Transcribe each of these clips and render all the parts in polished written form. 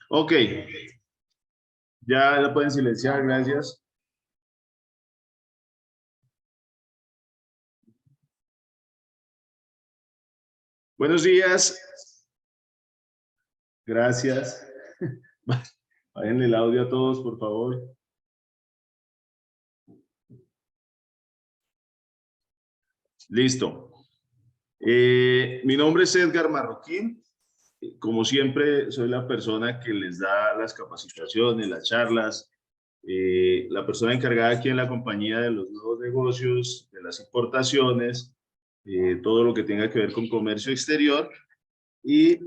Ok, ya la pueden silenciar, gracias. Buenos días. Gracias. Vayan el audio a todos, por favor. Listo. Mi nombre es Edgar Marroquín. Como siempre, soy la persona que les da las capacitaciones, las charlas, la persona encargada aquí en la compañía de los nuevos negocios, de las importaciones, todo lo que tenga que ver con comercio exterior y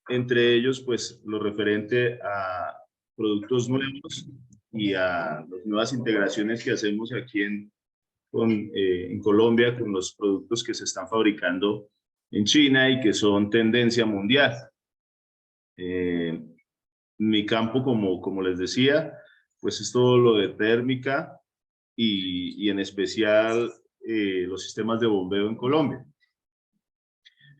entre ellos, pues, lo referente a productos nuevos y a las nuevas integraciones que hacemos aquí en Colombia con los productos que se están fabricando en China y que son tendencia mundial. Mi campo, como les decía, pues es todo lo de térmica y en especial los sistemas de bombeo en Colombia.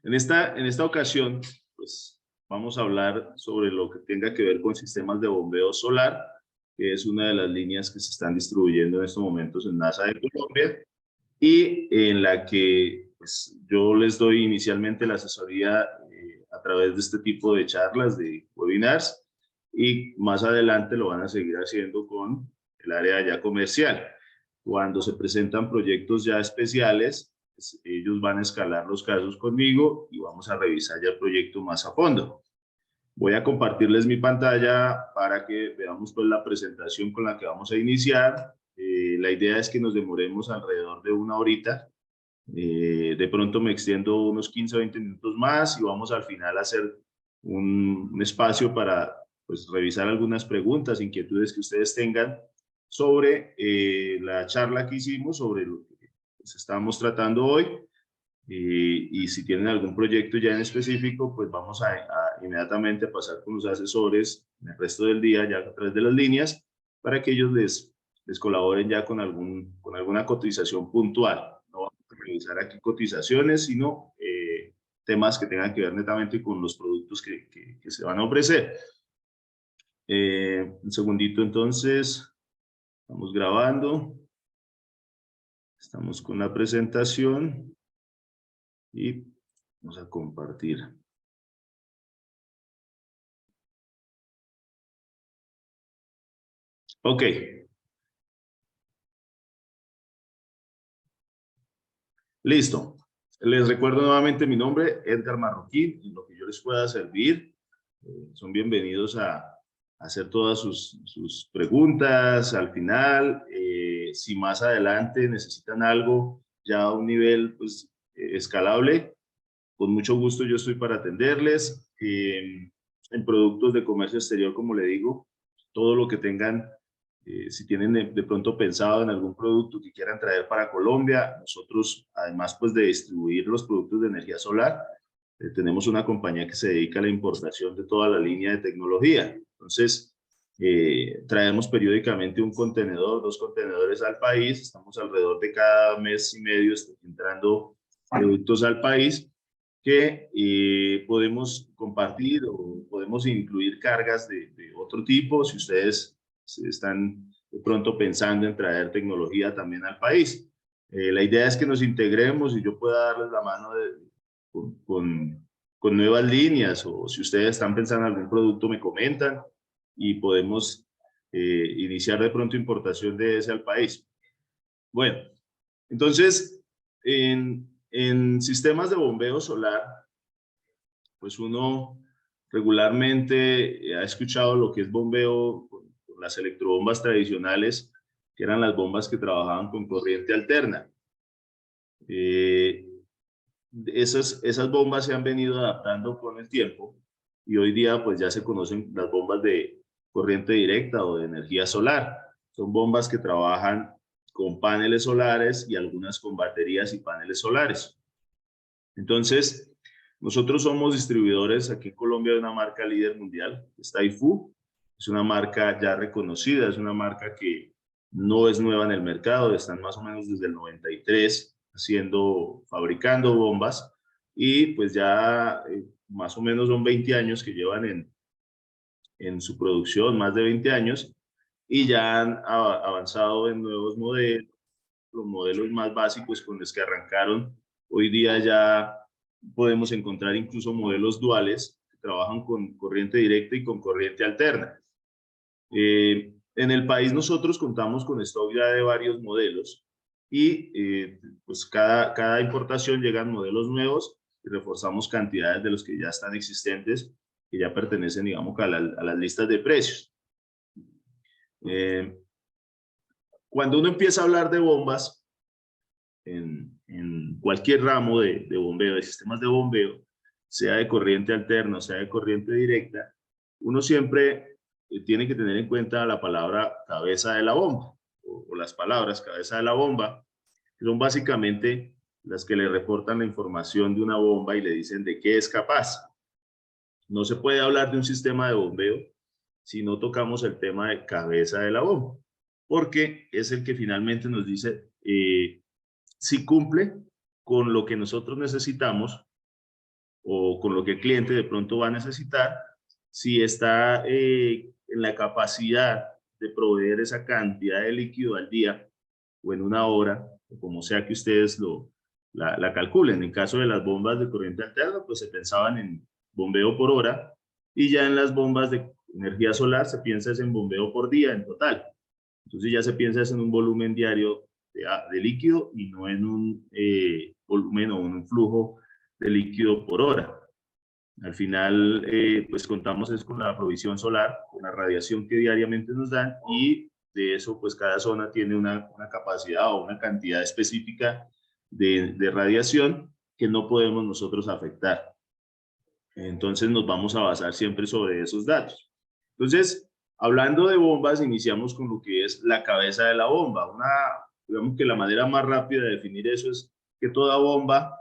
En esta ocasión, pues vamos a hablar sobre lo que tenga que ver con sistemas de bombeo solar, que es una de las líneas que se están distribuyendo en estos momentos en NASA de Colombia y en la que pues, yo les doy inicialmente la asesoría a través de este tipo de charlas, de webinars, y más adelante lo van a seguir haciendo con el área ya comercial. Cuando se presentan proyectos ya especiales, pues, ellos van a escalar los casos conmigo y vamos a revisar ya el proyecto más a fondo. Voy a compartirles mi pantalla para que veamos pues la presentación con la que vamos a iniciar. La idea es que nos demoremos alrededor de una horita. De pronto me extiendo unos 15 o 20 minutos más y vamos al final a hacer un espacio para pues, revisar algunas preguntas, inquietudes que ustedes tengan sobre la charla que hicimos, sobre lo que pues, estamos tratando hoy. Y si tienen algún proyecto ya en específico, pues vamos a inmediatamente a pasar con los asesores en el resto del día, ya a través de las líneas, para que ellos les colaboren ya con alguna cotización puntual. No vamos a revisar aquí cotizaciones, sino temas que tengan que ver netamente con los productos que se van a ofrecer. Un segundito entonces, estamos grabando, estamos con la presentación y vamos a compartir. Ok. Listo. Les recuerdo nuevamente mi nombre, Edgar Marroquín, y lo que yo les pueda servir. Son bienvenidos a hacer todas sus preguntas al final. Si más adelante necesitan algo ya a un nivel pues, escalable, con mucho gusto yo estoy para atenderles. En productos de comercio exterior, como le digo, todo lo que tengan, si tienen de pronto pensado en algún producto que quieran traer para Colombia, nosotros, además pues de distribuir los productos de energía solar, tenemos una compañía que se dedica a la importación de toda la línea de tecnología. Entonces, traemos periódicamente un contenedor, 2 contenedores al país, estamos alrededor de cada mes y medio entrando productos al país que podemos compartir o podemos incluir cargas de otro tipo si ustedes están de pronto pensando en traer tecnología también al país. La idea es que nos integremos y yo pueda darles la mano con nuevas líneas, o si ustedes están pensando en algún producto me comentan y podemos iniciar de pronto importación de ese al país. Bueno, entonces en sistemas de bombeo solar, pues uno regularmente ha escuchado lo que es bombeo con las electrobombas tradicionales, que eran las bombas que trabajaban con corriente alterna. Esas bombas se han venido adaptando con el tiempo y hoy día pues ya se conocen las bombas de corriente directa o de energía solar. Son bombas que trabajan con paneles solares y algunas con baterías y paneles solares. Entonces, nosotros somos distribuidores aquí en Colombia de una marca líder mundial, es Taifu. Es una marca ya reconocida, es una marca que no es nueva en el mercado, están más o menos desde el 93 fabricando bombas y pues ya más o menos son 20 años que llevan en su producción, más de 20 años, y ya han avanzado en nuevos modelos, los modelos más básicos con los que arrancaron. Hoy día ya podemos encontrar incluso modelos duales que trabajan con corriente directa y con corriente alterna. En el país nosotros contamos con stock ya de varios modelos y pues cada importación llegan modelos nuevos y reforzamos cantidades de los que ya están existentes, que ya pertenecen, digamos, a las listas de precios. Cuando uno empieza a hablar de bombas, en cualquier ramo de bombeo, de sistemas de bombeo, sea de corriente alterna o sea de corriente directa, uno siempre tiene que tener en cuenta la palabra cabeza de la bomba, o las palabras cabeza de la bomba, que son básicamente las que le reportan la información de una bomba y le dicen de qué es capaz. No se puede hablar de un sistema de bombeo si no tocamos el tema de cabeza de la bomba, porque es el que finalmente nos dice si cumple con lo que nosotros necesitamos o con lo que el cliente de pronto va a necesitar, si está en la capacidad de proveer esa cantidad de líquido al día o en una hora, o como sea que ustedes la calculen. En caso de las bombas de corriente alterna, pues se pensaban en bombeo por hora, y ya en las bombas de energía solar se piensa en bombeo por día en total. Entonces ya se piensa en un volumen diario de líquido y no en un volumen o un flujo de líquido por hora. Al final, pues contamos es con la provisión solar, con la radiación que diariamente nos dan, y de eso, pues cada zona tiene una capacidad o una cantidad específica de radiación que no podemos nosotros afectar. Entonces nos vamos a basar siempre sobre esos datos. Entonces, hablando de bombas, iniciamos con lo que es la cabeza de la bomba. Digamos que la manera más rápida de definir eso es que toda bomba,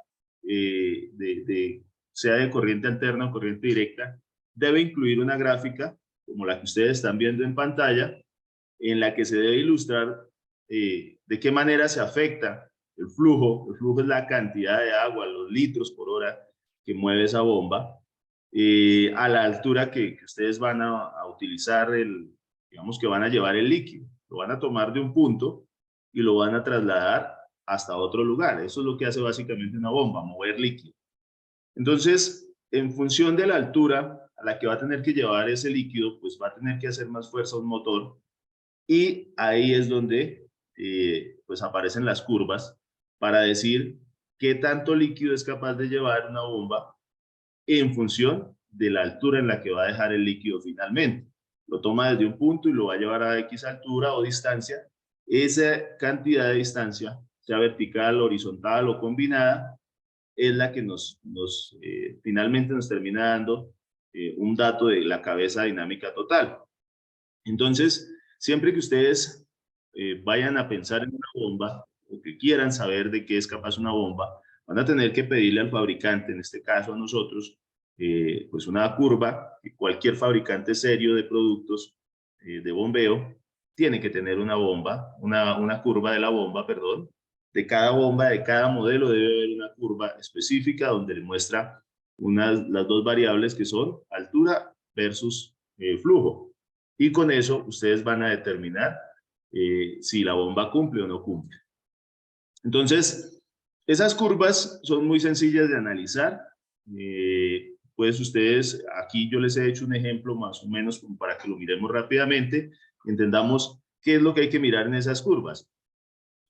sea de corriente alterna o corriente directa, debe incluir una gráfica, como la que ustedes están viendo en pantalla, en la que se debe ilustrar de qué manera se afecta el flujo. El flujo es la cantidad de agua, los litros por hora que mueve esa bomba, a la altura que ustedes van a utilizar, digamos que van a llevar el líquido. Lo van a tomar de un punto y lo van a trasladar hasta otro lugar. Eso es lo que hace básicamente una bomba, mover líquido. Entonces, en función de la altura a la que va a tener que llevar ese líquido, pues va a tener que hacer más fuerza un motor, y ahí es donde pues aparecen las curvas para decir qué tanto líquido es capaz de llevar una bomba en función de la altura en la que va a dejar el líquido finalmente. Lo toma desde un punto y lo va a llevar a X altura o distancia. Esa cantidad de distancia, sea vertical, horizontal o combinada, es la que finalmente nos termina dando un dato de la cabeza dinámica total. Entonces, siempre que ustedes vayan a pensar en una bomba o que quieran saber de qué es capaz una bomba, van a tener que pedirle al fabricante, en este caso a nosotros, pues una curva. Que cualquier fabricante serio de productos de bombeo tiene que tener una bomba, una curva de la bomba, perdón. De cada bomba, de cada modelo debe haber una curva específica donde le muestra las dos variables que son altura versus flujo. Y con eso ustedes van a determinar si la bomba cumple o no cumple. Entonces, esas curvas son muy sencillas de analizar. Pues ustedes, aquí yo les he hecho un ejemplo más o menos como para que lo miremos rápidamente, entendamos qué es lo que hay que mirar en esas curvas.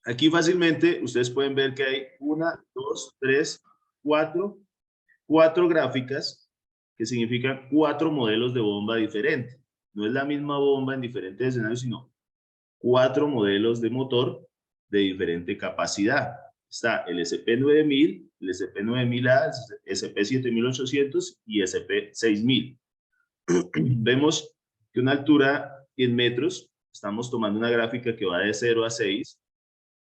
Aquí fácilmente ustedes pueden ver que hay 1, 2, 3, 4 gráficas que significan 4 modelos de bomba diferentes. No es la misma bomba en diferentes escenarios, sino 4 modelos de motor de diferente capacidad. Está el SP9000, el SP9000A, el SP7800 y SP6000. Vemos que una altura en metros, estamos tomando una gráfica que va de 0 a 6,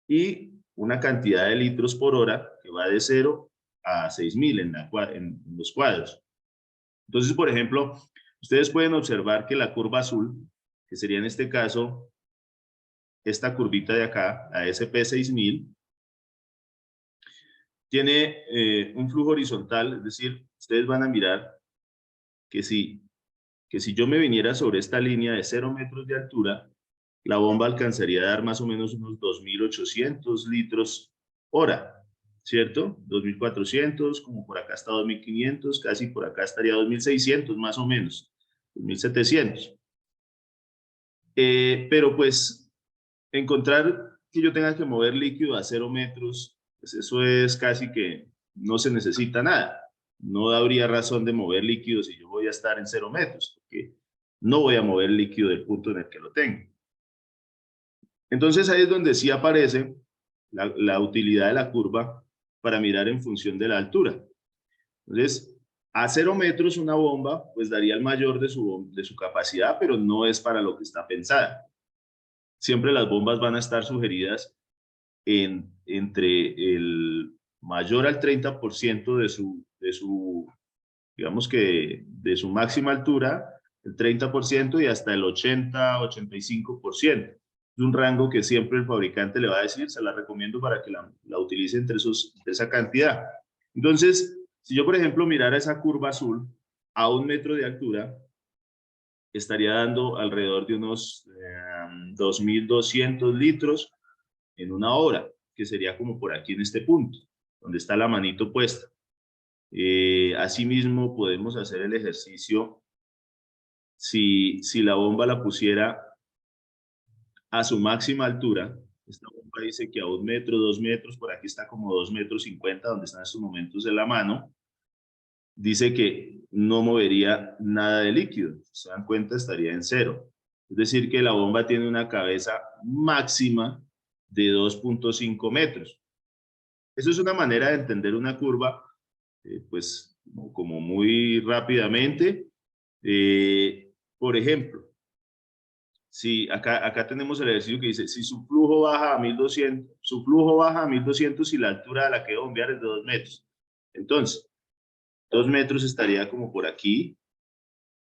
y una cantidad de litros por hora que va de 0 a 6000 en los cuadros. Entonces, por ejemplo, ustedes pueden observar que la curva azul, que sería en este caso esta curvita de acá, la SP6000, tiene un flujo horizontal, es decir, ustedes van a mirar que si que si yo me viniera sobre esta línea de 0 metros de altura, la bomba alcanzaría a dar más o menos unos 2.800 litros hora, ¿cierto? 2.400, como por acá está 2.500, casi por acá estaría 2.600 más o menos, 2.700. Pero pues encontrar que yo tenga que mover líquido a 0 metros, pues eso es casi que no se necesita nada. No habría razón de mover líquido si yo voy a estar en 0 metros, porque no voy a mover líquido del punto en el que lo tengo. Entonces ahí es donde sí aparece la utilidad de la curva para mirar en función de la altura. Entonces, a 0 metros una bomba pues daría el mayor de su capacidad, pero no es para lo que está pensada. Siempre las bombas van a estar sugeridas entre el mayor al 30% digamos que de su máxima altura, el 30% y hasta el 80-85%. Es un rango que siempre el fabricante le va a decir, se la recomiendo para que la utilice entre esa cantidad. Entonces, si yo, por ejemplo, mirara esa curva azul a 1 metro de altura, estaría dando alrededor de unos 2.200 litros en una hora, que sería como por aquí en este punto, donde está la manito puesta. Asimismo, podemos hacer el ejercicio si la bomba la pusiera a su máxima altura. Esta bomba dice que a 1 metro, 2 metros, por aquí está como 2,50 metros, donde están estos momentos en la mano. Dice que no movería nada de líquido. Si se dan cuenta, estaría en 0. Es decir, que la bomba tiene una cabeza máxima de 2,5 metros. Eso es una manera de entender una curva, pues, como muy rápidamente. Por ejemplo, si acá tenemos el ejercicio que dice, si su flujo baja a 1.200, y la altura a la que debe bombear es de 2 metros. Entonces, 2 metros estaría como por aquí,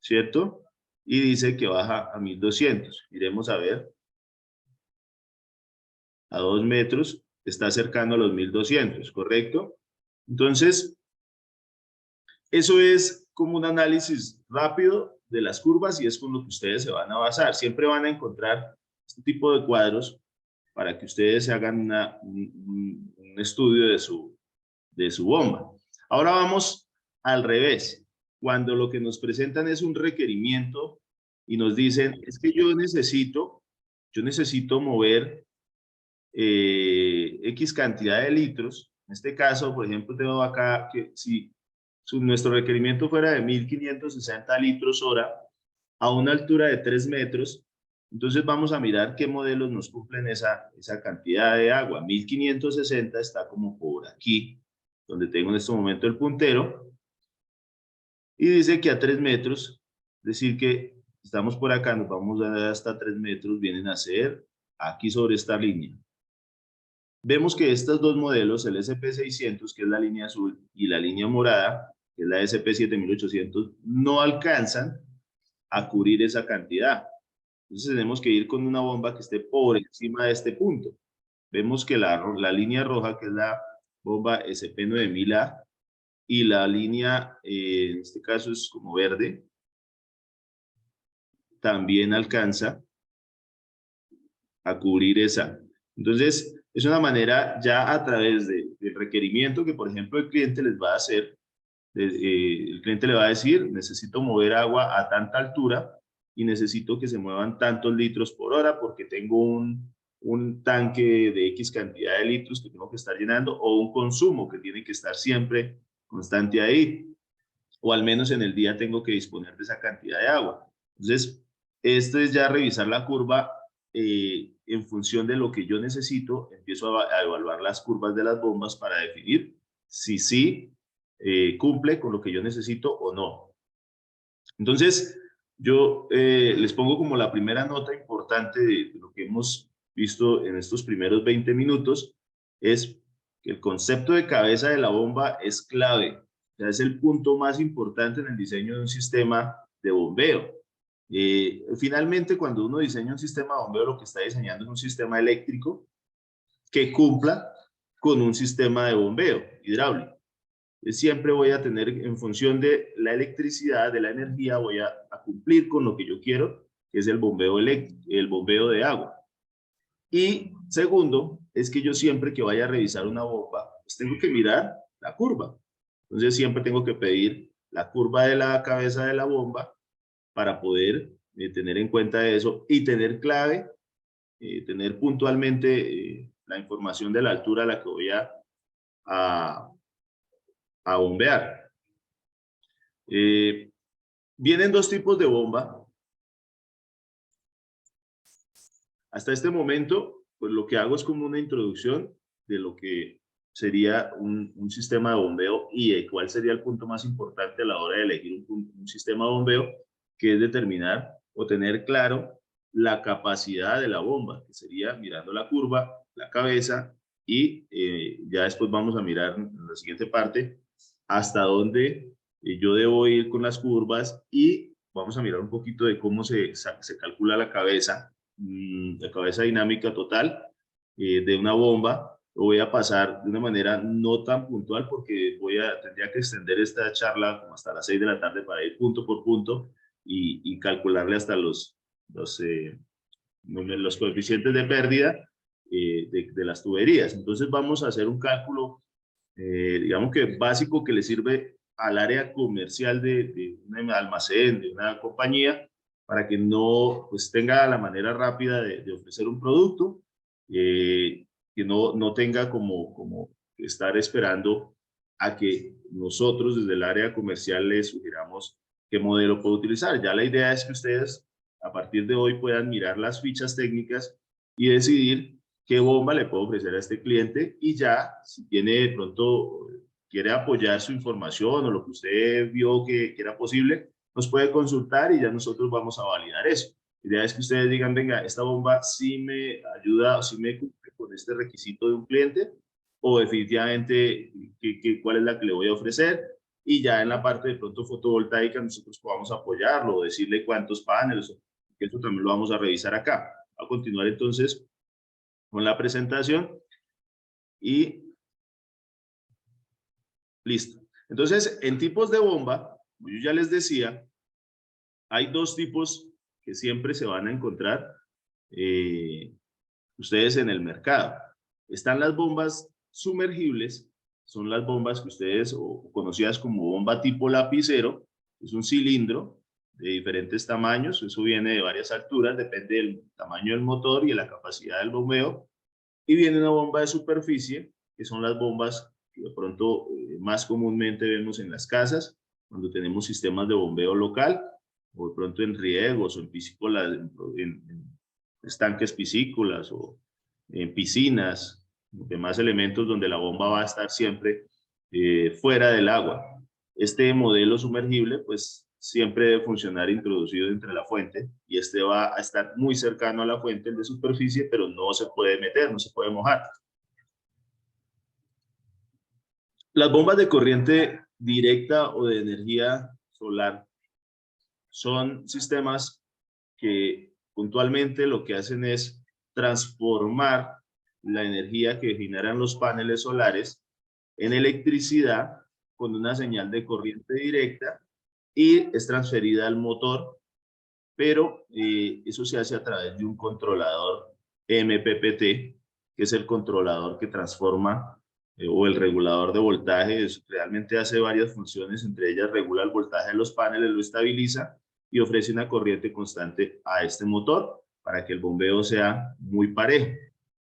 ¿cierto? Y dice que baja a 1.200. Iremos a ver. A 2 metros está cercano a los 1.200, ¿correcto? Entonces, eso es como un análisis rápido de las curvas y es con lo que ustedes se van a basar. Siempre van a encontrar este tipo de cuadros para que ustedes hagan un estudio de su bomba. Ahora vamos al revés. Cuando lo que nos presentan es un requerimiento y nos dicen, es que yo necesito mover X cantidad de litros. En este caso, por ejemplo, tengo acá que si nuestro requerimiento fuera de 1.560 litros hora a una altura de 3 metros, entonces vamos a mirar qué modelos nos cumplen esa cantidad de agua. 1.560 está como por aquí, donde tengo en este momento el puntero, y dice que a 3 metros, es decir que estamos por acá, nos vamos a dar hasta 3 metros, vienen a ser aquí sobre esta línea. Vemos que estos dos modelos, el SP600, que es la línea azul, y la línea morada, que es la SP7800, no alcanzan a cubrir esa cantidad. Entonces tenemos que ir con una bomba que esté por encima de este punto. Vemos que la línea roja, que es la bomba SP9000A, y la línea, en este caso es como verde, también alcanza a cubrir esa. Entonces, es una manera ya a través del requerimiento que, por ejemplo, el cliente les va a hacer. El cliente le va a decir, necesito mover agua a tanta altura y necesito que se muevan tantos litros por hora porque tengo un tanque de X cantidad de litros que tengo que estar llenando o un consumo que tiene que estar siempre constante ahí. O al menos en el día tengo que disponer de esa cantidad de agua. Entonces, esto es ya revisar la curva en función de lo que yo necesito. Empiezo a evaluar las curvas de las bombas para definir si sí cumple con lo que yo necesito o no. Entonces, yo les pongo como la primera nota importante de lo que hemos visto en estos primeros 20 minutos, es que el concepto de cabeza de la bomba es clave. O sea, es el punto más importante en el diseño de un sistema de bombeo. Finalmente, cuando uno diseña un sistema de bombeo, lo que está diseñando es un sistema eléctrico que cumpla con un sistema de bombeo hidráulico. siempre voy a tener, en función de la electricidad, de la energía, voy a cumplir con lo que yo quiero, que es el bombeo eléctrico, el bombeo de agua. Y segundo, es que yo siempre que vaya a revisar una bomba, pues tengo que mirar la curva. Entonces siempre tengo que pedir la curva de la cabeza de la bomba para poder tener en cuenta eso y tener clave, tener puntualmente la información de la altura a la que voy a, a bombear. Vienen dos tipos de bomba. Hasta este momento, pues lo que hago es como una introducción de lo que sería un sistema de bombeo y de cuál sería el punto más importante a la hora de elegir un sistema de bombeo, que es determinar o tener claro la capacidad de la bomba, que sería mirando la curva, la cabeza, y ya después vamos a mirar en la siguiente parte hasta dónde yo debo ir con las curvas, y vamos a mirar un poquito de cómo se calcula la cabeza dinámica total de una bomba. Lo voy a pasar de una manera no tan puntual porque tendría que extender esta charla como hasta las 6 de la tarde para ir punto por punto y calcularle hasta los coeficientes de pérdida de las tuberías. Entonces vamos a hacer un cálculo, digamos que básico, que le sirve al área comercial de un almacén, de una compañía, para que no pues, tenga la manera rápida de ofrecer un producto, que no tenga como estar esperando a que nosotros desde el área comercial les sugiramos qué modelo puede utilizar. Ya la idea es que ustedes a partir de hoy puedan mirar las fichas técnicas y decidir qué bomba le puedo ofrecer a este cliente, y ya si tiene de pronto, quiere apoyar su información o lo que usted vio que era posible, nos puede consultar y ya nosotros vamos a validar eso. La idea es que ustedes digan, venga, esta bomba sí me ayuda o sí me cumple con este requisito de un cliente, o definitivamente cuál es la que le voy a ofrecer, y ya en la parte de pronto fotovoltaica nosotros podamos apoyarlo o decirle cuántos paneles, que esto también lo vamos a revisar acá. A continuar entonces con la presentación y listo. Entonces, en tipos de bomba, como yo ya les decía, hay dos tipos que siempre se van a encontrar ustedes en el mercado. Están las bombas sumergibles, son las bombas que ustedes, o conocidas como bomba tipo lapicero, es un cilindro de diferentes tamaños, eso viene de varias alturas, depende del tamaño del motor y de la capacidad del bombeo. Y viene una bomba de superficie, que son las bombas que de pronto más comúnmente vemos en las casas, cuando tenemos sistemas de bombeo local, o de pronto en riegos o en piscícolas, en estanques piscícolas o en piscinas, demás elementos donde la bomba va a estar siempre fuera del agua. Este modelo sumergible, pues siempre debe funcionar introducido entre la fuente, y este va a estar muy cercano a la fuente, el de superficie, pero no se puede meter, no se puede mojar. Las bombas de corriente directa o de energía solar son sistemas que puntualmente lo que hacen es transformar la energía que generan los paneles solares en electricidad con una señal de corriente directa, y es transferida al motor, pero eso se hace a través de un controlador MPPT, que es el controlador que transforma o el regulador de voltaje. Realmente hace varias funciones, entre ellas regula el voltaje de los paneles, lo estabiliza y ofrece una corriente constante a este motor para que el bombeo sea muy parejo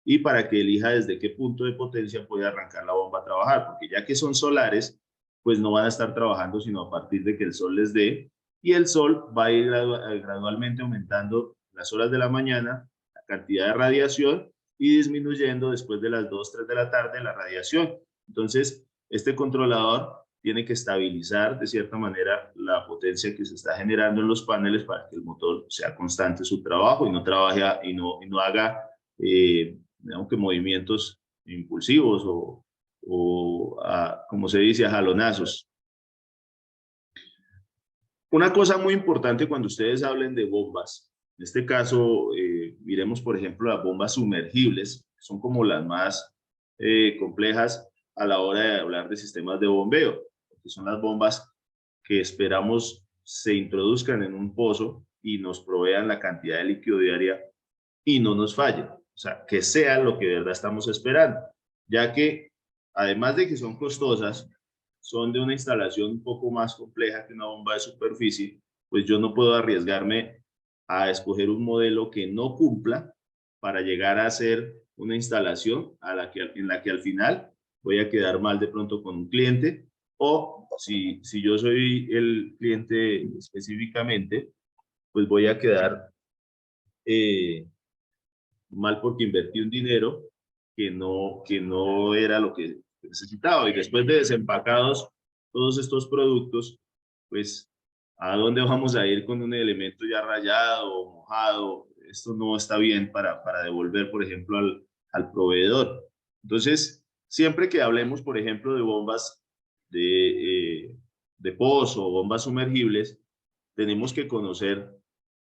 y para que elija desde qué punto de potencia puede arrancar la bomba a trabajar, porque ya que son solares, pues no van a estar trabajando sino a partir de que el sol les dé, y el sol va a ir gradualmente aumentando las horas de la mañana, la cantidad de radiación, y disminuyendo después de las 2, 3 de la tarde la radiación. Entonces, este controlador tiene que estabilizar de cierta manera la potencia que se está generando en los paneles para que el motor sea constante su trabajo y no trabaje y no haga digamos que movimientos impulsivos o como se dice, a jalonazos. Una cosa muy importante cuando ustedes hablen de bombas, en este caso, miremos por ejemplo las bombas sumergibles, que son como las más complejas. a la hora de hablar de sistemas de bombeo, que son las bombas que esperamos se introduzcan en un pozo y nos provean la cantidad de líquido diaria y no nos fallen. O sea, que sea lo que de verdad estamos esperando, ya que además de que son costosas, son de una instalación un poco más compleja que una bomba de superficie, pues yo no puedo arriesgarme a escoger un modelo que no cumpla para llegar a hacer una instalación en la que al final voy a quedar mal de pronto con un cliente, o si yo soy el cliente específicamente, pues voy a quedar mal porque invertí un dinero que no era lo que necesitaba. Y después de desempacados todos estos productos, pues, ¿a dónde vamos a ir con un elemento ya rayado o mojado? Esto no está bien para devolver, por ejemplo, al proveedor. Entonces, siempre que hablemos, por ejemplo, de bombas de pozo o bombas sumergibles, tenemos que conocer,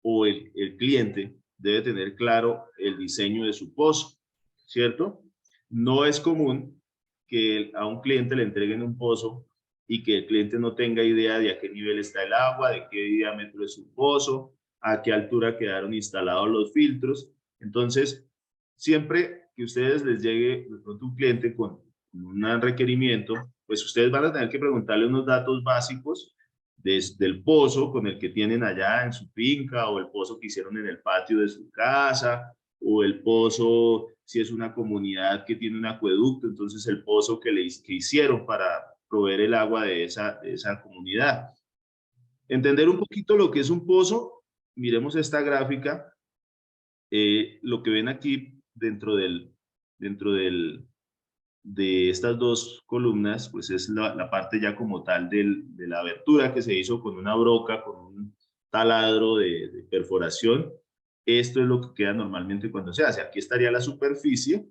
o el cliente debe tener claro el diseño de su pozo, ¿cierto? No es común que a un cliente le entreguen un pozo y que el cliente no tenga idea de a qué nivel está el agua, de qué diámetro es su pozo, a qué altura quedaron instalados los filtros. Entonces, siempre que ustedes les llegue de pronto un cliente con un requerimiento, pues ustedes van a tener que preguntarle unos datos básicos desde el pozo con el que tienen allá en su finca, o el pozo que hicieron en el patio de su casa, o el pozo, si es una comunidad que tiene un acueducto, entonces el pozo que hicieron para proveer el agua de esa comunidad. Entender un poquito lo que es un pozo, miremos esta gráfica, lo que ven aquí dentro de estas dos columnas, pues es la parte ya como tal de la abertura que se hizo con una broca, con un taladro de perforación. Esto es lo que queda normalmente cuando se hace. Aquí estaría la superficie,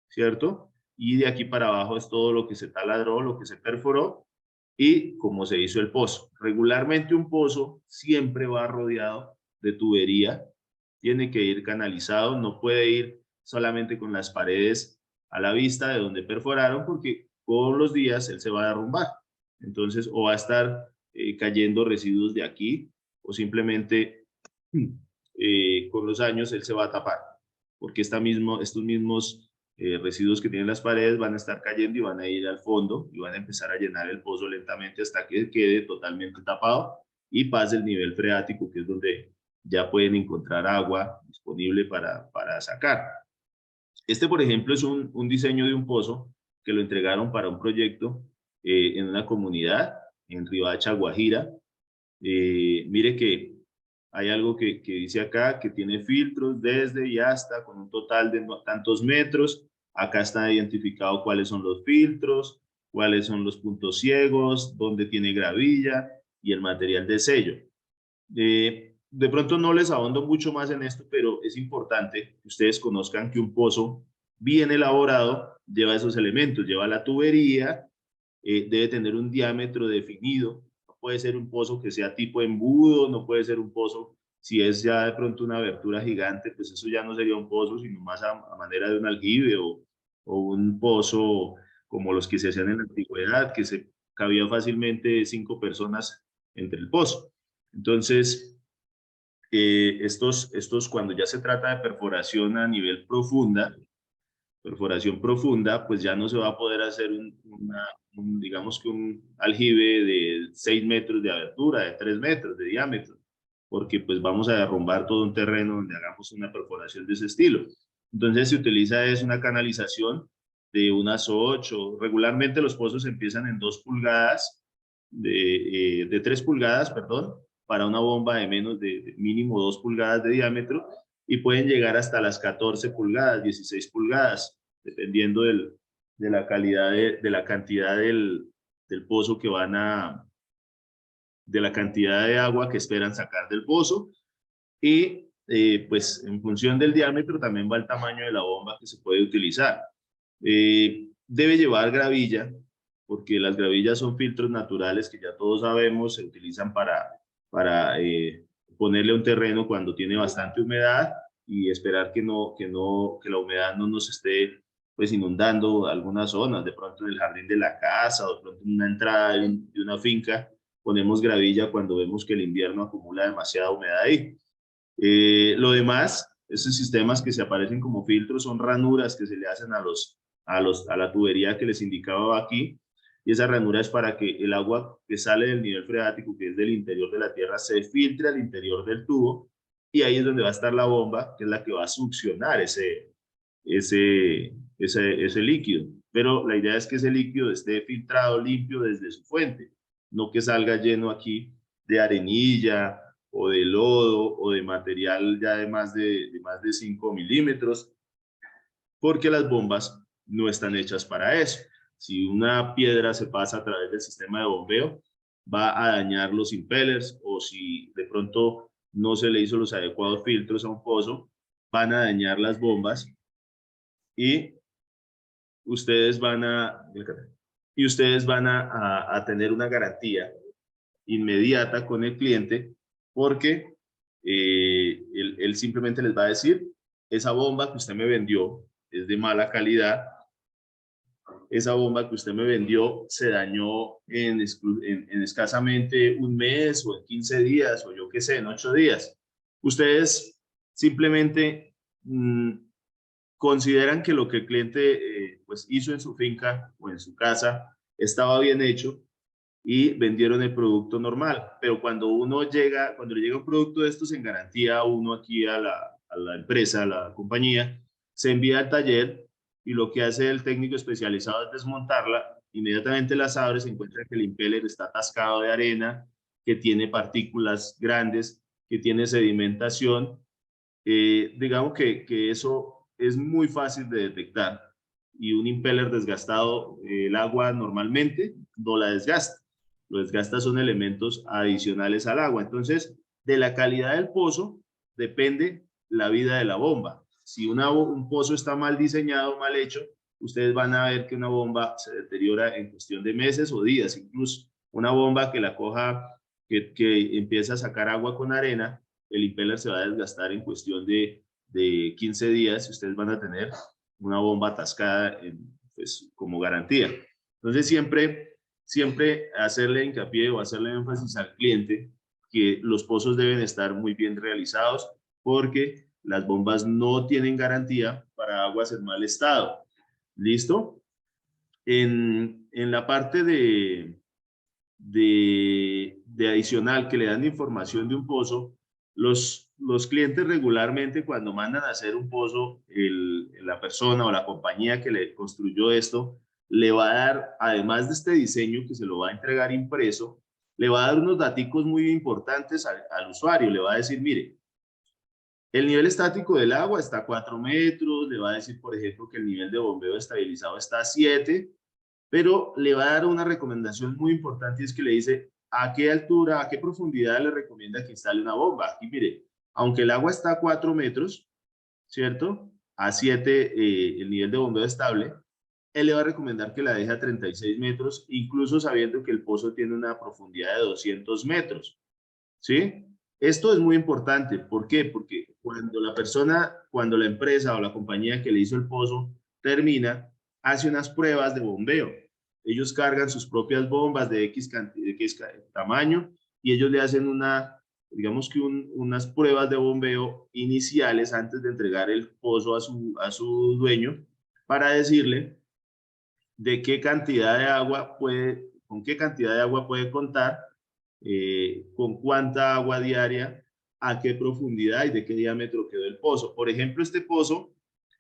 ¿cierto? Y de aquí para abajo es todo lo que se taladró, lo que se perforó y cómo se hizo el pozo. Regularmente un pozo siempre va rodeado de tubería, tiene que ir canalizado, no puede ir solamente con las paredes a la vista de donde perforaron, porque todos los días él se va a derrumbar. Entonces, o va a estar cayendo residuos de aquí, o simplemente con los años él se va a tapar, porque estos mismos residuos que tienen las paredes van a estar cayendo y van a ir al fondo y van a empezar a llenar el pozo lentamente hasta que quede totalmente tapado y pase el nivel freático, que es donde ya pueden encontrar agua disponible para sacar. Este, por ejemplo, es un diseño de un pozo que lo entregaron para un proyecto en una comunidad en Riohacha, Guajira. Mire que hay algo que dice acá, que tiene filtros desde y hasta, con un total de tantos metros. Acá está identificado cuáles son los filtros, cuáles son los puntos ciegos, dónde tiene gravilla y el material de sello. De pronto no les ahondo mucho más en esto, pero es importante que ustedes conozcan que un pozo bien elaborado lleva esos elementos, lleva la tubería, debe tener un diámetro definido, no puede ser un pozo que sea tipo embudo, no puede ser un pozo, si es ya de pronto una abertura gigante, pues eso ya no sería un pozo, sino más a manera de un aljibe o un pozo como los que se hacían en la antigüedad, que se cabía fácilmente 5 personas entre el pozo. Entonces, estos cuando ya se trata de perforación a nivel perforación profunda, pues ya no se va a poder hacer digamos que un aljibe de 6 metros de abertura, de 3 metros de diámetro, porque pues vamos a derrumbar todo un terreno donde hagamos una perforación de ese estilo. Entonces se utiliza es una canalización de unas 8, regularmente los pozos empiezan en 2 pulgadas, de 3 pulgadas, perdón, para una bomba de menos de mínimo 2 pulgadas de diámetro, y pueden llegar hasta las 14 pulgadas, 16 pulgadas, dependiendo de la calidad, de la cantidad del pozo que de la cantidad de agua que esperan sacar del pozo, y pues en función del diámetro también va el tamaño de la bomba que se puede utilizar. Debe llevar gravilla, porque las gravillas son filtros naturales que ya todos sabemos, se utilizan para ponerle a un terreno cuando tiene bastante humedad y esperar que la humedad no nos esté pues inundando algunas zonas, de pronto en el jardín de la casa o de pronto en una entrada de una finca, ponemos gravilla cuando vemos que el invierno acumula demasiada humedad ahí. Lo demás, esos sistemas que se aparecen como filtros son ranuras que se le hacen a la tubería que les indicaba aquí, y esa ranura es para que el agua que sale del nivel freático, que es del interior de la tierra, se filtre al interior del tubo, y ahí es donde va a estar la bomba, que es la que va a succionar ese líquido. Pero la idea es que ese líquido esté filtrado limpio desde su fuente, no que salga lleno aquí de arenilla o de lodo o de material ya de más de 5 milímetros, porque las bombas no están hechas para eso. Si una piedra se pasa a través del sistema de bombeo, va a dañar los impellers, o si de pronto no se le hizo los adecuados filtros a un pozo, van a dañar las bombas y ustedes van a tener una garantía inmediata con el cliente, porque él simplemente les va a decir: esa bomba que usted me vendió es de mala calidad, esa bomba que usted me vendió se dañó en escasamente un mes o en 15 días o yo qué sé, en 8 días. Ustedes simplemente consideran que lo que el cliente pues hizo en su finca o en su casa estaba bien hecho y vendieron el producto normal. Pero cuando le llega un producto de estos en garantía, uno aquí a la empresa, a la compañía, se envía al taller, y lo que hace el técnico especializado es desmontarla. Inmediatamente las abre, se encuentra que el impeller está atascado de arena, que tiene partículas grandes, que tiene sedimentación. Digamos que eso es muy fácil de detectar, y un impeller desgastado, el agua normalmente no la desgasta. Lo desgasta son elementos adicionales al agua. Entonces, de la calidad del pozo depende la vida de la bomba. Si un pozo está mal diseñado, mal hecho, ustedes van a ver que una bomba se deteriora en cuestión de meses o días. Incluso una bomba que la coja, que empieza a sacar agua con arena, el impeller se va a desgastar en cuestión de 15 días, y ustedes van a tener una bomba atascada pues, como garantía. Entonces, siempre hacerle hincapié o hacerle énfasis al cliente que los pozos deben estar muy bien realizados, porque las bombas no tienen garantía para aguas en mal estado. ¿Listo? En la parte de adicional que le dan información de un pozo, los clientes regularmente, cuando mandan a hacer un pozo, la persona o la compañía que le construyó esto, le va a dar, además de este diseño que se lo va a entregar impreso, le va a dar unos daticos muy importantes al usuario. Le va a decir: mire, el nivel estático del agua está a 4 metros, le va a decir, por ejemplo, que el nivel de bombeo estabilizado está a 7, pero le va a dar una recomendación muy importante, y es que le dice a qué altura, a qué profundidad le recomienda que instale una bomba. Aquí mire, aunque el agua está a 4 metros, ¿cierto? A 7 el nivel de bombeo estable, él le va a recomendar que la deje a 36 metros, incluso sabiendo que el pozo tiene una profundidad de 200 metros, ¿sí? Esto es muy importante. ¿Por qué? Porque cuando la empresa o la compañía que le hizo el pozo termina, hace unas pruebas de bombeo. Ellos cargan sus propias bombas de X tamaño, y ellos le hacen digamos que unas pruebas de bombeo iniciales antes de entregar el pozo a su dueño, para decirle de qué cantidad de agua con qué cantidad de agua puede contar, con cuánta agua diaria, a qué profundidad y de qué diámetro quedó el pozo. Por ejemplo, este pozo,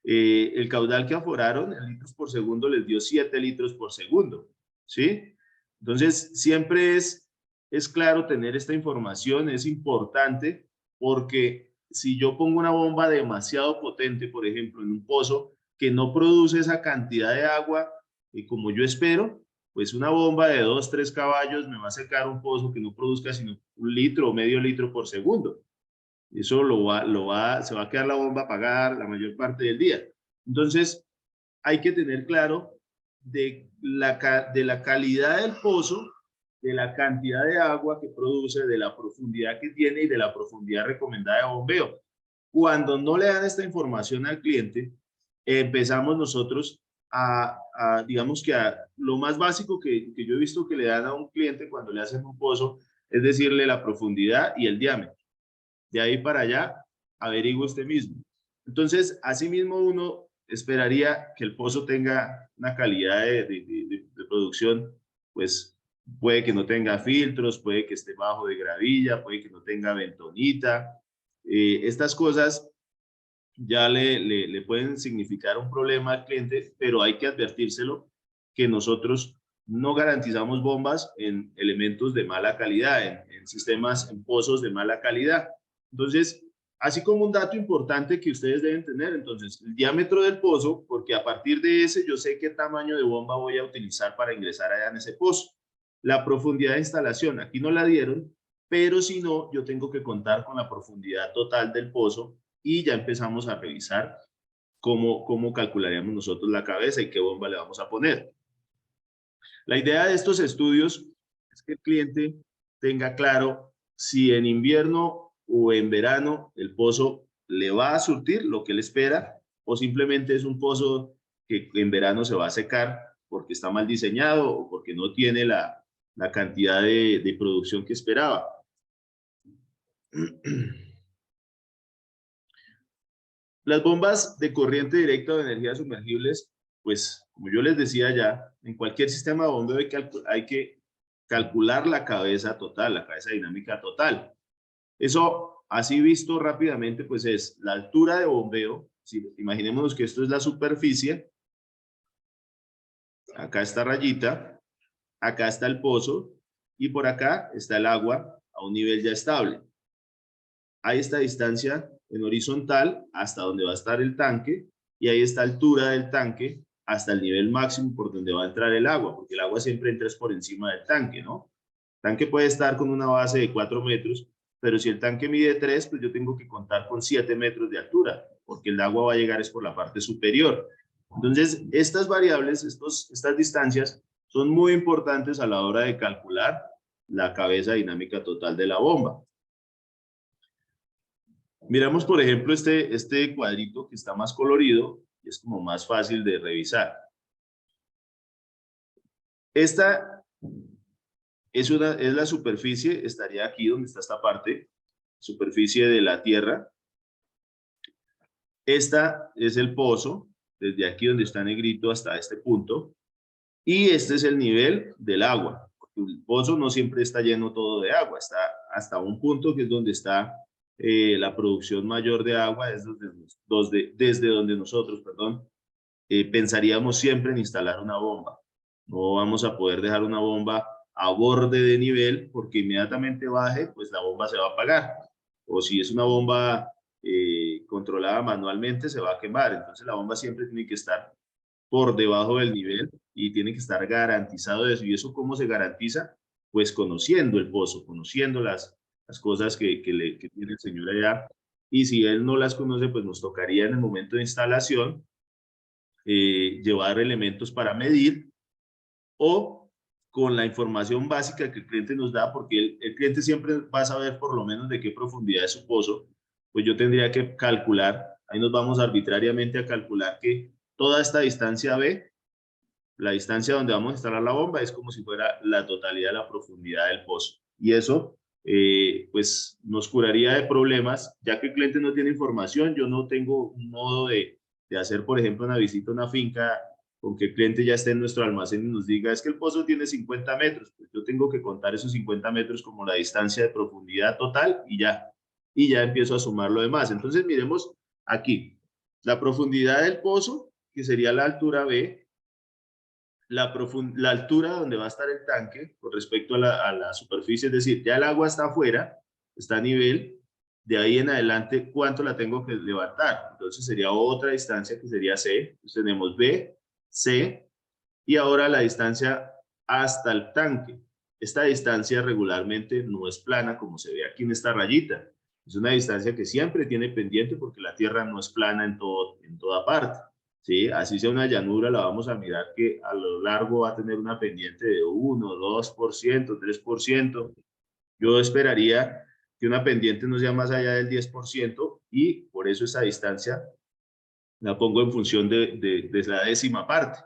el caudal que aforaron en litros por segundo les dio 7 litros por segundo, ¿sí? Entonces, siempre es claro tener esta información, es importante, porque si yo pongo una bomba demasiado potente, por ejemplo, en un pozo que no produce esa cantidad de agua como yo espero, pues una bomba de 2, 3 caballos me va a secar un pozo que no produzca sino 1 litro o medio litro por segundo. Eso se va a quedar la bomba apagada la mayor parte del día. Entonces, hay que tener claro de la calidad del pozo, de la cantidad de agua que produce, de la profundidad que tiene y de la profundidad recomendada de bombeo. Cuando no le dan esta información al cliente, empezamos nosotros digamos que a lo más básico que yo he visto que le dan a un cliente cuando le hacen un pozo, es decirle la profundidad y el diámetro. De ahí para allá, averigüe usted mismo. Entonces, asimismo uno esperaría que el pozo tenga una calidad de producción, pues puede que no tenga filtros, puede que esté bajo de gravilla, puede que no tenga bentonita. Estas cosas ya le pueden significar un problema al cliente, pero hay que advertírselo que nosotros no garantizamos bombas en elementos de mala calidad, en sistemas, en pozos de mala calidad. Entonces, así como un dato importante que ustedes deben tener, entonces, el diámetro del pozo, porque a partir de ese yo sé qué tamaño de bomba voy a utilizar para ingresar allá en ese pozo. La profundidad de instalación, aquí no la dieron, pero si no, yo tengo que contar con la profundidad total del pozo y ya empezamos a revisar cómo calcularíamos nosotros la cabeza y qué bomba le vamos a poner. La idea de estos estudios es que el cliente tenga claro si en invierno o en verano el pozo le va a surtir lo que él espera o simplemente es un pozo que en verano se va a secar porque está mal diseñado o porque no tiene la cantidad de producción que esperaba. Las bombas de corriente directa o de energías sumergibles, pues como yo les decía ya, en cualquier sistema de bombeo hay que calcular la cabeza total, la cabeza dinámica total. Eso, así visto rápidamente, pues es la altura de bombeo. Si imaginémonos que esto es la superficie, acá está rayita, acá está el pozo y por acá está el agua a un nivel ya estable. Hay esta distancia en horizontal hasta donde va a estar el tanque y ahí está altura del tanque hasta el nivel máximo por donde va a entrar el agua, porque el agua siempre entra por encima del tanque, ¿no? El tanque puede estar con una base de 4 metros, pero si el tanque mide 3, pues yo tengo que contar con 7 metros de altura, porque el agua va a llegar es por la parte superior. Entonces, estas variables, estas distancias, son muy importantes a la hora de calcular la cabeza dinámica total de la bomba. Miramos, por ejemplo, este cuadrito que está más colorido y es como más fácil de revisar. Esta es la superficie, estaría aquí donde está esta parte, superficie de la Tierra. Esta es el pozo, desde aquí donde está negrito hasta este punto. Y este es el nivel del agua. El pozo no siempre está lleno todo de agua, está hasta un punto que es donde está la producción mayor de agua, es desde donde nosotros, pensaríamos siempre en instalar una bomba. No vamos a poder dejar una bomba a borde de nivel porque inmediatamente baje, pues la bomba se va a apagar. O si es una bomba controlada manualmente, se va a quemar. Entonces la bomba siempre tiene que estar por debajo del nivel y tiene que estar garantizado eso. ¿Y eso cómo se garantiza? Pues conociendo el pozo, conociendo las cosas que tiene el señor allá. Y si él no las conoce, pues nos tocaría en el momento de instalación llevar elementos para medir o con la información básica que el cliente nos da, porque el cliente siempre va a saber por lo menos de qué profundidad es su pozo, pues yo tendría que calcular, ahí nos vamos arbitrariamente a calcular que toda esta distancia B, la distancia donde vamos a instalar la bomba, es como si fuera la totalidad de la profundidad del pozo. Y eso, pues, nos curaría de problemas, ya que el cliente no tiene información, yo no tengo un modo de hacer, por ejemplo, una visita a una finca con que el cliente ya esté en nuestro almacén y nos diga, es que el pozo tiene 50 metros, pues yo tengo que contar esos 50 metros como la distancia de profundidad total y ya empiezo a sumar lo demás. Entonces, miremos aquí, la profundidad del pozo, que sería la altura B, la altura donde va a estar el tanque con respecto a la superficie, es decir, ya el agua está afuera, está a nivel, de ahí en adelante, ¿cuánto la tengo que levantar? Entonces sería otra distancia que sería C, entonces tenemos B, C, y ahora la distancia hasta el tanque. Esta distancia regularmente no es plana como se ve aquí en esta rayita, es una distancia que siempre tiene pendiente porque la tierra no es plana en toda parte. ¿Sí? Así sea una llanura, la vamos a mirar que a lo largo va a tener una pendiente de 1, 2%, 3%. Yo esperaría que una pendiente no sea más allá del 10% y por eso esa distancia la pongo en función de la décima parte,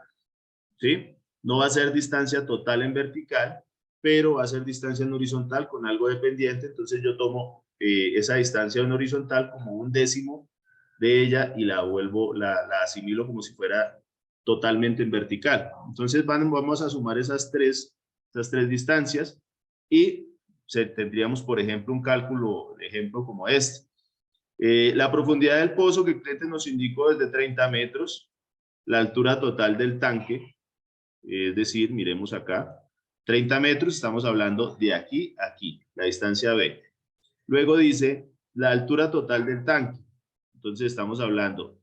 ¿sí? No va a ser distancia total en vertical, pero va a ser distancia en horizontal con algo de pendiente, entonces yo tomo esa distancia en horizontal como un décimo de ella y la la asimilo como si fuera totalmente en vertical. Entonces vamos a sumar esas tres distancias y tendríamos, por ejemplo, un cálculo de ejemplo como este. La profundidad del pozo que el cliente nos indicó es de 30 metros, la altura total del tanque, es decir, miremos acá, 30 metros, estamos hablando de aquí a aquí, la distancia B. Luego dice la altura total del tanque, entonces estamos hablando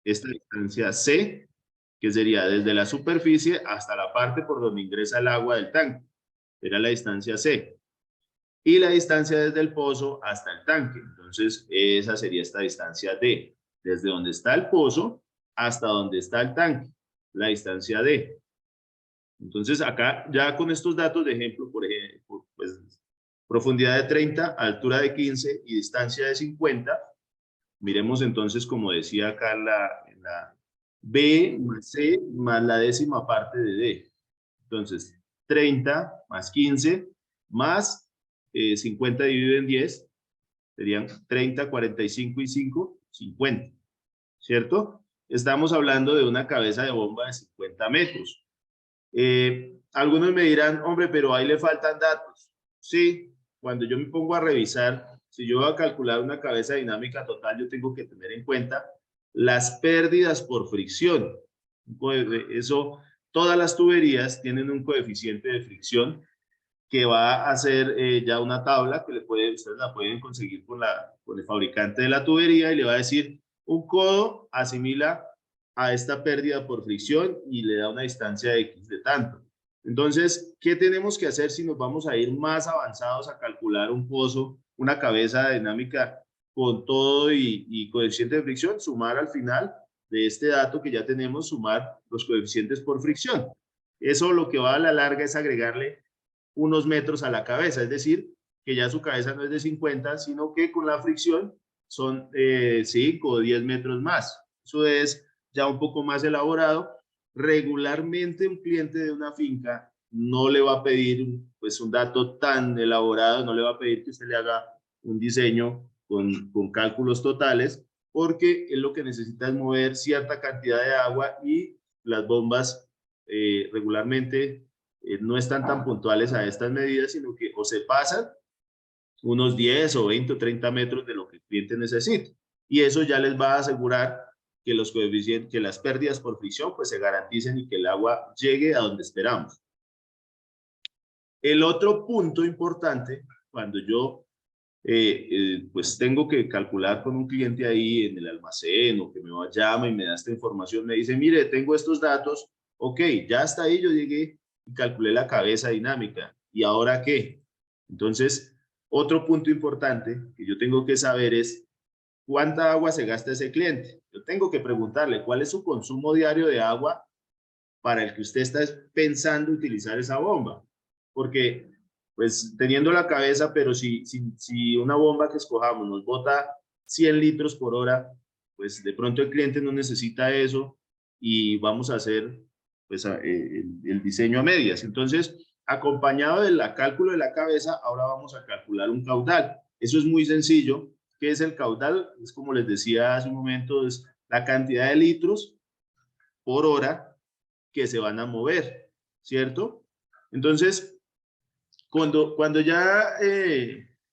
esta distancia C, que sería desde la superficie hasta la parte por donde ingresa el agua del tanque, era la distancia C. Y la distancia desde el pozo hasta el tanque, entonces esa sería esta distancia D, desde donde está el pozo hasta donde está el tanque, la distancia D. Entonces acá ya con estos datos de ejemplo, por ejemplo, pues profundidad de 30, altura de 15 y distancia de 50, miremos entonces como decía acá en la B más C más la décima parte de D. Entonces 30 más 15 más 50 dividido en 10 serían 30, 45 y 5, 50, ¿cierto? Estamos hablando de una cabeza de bomba de 50 metros. Algunos me dirán, hombre, pero ahí le faltan datos. Sí, cuando yo me pongo a revisar, si yo voy a calcular una cabeza dinámica total, yo tengo que tener en cuenta las pérdidas por fricción. Eso, todas las tuberías tienen un coeficiente de fricción que va a ser ya una tabla que ustedes la pueden conseguir con el fabricante de la tubería y le va a decir, un codo asimila a esta pérdida por fricción y le da una distancia de X de tanto. Entonces, ¿qué tenemos que hacer si nos vamos a ir más avanzados a calcular un pozo, una cabeza dinámica con todo y coeficiente de fricción? Sumar al final de este dato que ya tenemos, sumar los coeficientes por fricción. Eso lo que va a la larga es agregarle unos metros a la cabeza, es decir, que ya su cabeza no es de 50, sino que con la fricción son 5 o 10 metros más. Eso es ya un poco más elaborado. Regularmente un cliente de una finca no le va a pedir pues un dato tan elaborado, no le va a pedir que usted le haga un diseño con cálculos totales, porque él lo que necesita es mover cierta cantidad de agua y las bombas regularmente no están tan puntuales a estas medidas, sino que o se pasan unos 10 o 20 o 30 metros de lo que el cliente necesita. Y eso ya les va a asegurar que los coeficientes, que las pérdidas por fricción pues se garanticen y que el agua llegue a donde esperamos. El otro punto importante, cuando yo pues tengo que calcular con un cliente ahí en el almacén o que me llama y me da esta información, me dice, mire, tengo estos datos, ok, ya hasta ahí yo llegué y calculé la cabeza dinámica. ¿Y ahora qué? Entonces, otro punto importante que yo tengo que saber es cuánta agua se gasta ese cliente. Yo tengo que preguntarle cuál es su consumo diario de agua para el que usted está pensando utilizar esa bomba. Porque, pues, teniendo la cabeza, pero si una bomba que escojamos nos bota 100 litros por hora, pues de pronto el cliente no necesita eso y vamos a hacer pues, el diseño a medias. Entonces, acompañado del cálculo de la cabeza, ahora vamos a calcular un caudal. Eso es muy sencillo. ¿Qué es el caudal? Es como les decía hace un momento, es la cantidad de litros por hora que se van a mover, ¿cierto? Entonces, cuando ya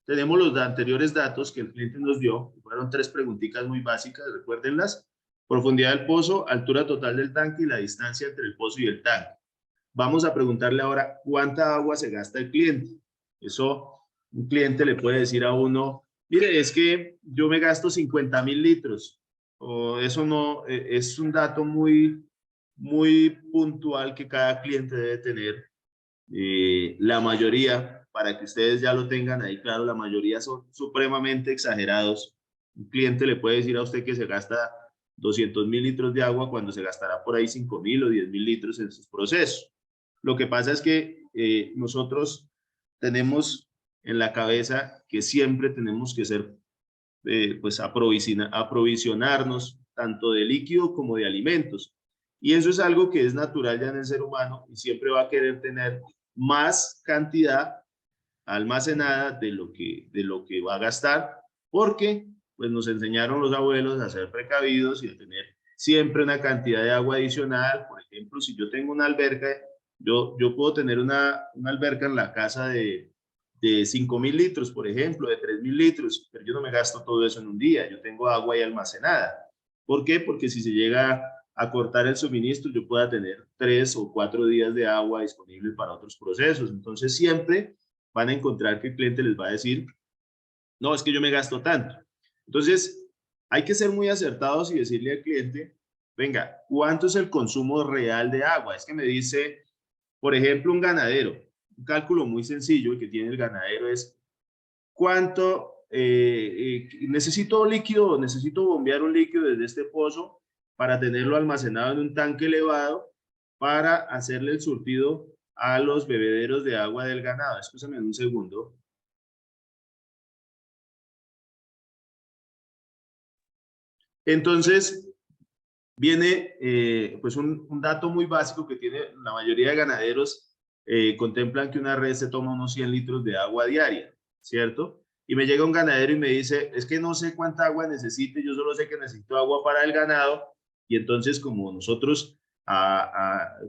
tenemos los anteriores datos que el cliente nos dio, fueron 3 preguntitas muy básicas, recuérdenlas: profundidad del pozo, altura total del tanque y la distancia entre el pozo y el tanque. Vamos a preguntarle ahora cuánta agua se gasta el cliente. Eso, un cliente le puede decir a uno, mire, es que yo me gasto 50,000 litros, o eso no, es un dato muy puntual que cada cliente debe tener. La mayoría, para que ustedes ya lo tengan ahí claro, la mayoría son supremamente exagerados. Un cliente le puede decir a usted que se gasta 200,000 litros de agua cuando se gastará por ahí 5,000 o 10,000 litros en sus procesos. Lo que pasa es que nosotros tenemos en la cabeza que siempre tenemos que ser, pues aprovisionarnos tanto de líquido como de alimentos. Y eso es algo que es natural ya en el ser humano y siempre va a querer tener más cantidad almacenada de lo que va a gastar, porque pues nos enseñaron los abuelos a ser precavidos y a tener siempre una cantidad de agua adicional. Por ejemplo, si yo tengo una alberca, yo puedo tener una alberca en la casa de 5.000 litros, por ejemplo, de 3.000 litros, pero yo no me gasto todo eso en un día, yo tengo agua ahí almacenada. ¿Por qué? Porque si se llega a cortar el suministro, yo pueda tener 3 o 4 días de agua disponible para otros procesos. Entonces siempre van a encontrar que el cliente les va a decir, no, es que yo me gasto tanto. Entonces, hay que ser muy acertados y decirle al cliente, venga, ¿cuánto es el consumo real de agua? Es que me dice, por ejemplo, un ganadero, un cálculo muy sencillo que tiene el ganadero es, ¿cuánto necesito líquido, necesito bombear un líquido desde este pozo para tenerlo almacenado en un tanque elevado para hacerle el surtido a los bebederos de agua del ganado? Escúchame un segundo. Entonces, viene pues un dato muy básico que tiene la mayoría de ganaderos, contemplan que una res se toma unos 100 litros de agua diaria, ¿cierto? Y me llega un ganadero y me dice, es que no sé cuánta agua necesite, yo solo sé que necesito agua para el ganado. Y entonces, como nosotros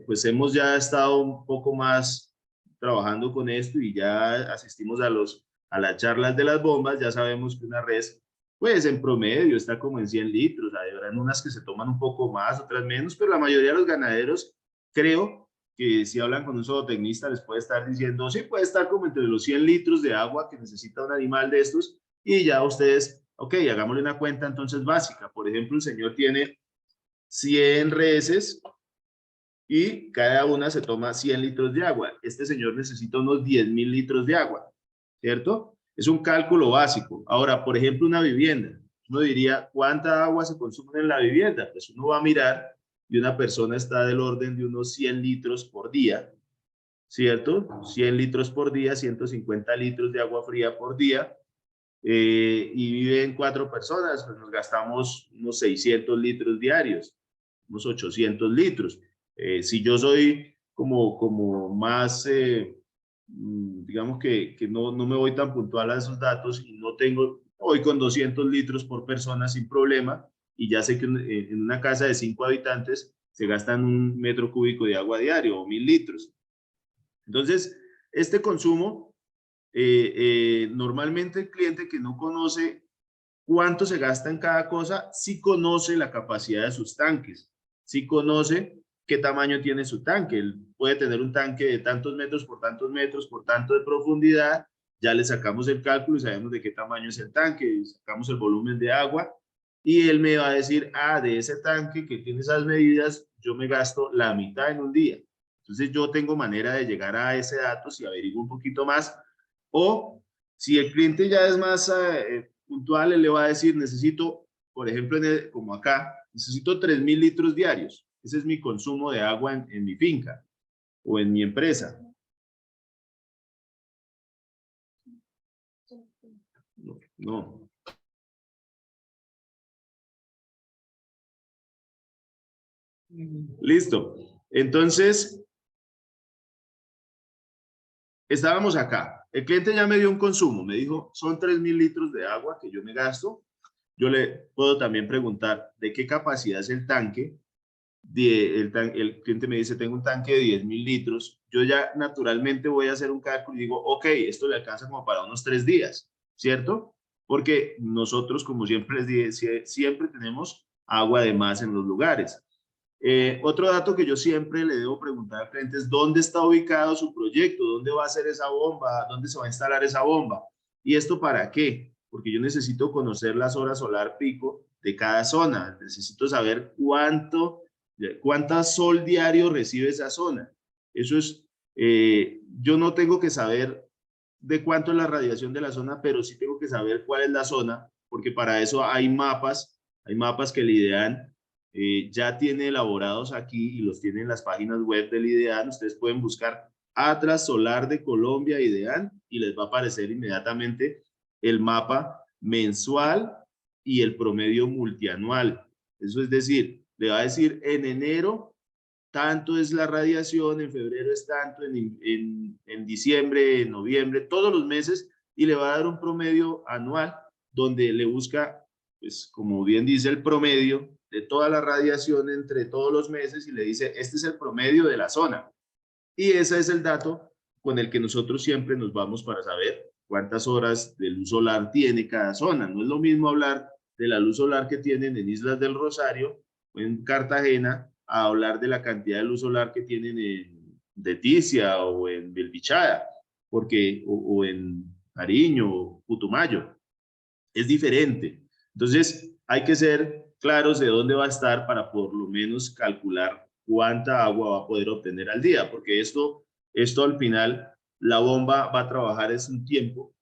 pues hemos ya estado un poco más trabajando con esto y ya asistimos a las charlas de las bombas, ya sabemos que una res pues en promedio está como en 100 litros, habrán unas que se toman un poco más, otras menos, pero la mayoría de los ganaderos, creo que si hablan con un zootecnista les puede estar diciendo, sí, puede estar como entre los 100 litros de agua que necesita un animal de estos, y ya ustedes, ok, hagámosle una cuenta entonces básica. Por ejemplo, el señor tiene 100 reses y cada una se toma 100 litros de agua. Este señor necesita unos 10.000 litros de agua, ¿cierto? Es un cálculo básico. Ahora, por ejemplo, una vivienda. Uno diría, ¿cuánta agua se consume en la vivienda? Pues uno va a mirar y una persona está del orden de unos 100 litros por día, ¿cierto? 100 litros por día, 150 litros de agua fría por día. Y viven 4 personas, pues nos gastamos unos 600 litros diarios, unos 800 litros. Si yo soy como más, digamos que no me voy tan puntual a esos datos y no tengo, voy con 200 litros por persona sin problema, y ya sé que en una casa de 5 habitantes se gastan 1 metro cúbico de agua diario o 1.000 litros. Entonces, este consumo, normalmente el cliente que no conoce cuánto se gasta en cada cosa, sí conoce la capacidad de sus tanques, sí conoce qué tamaño tiene su tanque. Él puede tener un tanque de tantos metros, por tanto de profundidad, ya le sacamos el cálculo y sabemos de qué tamaño es el tanque, sacamos el volumen de agua y él me va a decir, de ese tanque que tiene esas medidas, yo me gasto la mitad en un día. Entonces yo tengo manera de llegar a ese dato si averiguo un poquito más, o si el cliente ya es más puntual, él le va a decir, necesito, por ejemplo, como acá, necesito 3.000 litros diarios. Ese es mi consumo de agua en mi finca o en mi empresa. No. Listo. Entonces, estábamos acá. El cliente ya me dio un consumo, me dijo, son 3.000 litros de agua que yo me gasto. Yo le puedo también preguntar de qué capacidad es el tanque. El cliente me dice, tengo un tanque de 10.000 litros. Yo ya naturalmente voy a hacer un cálculo y digo, ok, esto le alcanza como para unos 3 días, ¿cierto? Porque nosotros, como siempre les dije, siempre tenemos agua de más en los lugares. Otro dato que yo siempre le debo preguntar al cliente es dónde está ubicado su proyecto, dónde va a ser esa bomba, dónde se va a instalar esa bomba. ¿Y esto para qué? Porque yo necesito conocer las horas solar pico de cada zona. Necesito saber cuánta sol diario recibe esa zona. Eso es, yo no tengo que saber de cuánto es la radiación de la zona, pero sí tengo que saber cuál es la zona, porque para eso hay mapas que el IDEAN ya tiene elaborados aquí y los tiene en las páginas web del IDEAN. Ustedes pueden buscar Atlas Solar de Colombia IDEAN y les va a aparecer inmediatamente el mapa mensual y el promedio multianual. Eso es decir, le va a decir en enero tanto es la radiación, en febrero es tanto, en diciembre, en noviembre, todos los meses, y le va a dar un promedio anual donde le busca, pues como bien dice, el promedio de toda la radiación entre todos los meses y le dice, este es el promedio de la zona. Y ese es el dato con el que nosotros siempre nos vamos para saber cuántas horas de luz solar tiene cada zona. No es lo mismo hablar de la luz solar que tienen en Islas del Rosario o en Cartagena a hablar de la cantidad de luz solar que tienen en Leticia o en Belvichada, porque, o en Nariño o Putumayo. Es diferente. Entonces, hay que ser claros de dónde va a estar para por lo menos calcular cuánta agua va a poder obtener al día, porque esto al final, la bomba va a trabajar es un tiempo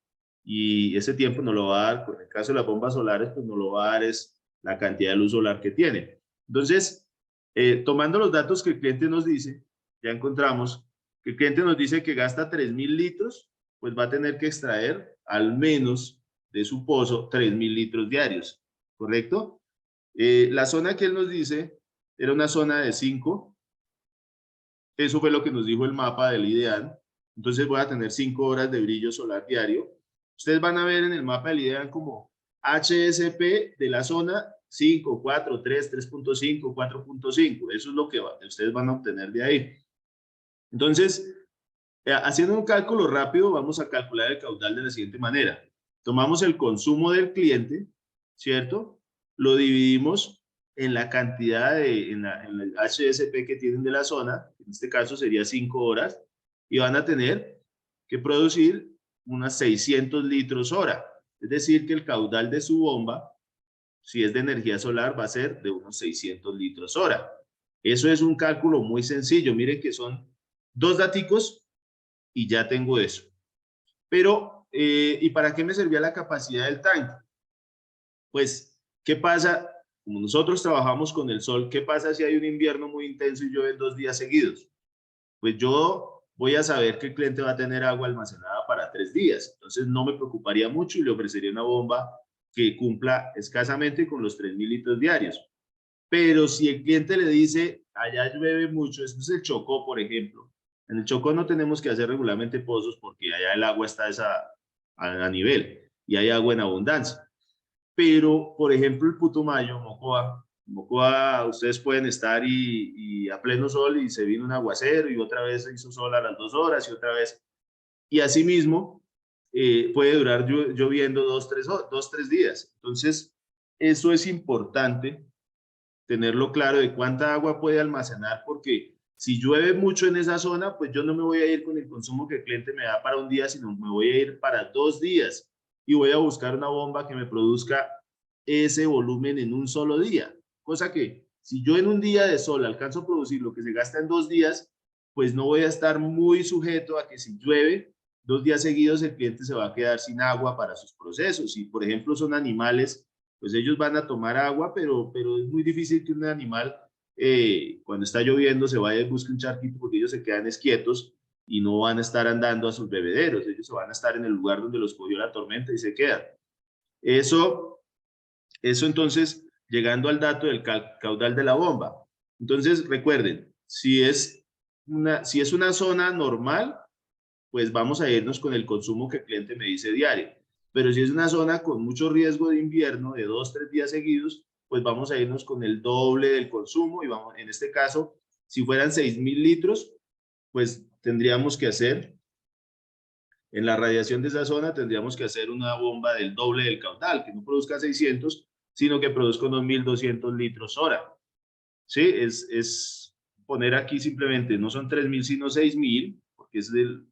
y ese tiempo no lo va a dar, en el caso de las bombas solares, pues no lo va a dar es la cantidad de luz solar que tiene. Entonces, tomando los datos que el cliente nos dice, ya encontramos que el cliente nos dice que gasta 3.000 litros, pues va a tener que extraer al menos de su pozo 3.000 litros diarios, ¿correcto? La zona que él nos dice era una zona de 5, eso fue lo que nos dijo el mapa del ideal, entonces voy a tener 5 horas de brillo solar diario. Ustedes van a ver en el mapa del ideal como HSP de la zona 5, 4, 3, 3.5, 4.5, eso es lo que ustedes van a obtener de ahí. Entonces, haciendo un cálculo rápido, vamos a calcular el caudal de la siguiente manera. Tomamos el consumo del cliente, ¿cierto? Lo dividimos en la cantidad en el HSP que tienen de la zona, en este caso sería 5 horas, y van a tener que producir unas 600 litros hora. Es decir, que el caudal de su bomba, si es de energía solar, va a ser de unos 600 litros hora. Eso es un cálculo muy sencillo. Miren que son 2 daticos y ya tengo eso. Pero, ¿y para qué me servía la capacidad del tanque? Pues, ¿qué pasa? Como nosotros trabajamos con el sol, ¿qué pasa si hay un invierno muy intenso y llueve 2 días seguidos? Pues yo voy a saber que el cliente va a tener agua almacenada para 3 días. Entonces no me preocuparía mucho y le ofrecería una bomba que cumpla escasamente con los 3.000 litros diarios. Pero si el cliente le dice, allá llueve mucho, eso es el Chocó, por ejemplo. En el Chocó no tenemos que hacer regularmente pozos porque allá el agua está a nivel y hay agua en abundancia. Pero, por ejemplo, el Putumayo, Mocoa, ustedes pueden estar y a pleno sol y se vino un aguacero y otra vez se hizo sol a las 2 horas y otra vez. Y asimismo, puede durar lloviendo 2, 3 días. Entonces, eso es importante tenerlo claro de cuánta agua puede almacenar, porque si llueve mucho en esa zona, pues yo no me voy a ir con el consumo que el cliente me da para un día, sino me voy a ir para 2 días y voy a buscar una bomba que me produzca ese volumen en un solo día. Cosa que si yo en un día de sol alcanzo a producir lo que se gasta en 2 días, pues no voy a estar muy sujeto a que si llueve 2 días seguidos el cliente se va a quedar sin agua para sus procesos. Y por ejemplo son animales, pues ellos van a tomar agua, pero es muy difícil que un animal cuando está lloviendo se vaya y busque un charquito porque ellos se quedan quietos y no van a estar andando a sus bebederos, ellos se van a estar en el lugar donde los cogió la tormenta y se quedan. Eso entonces, llegando al dato del caudal de la bomba. Entonces, recuerden, si es una zona normal, pues vamos a irnos con el consumo que el cliente me dice diario. Pero si es una zona con mucho riesgo de invierno, de 2, 3 días seguidos, pues vamos a irnos con el doble del consumo y vamos, en este caso, si fueran 6.000 litros, pues tendríamos que hacer, en la radiación de esa zona, tendríamos que hacer una bomba del doble del caudal, que no produzca 600, sino que produzca unos 1.200 litros hora. ¿Sí? Es poner aquí simplemente, no son 3.000, sino 6.000, porque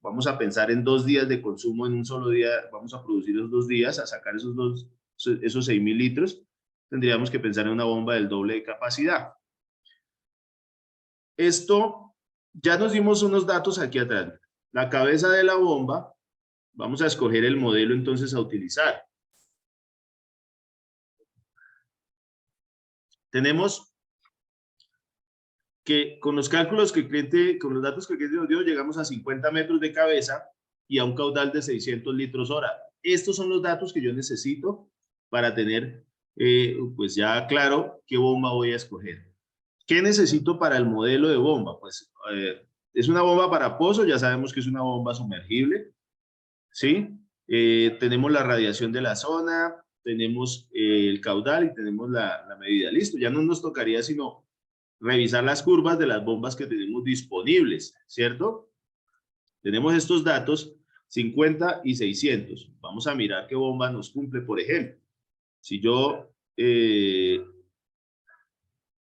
vamos a pensar en 2 días de consumo en un solo día, vamos a producir esos 2 días, a sacar esos 6.000 litros, tendríamos que pensar en una bomba del doble de capacidad. Esto, ya nos dimos unos datos aquí atrás. La cabeza de la bomba, vamos a escoger el modelo entonces a utilizar. Tenemos que con los cálculos que el cliente, con los datos que el cliente nos dio, llegamos a 50 metros de cabeza y a un caudal de 600 litros hora. Estos son los datos que yo necesito para tener pues ya claro qué bomba voy a escoger. ¿Qué necesito para el modelo de bomba? Pues es una bomba para pozo, ya sabemos que es una bomba sumergible, ¿sí? Tenemos la radiación de la zona, tenemos el caudal y tenemos la medida. Listo, ya no nos tocaría sino revisar las curvas de las bombas que tenemos disponibles, ¿cierto? Tenemos estos datos, 50 y 600. Vamos a mirar qué bomba nos cumple, por ejemplo. Si yo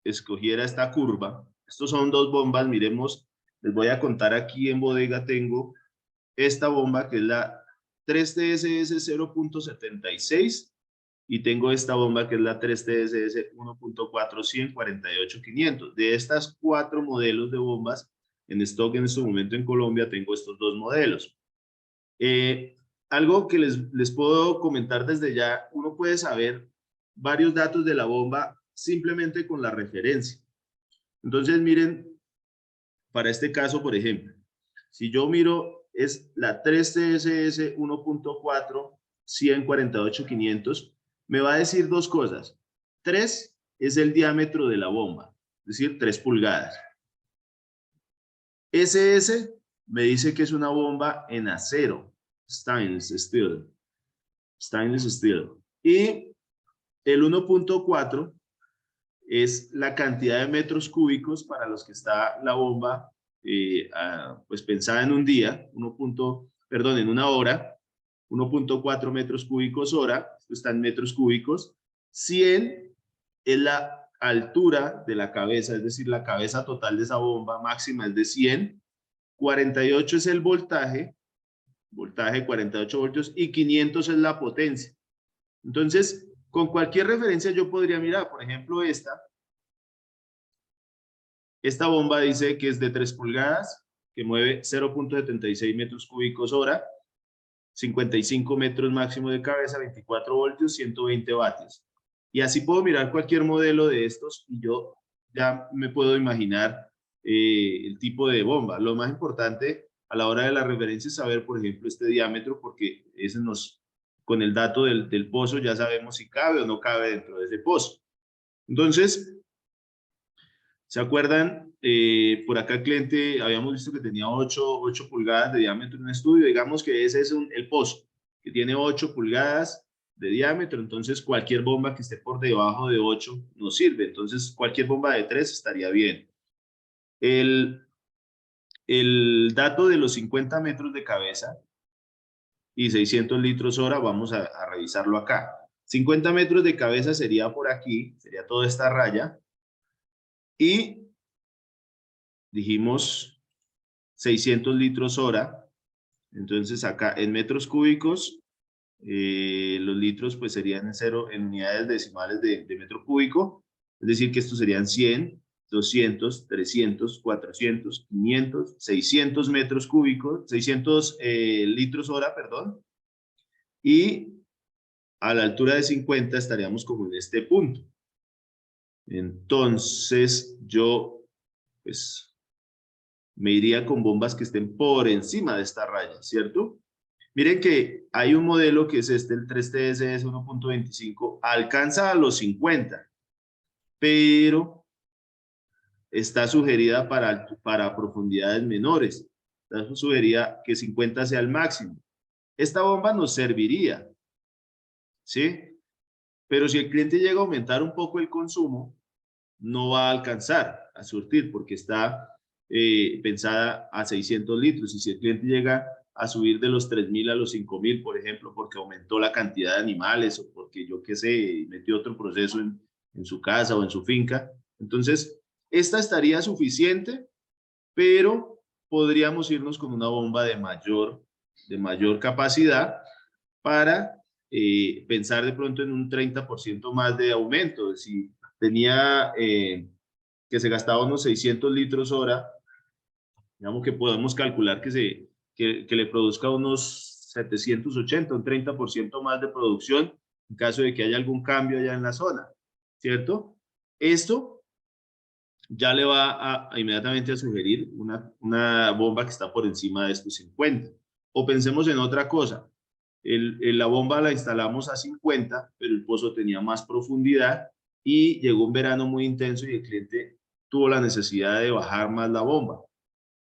escogiera esta curva, estos son dos bombas, miremos, les voy a contar aquí en bodega, tengo esta bomba que es la 3TSS 0.76 y tengo esta bomba que es la 3TSS 1.400 48.500. De estas 4 modelos de bombas en stock en este momento en Colombia tengo estos 2 modelos. Algo que les puedo comentar desde ya, uno puede saber varios datos de la bomba simplemente con la referencia. Entonces miren, para este caso, por ejemplo, si yo miro, es la 3TSS 1.4 148.500, me va a decir dos cosas. 3 es el diámetro de la bomba, es decir, 3 pulgadas. SS me dice que es una bomba en acero, stainless steel. Stainless steel. Y el 1.4 es la cantidad de metros cúbicos para los que está la bomba pues pensada en un día, en una hora, 1.4 metros cúbicos hora, esto está en metros cúbicos, 100 es la altura de la cabeza, es decir, la cabeza total de esa bomba máxima es de 100, 48 es el voltaje 48 voltios, y 500 es la potencia. Entonces, con cualquier referencia yo podría mirar, por ejemplo, esta bomba dice que es de 3 pulgadas, que mueve 0.76 metros cúbicos hora, 55 metros máximo de cabeza, 24 voltios, 120 vatios. Y así puedo mirar cualquier modelo de estos y yo ya me puedo imaginar el tipo de bomba. Lo más importante a la hora de la referencia es saber, por ejemplo, este diámetro, porque ese con el dato del pozo ya sabemos si cabe o no cabe dentro de ese pozo. Entonces, ¿se acuerdan? Por acá el cliente, habíamos visto que tenía 8 pulgadas de diámetro en un estudio. Digamos que ese es el pozo, que tiene 8 pulgadas de diámetro. Entonces, cualquier bomba que esté por debajo de 8 nos sirve. Entonces, cualquier bomba de 3 estaría bien. El dato de los 50 metros de cabeza y 600 litros hora, vamos a revisarlo acá. 50 metros de cabeza sería por aquí, sería toda esta raya. Y dijimos 600 litros hora. Entonces acá en metros cúbicos, los litros pues serían en unidades decimales de metro cúbico. Es decir que estos serían 100, 200, 300, 400, 500, 600 metros cúbicos, 600 litros hora, perdón. Y a la altura de 50 estaríamos como en este punto. Entonces yo pues me iría con bombas que estén por encima de esta raya, ¿cierto? Miren que hay un modelo que es este, el 3TSS 1.25, alcanza a los 50, pero está sugerida para profundidades menores. Está sugerida que 50 sea el máximo. Esta bomba nos serviría, ¿sí? Pero si el cliente llega a aumentar un poco el consumo, no va a alcanzar a surtir porque está pensada a 600 litros. Y si el cliente llega a subir de los 3.000 a los 5.000, por ejemplo, porque aumentó la cantidad de animales o porque yo qué sé, metió otro proceso en su casa o en su finca, entonces esta estaría suficiente, pero podríamos irnos con una bomba de mayor capacidad para pensar de pronto en un 30% más de aumento. Si tenía que se gastaba unos 600 litros hora, digamos que podemos calcular que le produzca unos 780, un 30% más de producción en caso de que haya algún cambio allá en la zona, ¿cierto? Esto ya le va inmediatamente a sugerir una bomba que está por encima de estos 50. O pensemos en otra cosa. La bomba la instalamos a 50, pero el pozo tenía más profundidad y llegó un verano muy intenso y el cliente tuvo la necesidad de bajar más la bomba.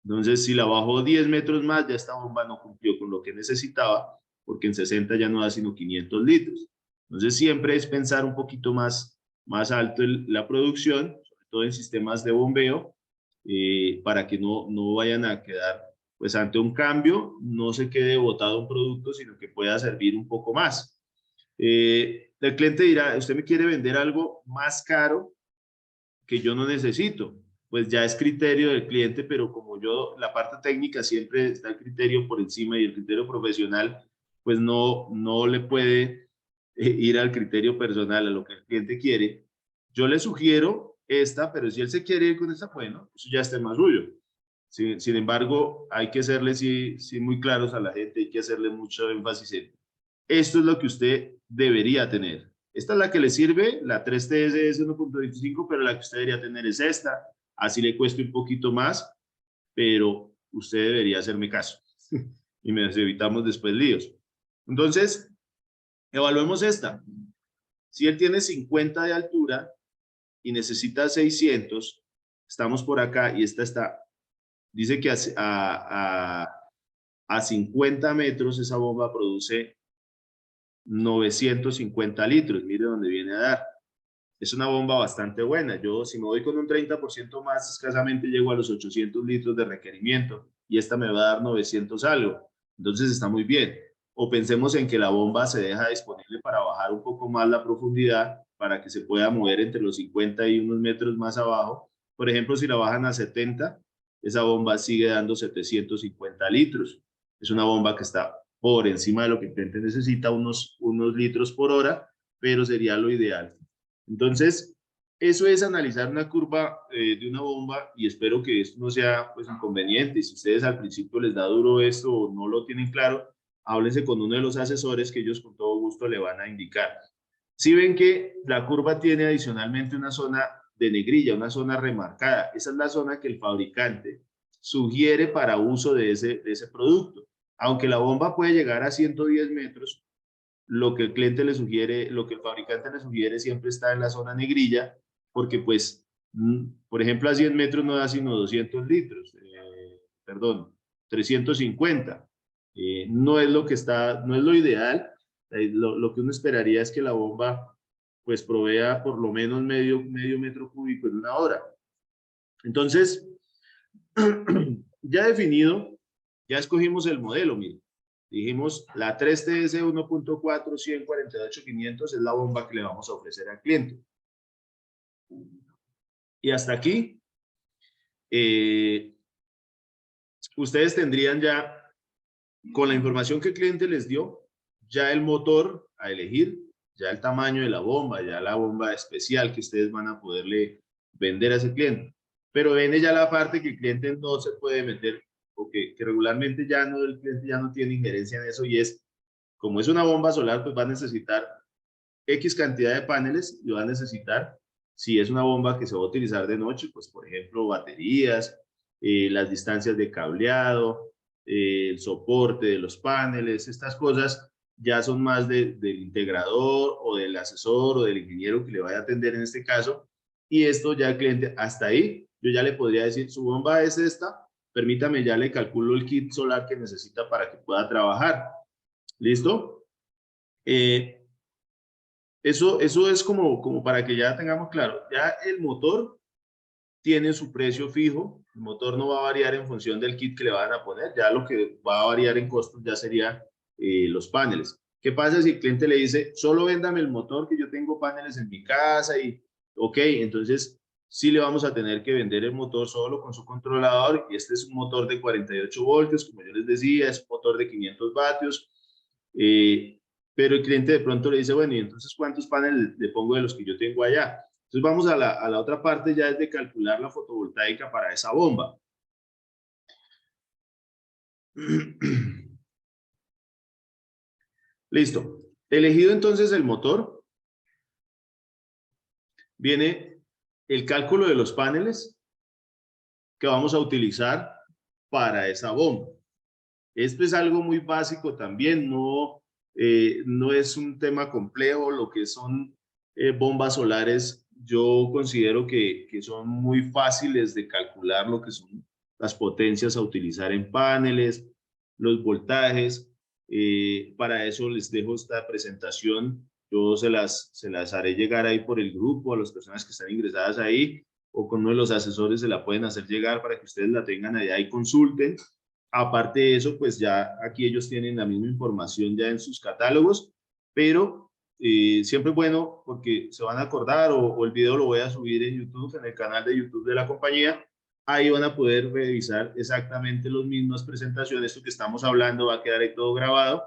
Entonces, si la bajó 10 metros más, ya esta bomba no cumplió con lo que necesitaba, porque en 60 ya no da sino 500 litros. Entonces, siempre es pensar un poquito más alto la producción, sobre todo en sistemas de bombeo, para que no vayan a quedar, pues ante un cambio, no se quede botado un producto, sino que pueda servir un poco más. El cliente dirá, usted me quiere vender algo más caro que yo no necesito, pues ya es criterio del cliente, pero como yo, la parte técnica siempre está el criterio por encima y el criterio profesional, pues no le puede ir al criterio personal, a lo que el cliente quiere. Yo le sugiero esta, pero si él se quiere ir con esta, bueno, eso ya está más suyo. Sin embargo, hay que serle sí, muy claros a la gente, hay que hacerle mucho énfasis en esto es lo que usted debería tener. Esta es la que le sirve, la 3TS 1.25, pero la que usted debería tener es esta. Así le cueste un poquito más, pero usted debería hacerme caso. Y nos evitamos después líos. Entonces, evaluemos esta. Si él tiene 50 de altura y necesita 600, estamos por acá y esta está, dice que a 50 metros esa bomba produce 950 litros, mire dónde viene a dar. Es una bomba bastante buena. Yo, si me voy con un 30% más, escasamente llego a los 800 litros de requerimiento y esta me va a dar 900 algo. Entonces está muy bien. O pensemos en que la bomba se deja disponible para bajar un poco más la profundidad para que se pueda mover entre los 50 y unos metros más abajo. Por ejemplo, si la bajan a 70, esa bomba sigue dando 750 litros. Es una bomba que está por encima de lo que el cliente necesita, unos litros por hora, pero sería lo ideal. Entonces, eso es analizar una curva de una bomba y espero que esto no sea pues inconveniente. Si ustedes al principio les da duro esto o no lo tienen claro, háblense con uno de los asesores que ellos con todo gusto le van a indicar. Si ven que la curva tiene adicionalmente una zona de negrilla, una zona remarcada, esa es la zona que el fabricante sugiere para uso de ese producto. Aunque la bomba puede llegar a 110 metros, lo que el cliente le sugiere, lo que el fabricante le sugiere siempre está en la zona negrilla, porque pues, por ejemplo, a 100 metros no da sino 200 litros, perdón, 350. No es lo que está, no es lo ideal. Lo que uno esperaría es que la bomba pues provea por lo menos medio metro cúbico en una hora. Entonces, ya definido, ya escogimos el modelo, miren. Dijimos, la 3TS 1.4 148 500 es la bomba que le vamos a ofrecer al cliente. Y hasta aquí, ustedes tendrían ya, con la información que el cliente les dio, ya el motor a elegir, ya el tamaño de la bomba, ya la bomba especial que ustedes van a poderle vender a ese cliente. Pero viene ya la parte que el cliente no se puede meter, o que regularmente ya no, el cliente ya no tiene injerencia en eso, y es, como es una bomba solar, pues va a necesitar X cantidad de paneles y va a necesitar, si es una bomba que se va a utilizar de noche, pues por ejemplo baterías, las distancias de cableado, el soporte de los paneles, estas cosas ya son más del integrador o del asesor o del ingeniero que le vaya a atender en este caso, y esto ya el cliente, hasta ahí, yo ya le podría decir, su bomba es esta, permítame, ya le calculo el kit solar que necesita para que pueda trabajar. ¿Listo? Eso es como para que ya tengamos claro, ya el motor tiene su precio fijo, el motor no va a variar en función del kit que le van a poner, ya lo que va a variar en costos ya sería los paneles. ¿Qué pasa si el cliente le dice, solo véndame el motor que yo tengo paneles en mi casa y, ok, entonces sí le vamos a tener que vender el motor solo con su controlador y este es un motor de 48 voltios, como yo les decía, es un motor de 500 vatios, pero el cliente de pronto le dice, bueno, ¿y entonces cuántos paneles le pongo de los que yo tengo allá? Entonces vamos a la otra parte, ya es de calcular la fotovoltaica para esa bomba. Listo. Elegido entonces el motor, viene el cálculo de los paneles que vamos a utilizar para esa bomba. Esto es algo muy básico también, no, no es un tema complejo. Lo que son bombas solares, yo considero que son muy fáciles de calcular lo que son las potencias a utilizar en paneles, los voltajes. Para eso les dejo esta presentación. Yo se las haré llegar ahí por el grupo a las personas que están ingresadas ahí, o con uno de los asesores se la pueden hacer llegar para que ustedes la tengan allá y consulten. Aparte de eso, pues ya aquí ellos tienen la misma información ya en sus catálogos, pero siempre es bueno porque se van a acordar, o el video lo voy a subir en YouTube, en el canal de YouTube de la compañía. Ahí van a poder revisar exactamente las mismas presentaciones. Esto que estamos hablando va a quedar ahí todo grabado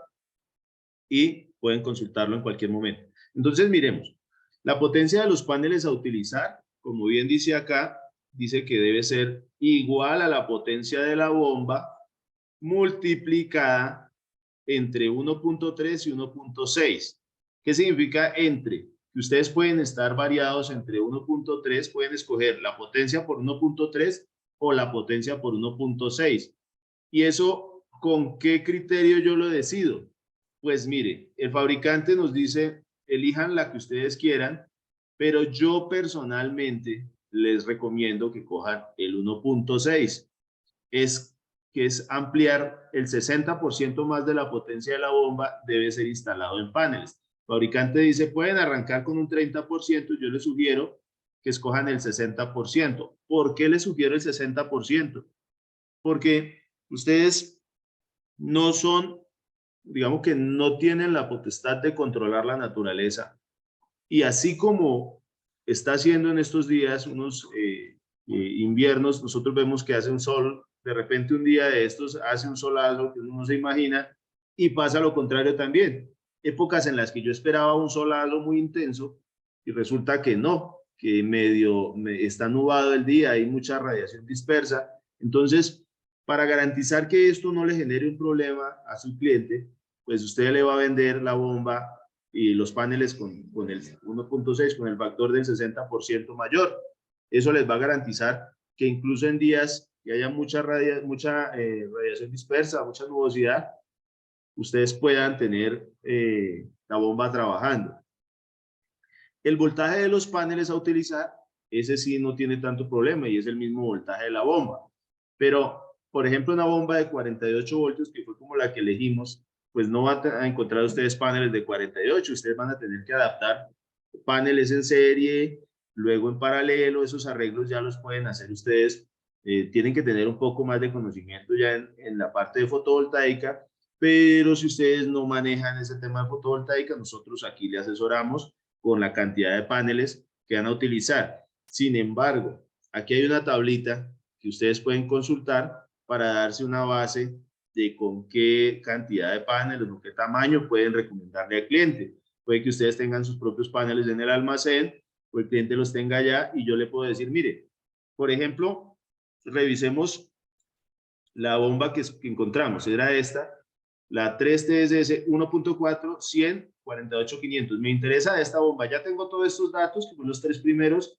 y pueden consultarlo en cualquier momento. Entonces, miremos. La potencia de los paneles a utilizar, como bien dice acá, dice que debe ser igual a la potencia de la bomba multiplicada entre 1.3 y 1.6. ¿Qué significa entre? Que ustedes pueden estar variados entre 1.3, pueden escoger la potencia por 1.3 o la potencia por 1.6. ¿Y eso con qué criterio yo lo decido? Pues mire, el fabricante nos dice, elijan la que ustedes quieran, pero yo personalmente les recomiendo que cojan el 1.6. Que es ampliar el 60% más de la potencia de la bomba, debe ser instalado en paneles. El fabricante dice, pueden arrancar con un 30%, yo les sugiero que escojan el 60%. ¿Por qué les sugiero el 60%? Porque ustedes no son, digamos que no tienen la potestad de controlar la naturaleza. Y así como está haciendo en estos días unos inviernos, nosotros vemos que hace un sol, de repente un día de estos hace un solazo que uno no se imagina, y pasa lo contrario también. Épocas en las que yo esperaba un solazo muy intenso y resulta que no, que está nublado el día, hay mucha radiación dispersa. Entonces, para garantizar que esto no le genere un problema a su cliente, pues usted le va a vender la bomba y los paneles con el 1.6, con el factor del 60% mayor. Eso les va a garantizar que incluso en días que haya mucha radiación dispersa, mucha nubosidad, ustedes puedan tener la bomba trabajando. El voltaje de los paneles a utilizar, ese sí no tiene tanto problema y es el mismo voltaje de la bomba. Pero, por ejemplo, una bomba de 48 voltios, que fue como la que elegimos, pues no van a encontrar ustedes paneles de 48, ustedes van a tener que adaptar paneles en serie, luego en paralelo. Esos arreglos ya los pueden hacer ustedes. Tienen que tener un poco más de conocimiento ya en la parte de fotovoltaica, pero si ustedes no manejan ese tema de fotovoltaica, nosotros aquí le asesoramos con la cantidad de paneles que van a utilizar. Sin embargo, aquí hay una tablita que ustedes pueden consultar para darse una base de con qué cantidad de paneles o qué tamaño pueden recomendarle al cliente. Puede que ustedes tengan sus propios paneles en el almacén o el cliente los tenga allá y yo le puedo decir, mire, por ejemplo, revisemos la bomba que encontramos, era esta, la 3TSS 1.4 100 48500. Me interesa esta bomba. Ya tengo todos estos datos, que fueron los tres primeros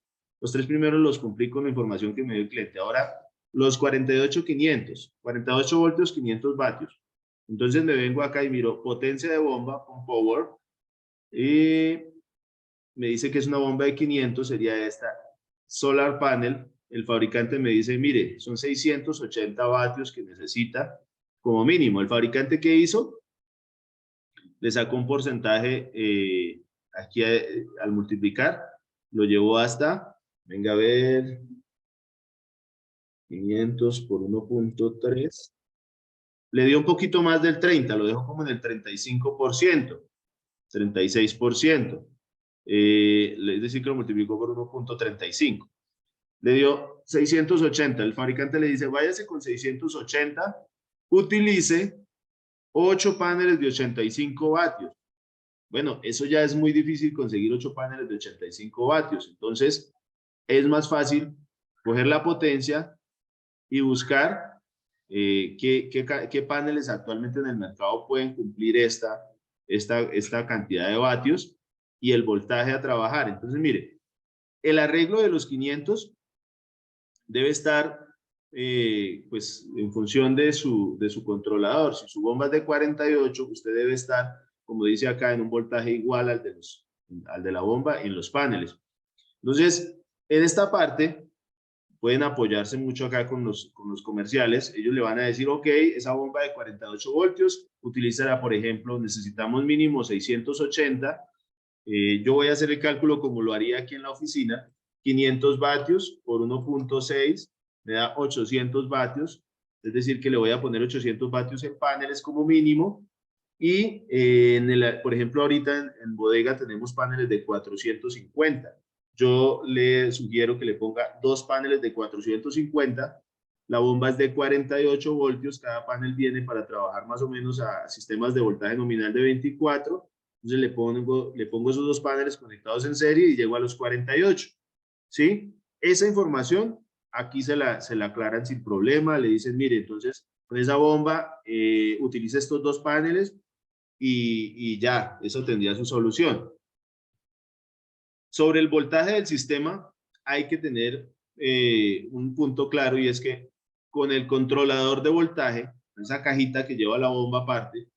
los cumplí con la información que me dio el cliente. Ahora, los 48500, 48 voltios, 500 vatios. Entonces me vengo acá y miro potencia de bomba con power y me dice que es una bomba de 500, sería esta. Solar panel, el fabricante me dice, mire, son 680 vatios que necesita como mínimo. ¿El fabricante qué hizo? Le sacó un porcentaje aquí al multiplicar, lo llevó hasta, venga a ver, 500 por 1.3, le dio un poquito más del 30, lo dejó como en el 35%, 36%, es decir que lo multiplicó por 1.35. Le dio 680, el fabricante le dice, váyase con 680, utilice 8 paneles de 85 vatios. Bueno, eso ya es muy difícil conseguir 8 paneles de 85 vatios. Entonces, es más fácil coger la potencia y buscar qué paneles actualmente en el mercado pueden cumplir esta cantidad de vatios y el voltaje a trabajar. Entonces, mire, el arreglo de los 500 debe estar pues en función de su controlador. Si su bomba es de 48, usted debe estar como dice acá, en un voltaje igual al de la bomba en los paneles. Entonces, en esta parte pueden apoyarse mucho acá con los comerciales. Ellos le van a decir, ok, esa bomba de 48 voltios, utilízala, por ejemplo, necesitamos mínimo 680. Yo voy a hacer el cálculo como lo haría aquí en la oficina. 500 vatios por 1.6 me da 800 vatios. Es decir, que le voy a poner 800 vatios en paneles como mínimo. Y por ejemplo, ahorita en bodega tenemos paneles de 450. Yo le sugiero que le ponga 2 paneles de 450. La bomba es de 48 voltios. Cada panel viene para trabajar más o menos a sistemas de voltaje nominal de 24. Entonces le pongo esos 2 paneles conectados en serie y llego a los 48. ¿Sí? Esa información aquí se la aclaran sin problema. Le dicen, mire, entonces con esa bomba utiliza estos 2 paneles y ya, eso tendría su solución. Sobre el voltaje del sistema, hay que tener un punto claro, y es que con el controlador de voltaje, esa cajita que lleva la bomba aparte,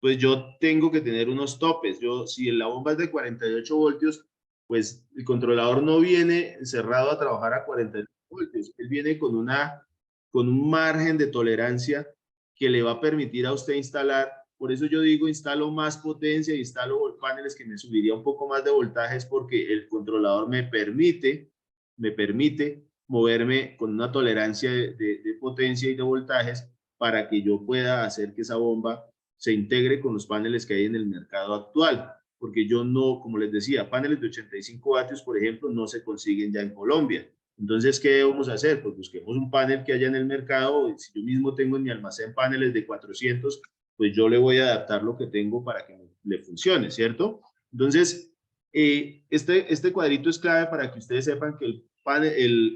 pues yo tengo que tener unos topes. Si la bomba es de 48 voltios, pues el controlador no viene cerrado a trabajar a 48 voltios. Él viene con un margen de tolerancia que le va a permitir a usted instalar. Por eso yo digo, instalo más potencia, instalo paneles que me subiría un poco más de voltajes, porque el controlador me permite moverme con una tolerancia de potencia y de voltajes para que yo pueda hacer que esa bomba se integre con los paneles que hay en el mercado actual. Porque yo no, como les decía, paneles de 85 vatios, por ejemplo, no se consiguen ya en Colombia. Entonces, ¿qué debemos hacer? Pues busquemos un panel que haya en el mercado. Si yo mismo tengo en mi almacén paneles de 400, pues yo le voy a adaptar lo que tengo para que le funcione, ¿cierto? Entonces, este cuadrito es clave para que ustedes sepan que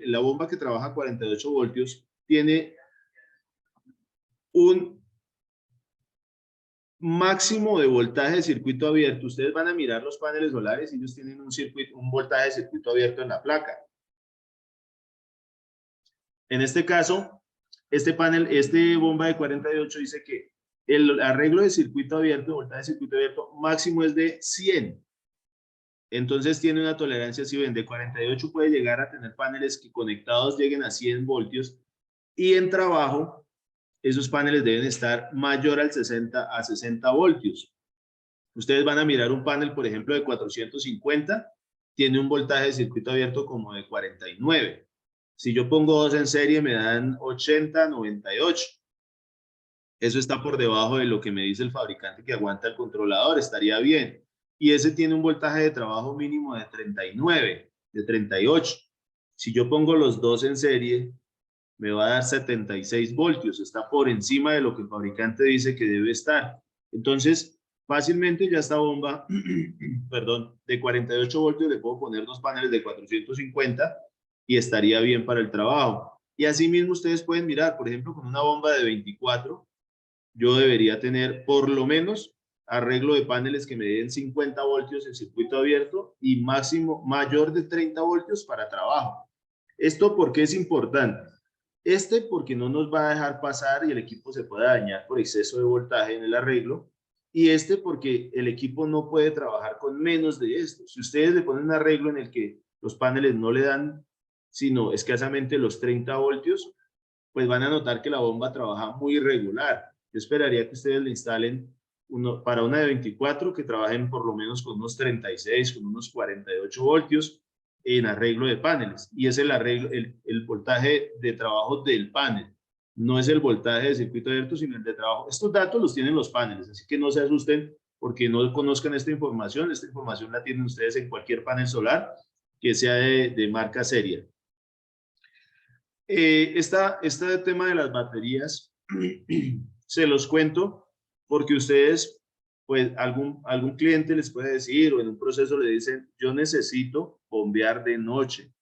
la bomba que trabaja a 48 voltios tiene un máximo de voltaje de circuito abierto. Ustedes van a mirar los paneles solares y ellos tienen un voltaje de circuito abierto en la placa. En este caso, este bomba de 48 dice que el arreglo de circuito abierto, voltaje de circuito abierto máximo es de 100. Entonces tiene una tolerancia, si ven, de 48 puede llegar a tener paneles que conectados lleguen a 100 voltios, y en trabajo esos paneles deben estar mayor a 60 voltios. Ustedes van a mirar un panel, por ejemplo, de 450, tiene un voltaje de circuito abierto como de 49. Si yo pongo 2 en serie, me dan 80, 98. Eso está por debajo de lo que me dice el fabricante que aguanta el controlador, estaría bien. Y ese tiene un voltaje de trabajo mínimo de 39, de 38. Si yo pongo los 2 en serie, me va a dar 76 voltios. Está por encima de lo que el fabricante dice que debe estar. Entonces, fácilmente ya esta bomba, perdón, de 48 voltios le puedo poner 2 paneles de 450 y estaría bien para el trabajo. Y así mismo ustedes pueden mirar, por ejemplo, con una bomba de 24, yo debería tener por lo menos arreglo de paneles que me den 50 voltios en circuito abierto y máximo mayor de 30 voltios para trabajo. ¿Esto por qué es importante? Porque no nos va a dejar pasar y el equipo se puede dañar por exceso de voltaje en el arreglo. Y porque el equipo no puede trabajar con menos de esto. Si ustedes le ponen un arreglo en el que los paneles no le dan sino escasamente los 30 voltios, pues van a notar que la bomba trabaja muy irregular. Yo esperaría que ustedes le instalen para una de 24 que trabajen por lo menos con unos 36, con unos 48 voltios en arreglo de paneles. Y es el voltaje de trabajo del panel. No es el voltaje de circuito abierto, sino el de trabajo. Estos datos los tienen los paneles, así que no se asusten porque no conozcan esta información. Esta información la tienen ustedes en cualquier panel solar que sea de marca seria. Este tema de las baterías se los cuento porque ustedes, pues algún cliente les puede decir, o en un proceso le dicen, yo necesito bombear de noche,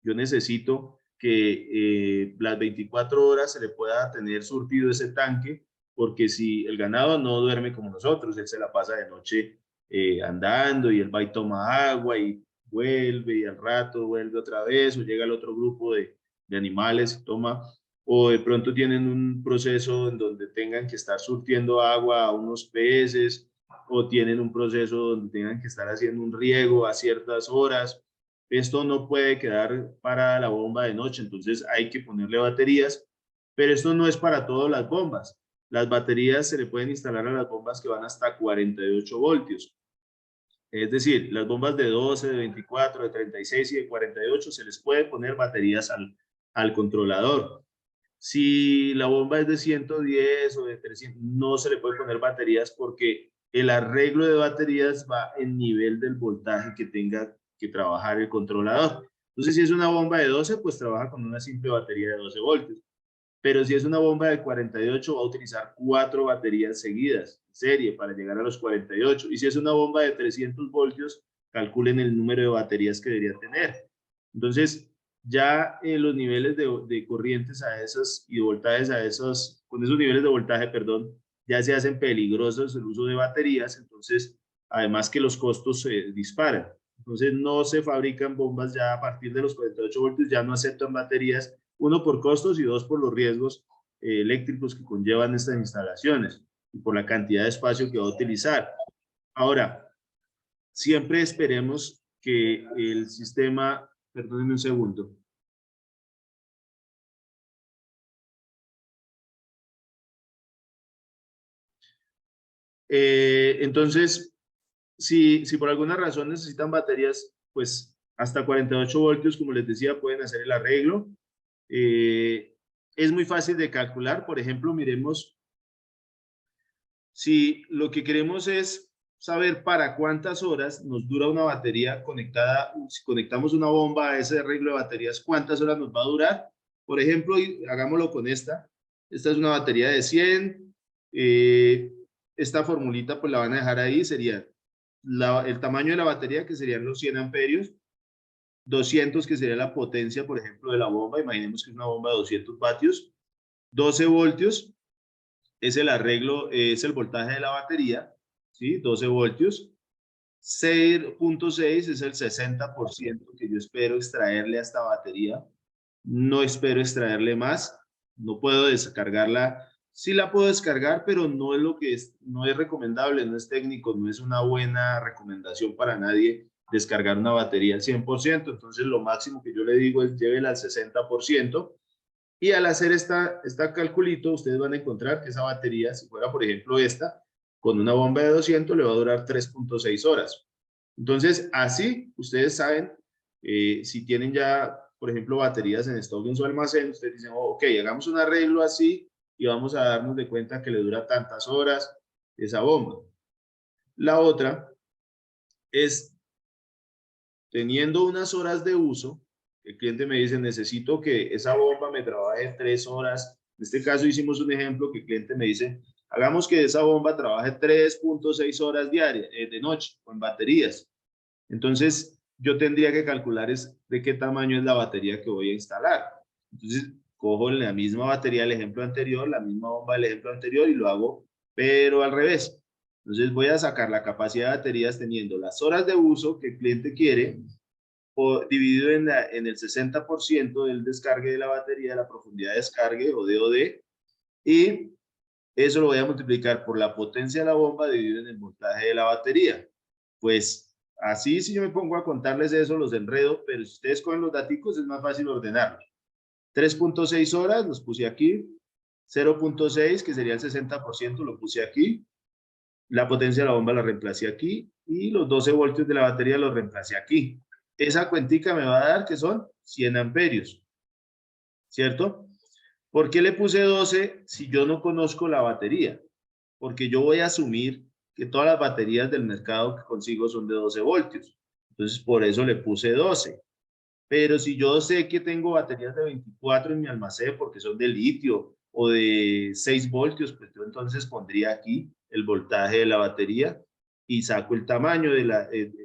yo necesito que las 24 horas se le pueda tener surtido ese tanque, porque si el ganado no duerme como nosotros, él se la pasa de noche andando, y él va y toma agua y vuelve, y al rato vuelve otra vez, o llega el otro grupo de animales, toma, o de pronto tienen un proceso en donde tengan que estar surtiendo agua a unos peces, o tienen un proceso donde tengan que estar haciendo un riego a ciertas horas. Esto no puede quedar para la bomba de noche, entonces hay que ponerle baterías, pero esto no es para todas las bombas. Las baterías se le pueden instalar a las bombas que van hasta 48 voltios. Es decir, las bombas de 12, de 24, de 36 y de 48 se les puede poner baterías al controlador. Si la bomba es de 110 o de 300, no se le puede poner baterías porque el arreglo de baterías va en nivel del voltaje que tenga que trabajar el controlador. Entonces, si es una bomba de 12, pues trabaja con una simple batería de 12 voltios. Pero si es una bomba de 48, va a utilizar 4 baterías seguidas, en serie, para llegar a los 48. Y si es una bomba de 300 voltios, calculen el número de baterías que debería tener. Entonces, ya los niveles de corrientes a esos y voltajes a esos, con esos niveles de voltaje, perdón, ya se hacen peligrosos el uso de baterías. Entonces, además que los costos se disparan. Entonces, no se fabrican bombas ya a partir de los 48 voltios, ya no aceptan baterías, uno por costos y dos por los riesgos eléctricos que conllevan estas instalaciones y por la cantidad de espacio que va a utilizar. Ahora, siempre esperemos que el sistema, perdónenme un segundo. Entonces, si por alguna razón necesitan baterías, pues hasta 48 voltios, como les decía, pueden hacer el arreglo. Es muy fácil de calcular. Por ejemplo, miremos si lo que queremos es saber para cuántas horas nos dura una batería conectada. Si conectamos una bomba a ese arreglo de baterías, ¿cuántas horas nos va a durar? Por ejemplo, hagámoslo con esta. Esta es una batería de 100. Esta formulita pues la van a dejar ahí. Sería el tamaño de la batería, que serían los 100 amperios. 200, que sería la potencia, por ejemplo, de la bomba. Imaginemos que es una bomba de 200 vatios. 12 voltios es el arreglo, es el voltaje de la batería, ¿sí? 12 voltios. 6.6 es el 60% que yo espero extraerle a esta batería. No espero extraerle más. No puedo descargarla. Sí la puedo descargar, pero no es lo que es, no es recomendable, no es técnico, no es una buena recomendación para nadie descargar una batería al 100%. Entonces, lo máximo que yo le digo es llévela al 60%. Y al hacer esta calculito, ustedes van a encontrar que esa batería, si fuera por ejemplo esta, con una bomba de 200, le va a durar 3.6 horas. Entonces, así ustedes saben, si tienen ya, por ejemplo, baterías en stock en su almacén, ustedes dicen, oh, ok, hagamos un arreglo así y vamos a darnos de cuenta que le dura tantas horas esa bomba. La otra es, teniendo unas horas de uso, el cliente me dice, necesito que esa bomba me trabaje 3 horas. En este caso hicimos un ejemplo que el cliente me dice, hagamos que esa bomba trabaje 3.6 horas diarias, de noche, con baterías. Entonces, yo tendría que calcular es de qué tamaño es la batería que voy a instalar. Entonces, cojo la misma batería del ejemplo anterior, la misma bomba del ejemplo anterior y lo hago, pero al revés. Entonces, voy a sacar la capacidad de baterías teniendo las horas de uso que el cliente quiere, o dividido en el 60% del descargue de la batería, de la profundidad de descargue o DOD, y eso lo voy a multiplicar por la potencia de la bomba dividido en el voltaje de la batería. Pues así, si yo me pongo a contarles eso, los enredo, pero si ustedes cogen los daticos es más fácil ordenarlos. 3.6 horas los puse aquí, 0.6, que sería el 60%, lo puse aquí, la potencia de la bomba la reemplacé aquí y los 12 voltios de la batería los reemplacé aquí. Esa cuentica me va a dar que son 100 amperios, ¿cierto? ¿Por qué le puse 12 si yo no conozco la batería? Porque yo voy a asumir que todas las baterías del mercado que consigo son de 12 voltios. Entonces, por eso le puse 12. Pero si yo sé que tengo baterías de 24 en mi almacén porque son de litio o de 6 voltios, pues yo entonces pondría aquí el voltaje de la batería y saco el tamaño de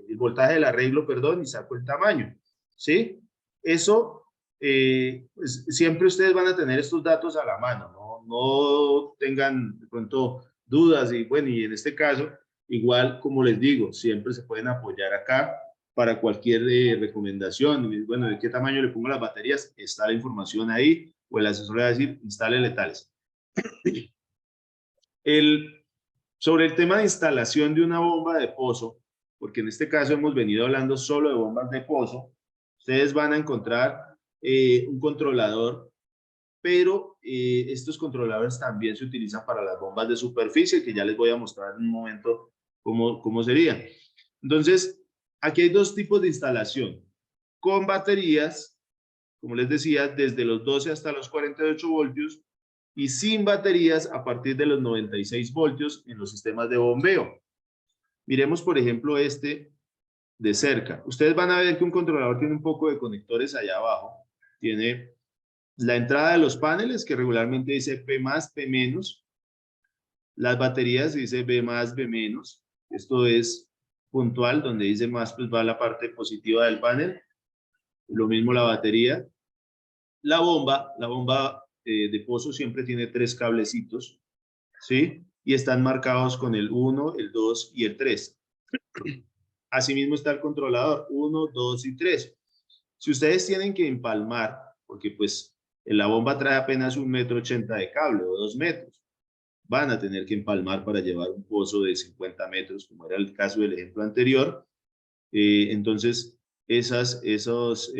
el voltaje del arreglo, perdón, y saco el tamaño, ¿sí? Eso, pues, siempre ustedes van a tener estos datos a la mano, ¿no? No tengan de pronto dudas y bueno, y en este caso, igual como les digo, siempre se pueden apoyar acá para cualquier recomendación. Bueno, ¿de qué tamaño le pongo las baterías? Está la información ahí, o el asesor le va a decir, instálele tales. Sobre el tema de instalación de una bomba de pozo, porque en este caso hemos venido hablando solo de bombas de pozo, ustedes van a encontrar un controlador, pero estos controladores también se utilizan para las bombas de superficie, que ya les voy a mostrar en un momento cómo sería. Entonces, aquí hay dos tipos de instalación. Con baterías, como les decía, desde los 12 hasta los 48 voltios, y sin baterías a partir de los 96 voltios en los sistemas de bombeo. Miremos, por ejemplo, este de cerca. Ustedes van a ver que un controlador tiene un poco de conectores allá abajo. Tiene la entrada de los paneles, que regularmente dice P más, P menos. Las baterías dice B más, B menos. Esto es puntual, donde dice más, pues va la parte positiva del panel. Lo mismo la batería. La bomba de pozo siempre tiene 3 cablecitos, ¿sí? Y están marcados con el 1, el 2 y el 3. Asimismo está el controlador, 1, 2 y 3. Si ustedes tienen que empalmar, porque pues la bomba trae apenas 1,80 m de cable o 2 metros, van a tener que empalmar para llevar un pozo de 50 metros, como era el caso del ejemplo anterior. Entonces, esos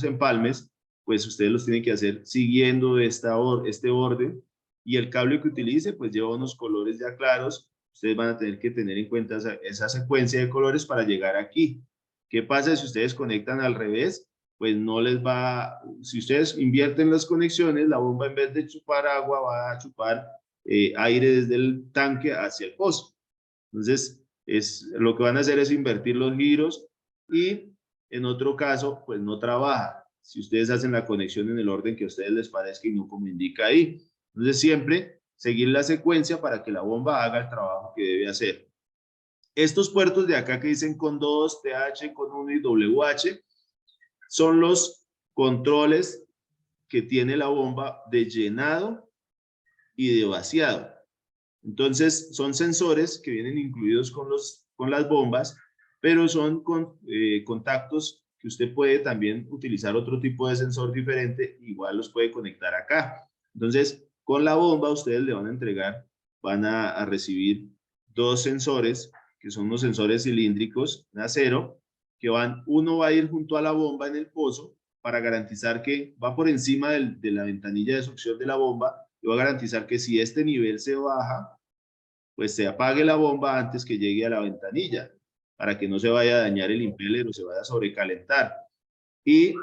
empalmes, pues ustedes los tienen que hacer siguiendo este orden, y el cable que utilice, pues lleva unos colores ya claros. Ustedes van a tener que tener en cuenta esa secuencia de colores para llegar aquí. ¿Qué pasa si ustedes conectan al revés? Pues no les va, si ustedes invierten las conexiones, la bomba en vez de chupar agua va a chupar aire desde el tanque hacia el pozo. Entonces, lo que van a hacer es invertir los giros, y en otro caso, pues no trabaja. Si ustedes hacen la conexión en el orden que a ustedes les parezca y no como indica ahí. Entonces, siempre seguir la secuencia para que la bomba haga el trabajo que debe hacer. Estos puertos de acá que dicen con 2, TH, con 1 y WH, son los controles que tiene la bomba de llenado y de vaciado. Entonces, son sensores que vienen incluidos con las bombas, pero son contactos que usted puede también utilizar otro tipo de sensor diferente, igual los puede conectar acá. Entonces, con la bomba ustedes le van a entregar, van a recibir 2 sensores, que son unos sensores cilíndricos de acero, que uno va a ir junto a la bomba en el pozo para garantizar que va por encima de la ventanilla de succión de la bomba, y va a garantizar que si este nivel se baja, pues se apague la bomba antes que llegue a la ventanilla, para que no se vaya a dañar el impeller o se vaya a sobrecalentar. Y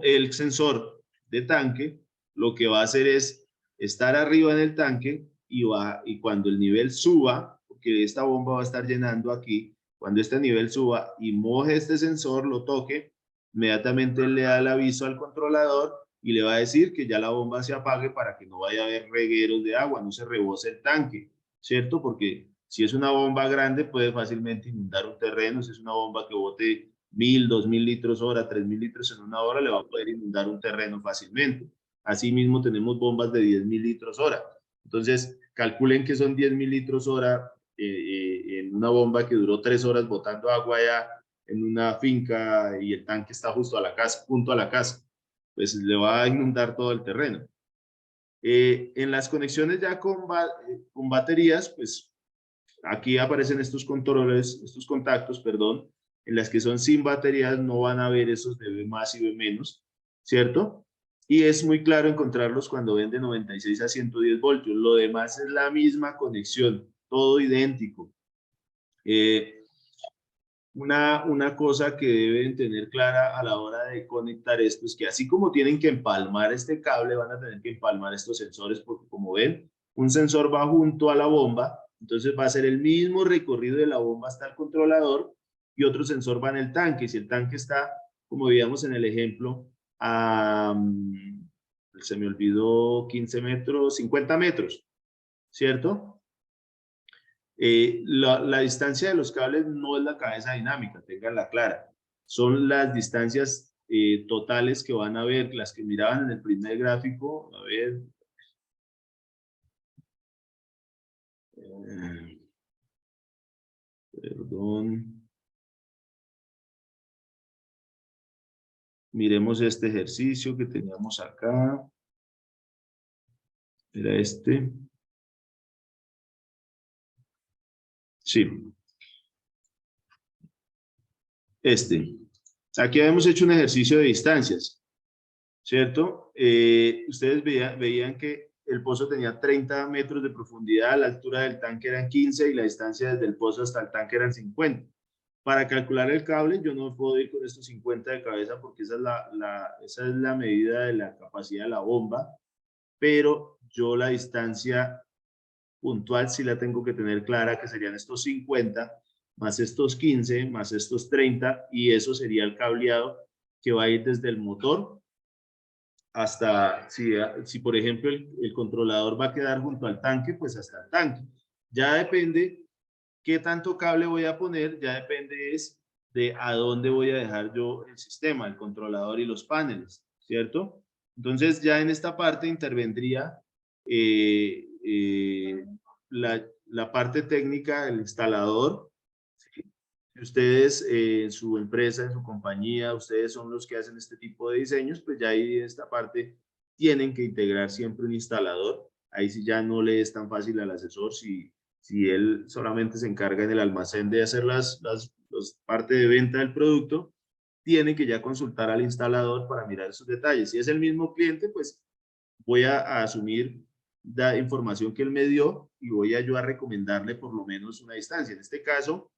el sensor de tanque lo que va a hacer es estar arriba en el tanque, y cuando el nivel suba, porque esta bomba va a estar llenando aquí, cuando este nivel suba y moje este sensor, lo toque, inmediatamente le da el aviso al controlador y le va a decir que ya la bomba se apague para que no vaya a haber regueros de agua, no se rebose el tanque, ¿cierto? Porque si es una bomba grande puede fácilmente inundar un terreno. Si es una bomba que bote 1.000, 2.000 litros hora, 3.000 litros en una hora, le va a poder inundar un terreno fácilmente. Asimismo, tenemos bombas de 10.000 litros hora. Entonces, calculen que son 10.000 litros hora en una bomba que duró 3 horas botando agua allá en una finca, y el tanque está justo a la casa, junto a la casa. Pues le va a inundar todo el terreno. En las conexiones ya con baterías, pues aquí aparecen estos controles, estos contactos, perdón, en las que son sin baterías no van a ver esos de B más y B menos, ¿cierto? Y es muy claro encontrarlos cuando ven de 96 a 110 voltios. Lo demás es la misma conexión, todo idéntico. Una cosa que deben tener clara a la hora de conectar esto es que así como tienen que empalmar este cable, van a tener que empalmar estos sensores, porque como ven, un sensor va junto a la bomba, entonces va a ser el mismo recorrido de la bomba hasta el controlador, y otro sensor va en el tanque. Si el tanque está, como veíamos en el ejemplo, se me olvidó, 15 metros, 50 metros, ¿cierto? La distancia de los cables no es la cabeza dinámica, tenganla clara. Son las distancias totales que van a ver, las que miraban en el primer gráfico. A ver. Perdón. Miremos este ejercicio que teníamos acá. Era este. Sí. Aquí habíamos hecho un ejercicio de distancias, ¿cierto? Ustedes veían que el pozo tenía 30 metros de profundidad, la altura del tanque eran 15 y la distancia desde el pozo hasta el tanque eran 50. Para calcular el cable, yo no puedo ir con estos 50 de cabeza porque esa es la medida de la capacidad de la bomba, pero yo la distancia puntual sí la tengo que tener clara, que serían estos 50, más estos 15, más estos 30, y eso sería el cableado que va a ir desde el motor hasta, si por ejemplo el controlador va a quedar junto al tanque, pues hasta el tanque. Ya depende qué tanto cable voy a poner, ya depende es de a dónde voy a dejar yo el sistema, el controlador y los paneles, ¿cierto? Entonces ya en esta parte intervendría eh, eh, la parte técnica del instalador. ¿Sí? Si ustedes en su empresa, en su compañía, ustedes son los que hacen este tipo de diseños, pues ya ahí en esta parte tienen que integrar siempre un instalador. Ahí sí ya no le es tan fácil al asesor si él solamente se encarga en el almacén de hacer las parte de venta del producto, tiene que ya consultar al instalador para mirar esos detalles. Si es el mismo cliente, pues voy a asumir la información que él me dio y voy a yo a recomendarle por lo menos una distancia. En este caso,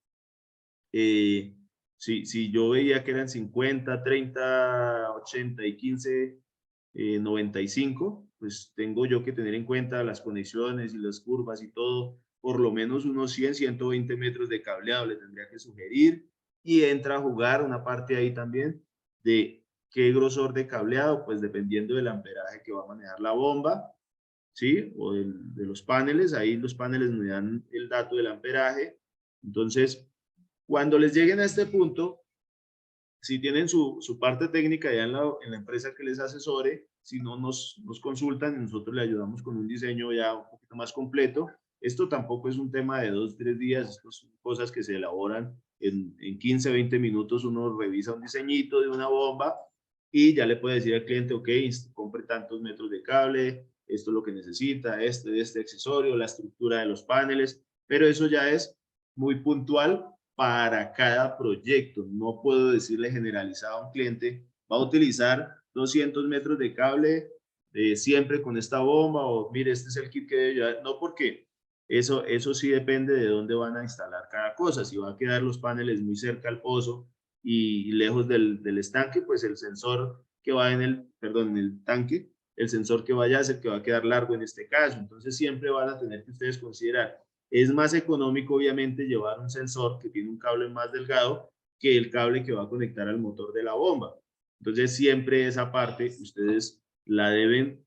si yo veía que eran 50, 30, 80 y 15, 95, pues tengo yo que tener en cuenta las conexiones y las curvas y todo, por lo menos unos 100, 120 metros de cableado le tendría que sugerir, y entra a jugar una parte ahí también de qué grosor de cableado, pues dependiendo del amperaje que va a manejar la bomba, ¿sí? O de los paneles, ahí los paneles me dan el dato del amperaje. Entonces, cuando les lleguen a este punto, si tienen su parte técnica ya en la empresa que les asesore, si no nos consultan y nosotros le ayudamos con un diseño ya un poquito más completo. Esto tampoco es un tema de 2, 3 días, esto son cosas que se elaboran en 15, 20 minutos. Uno revisa un diseñito de una bomba y ya le puede decir al cliente, ok, compre tantos metros de cable, esto es lo que necesita, este accesorio, la estructura de los paneles, pero eso ya es muy puntual para cada proyecto. No puedo decirle generalizado a un cliente, va a utilizar 200 metros de cable siempre con esta bomba, o mire, este es el kit que debe llevar. No, porque eso sí depende de dónde van a instalar cada cosa. Si va a quedar los paneles muy cerca al pozo y lejos del estanque, pues el sensor que va en el tanque, el sensor que vaya es el que va a quedar largo en este caso. Entonces siempre van a tener que ustedes considerar. Es más económico, obviamente, llevar un sensor que tiene un cable más delgado que el cable que va a conectar al motor de la bomba. Entonces, siempre esa parte ustedes la deben,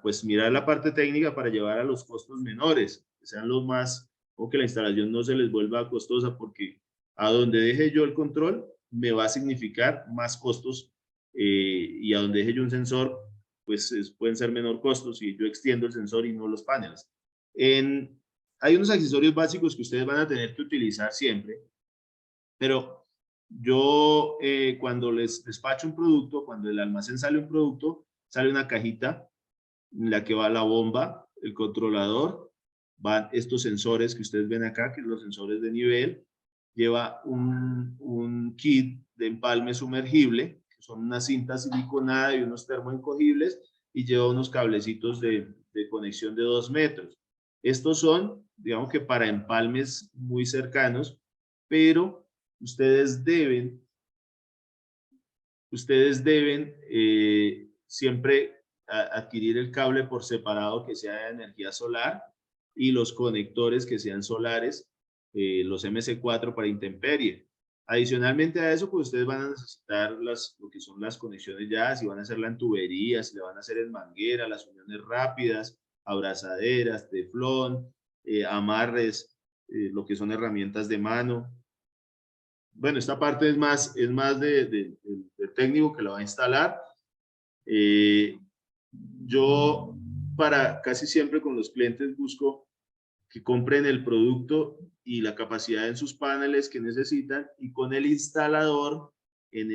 pues, mirar la parte técnica para llevar a los costos menores, que sean los más, o que la instalación no se les vuelva costosa, porque a donde deje yo el control me va a significar más costos, y a donde deje yo un sensor, pues pueden ser menor costos si yo extiendo el sensor y no los paneles. Hay unos accesorios básicos que ustedes van a tener que utilizar siempre, pero yo cuando les despacho un producto, cuando del almacén sale un producto, sale una cajita en la que va la bomba, el controlador, van estos sensores que ustedes ven acá, que son los sensores de nivel, lleva un kit de empalme sumergible, que son unas cintas siliconadas y unos termoencogibles, y lleva unos cablecitos de conexión de 2 metros. Estos son, digamos que para empalmes muy cercanos, pero ustedes deben siempre adquirir el cable por separado que sea de energía solar, y los conectores que sean solares, los MC4 para intemperie. Adicionalmente a eso, pues ustedes van a necesitar lo que son las conexiones ya, si van a hacerla en tubería, si le van a hacer en manguera, las uniones rápidas, abrazaderas, teflón, amarres, lo que son herramientas de mano. Bueno, esta parte es más del técnico que lo va a instalar. Eh, yo para casi siempre con los clientes busco que compren el producto y la capacidad en sus paneles que necesitan, y con el instalador en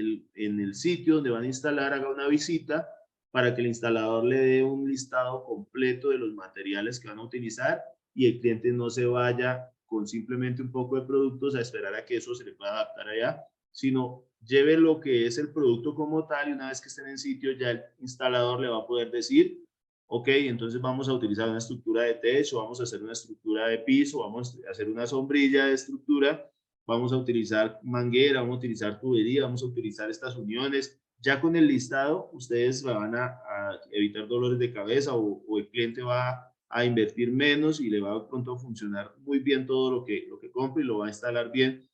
el sitio donde van a instalar haga una visita para que el instalador le dé un listado completo de los materiales que van a utilizar y el cliente no se vaya con simplemente un poco de productos a esperar a que eso se le pueda adaptar allá, sino lleve lo que es el producto como tal, y una vez que estén en sitio ya el instalador le va a poder decir, ok, entonces vamos a utilizar una estructura de techo, vamos a hacer una estructura de piso, vamos a hacer una sombrilla de estructura, vamos a utilizar manguera, vamos a utilizar tubería, vamos a utilizar estas uniones. Ya con el listado ustedes van a evitar dolores de cabeza, o el cliente va a invertir menos y le va a pronto a funcionar muy bien todo lo que compre, y lo va a instalar bien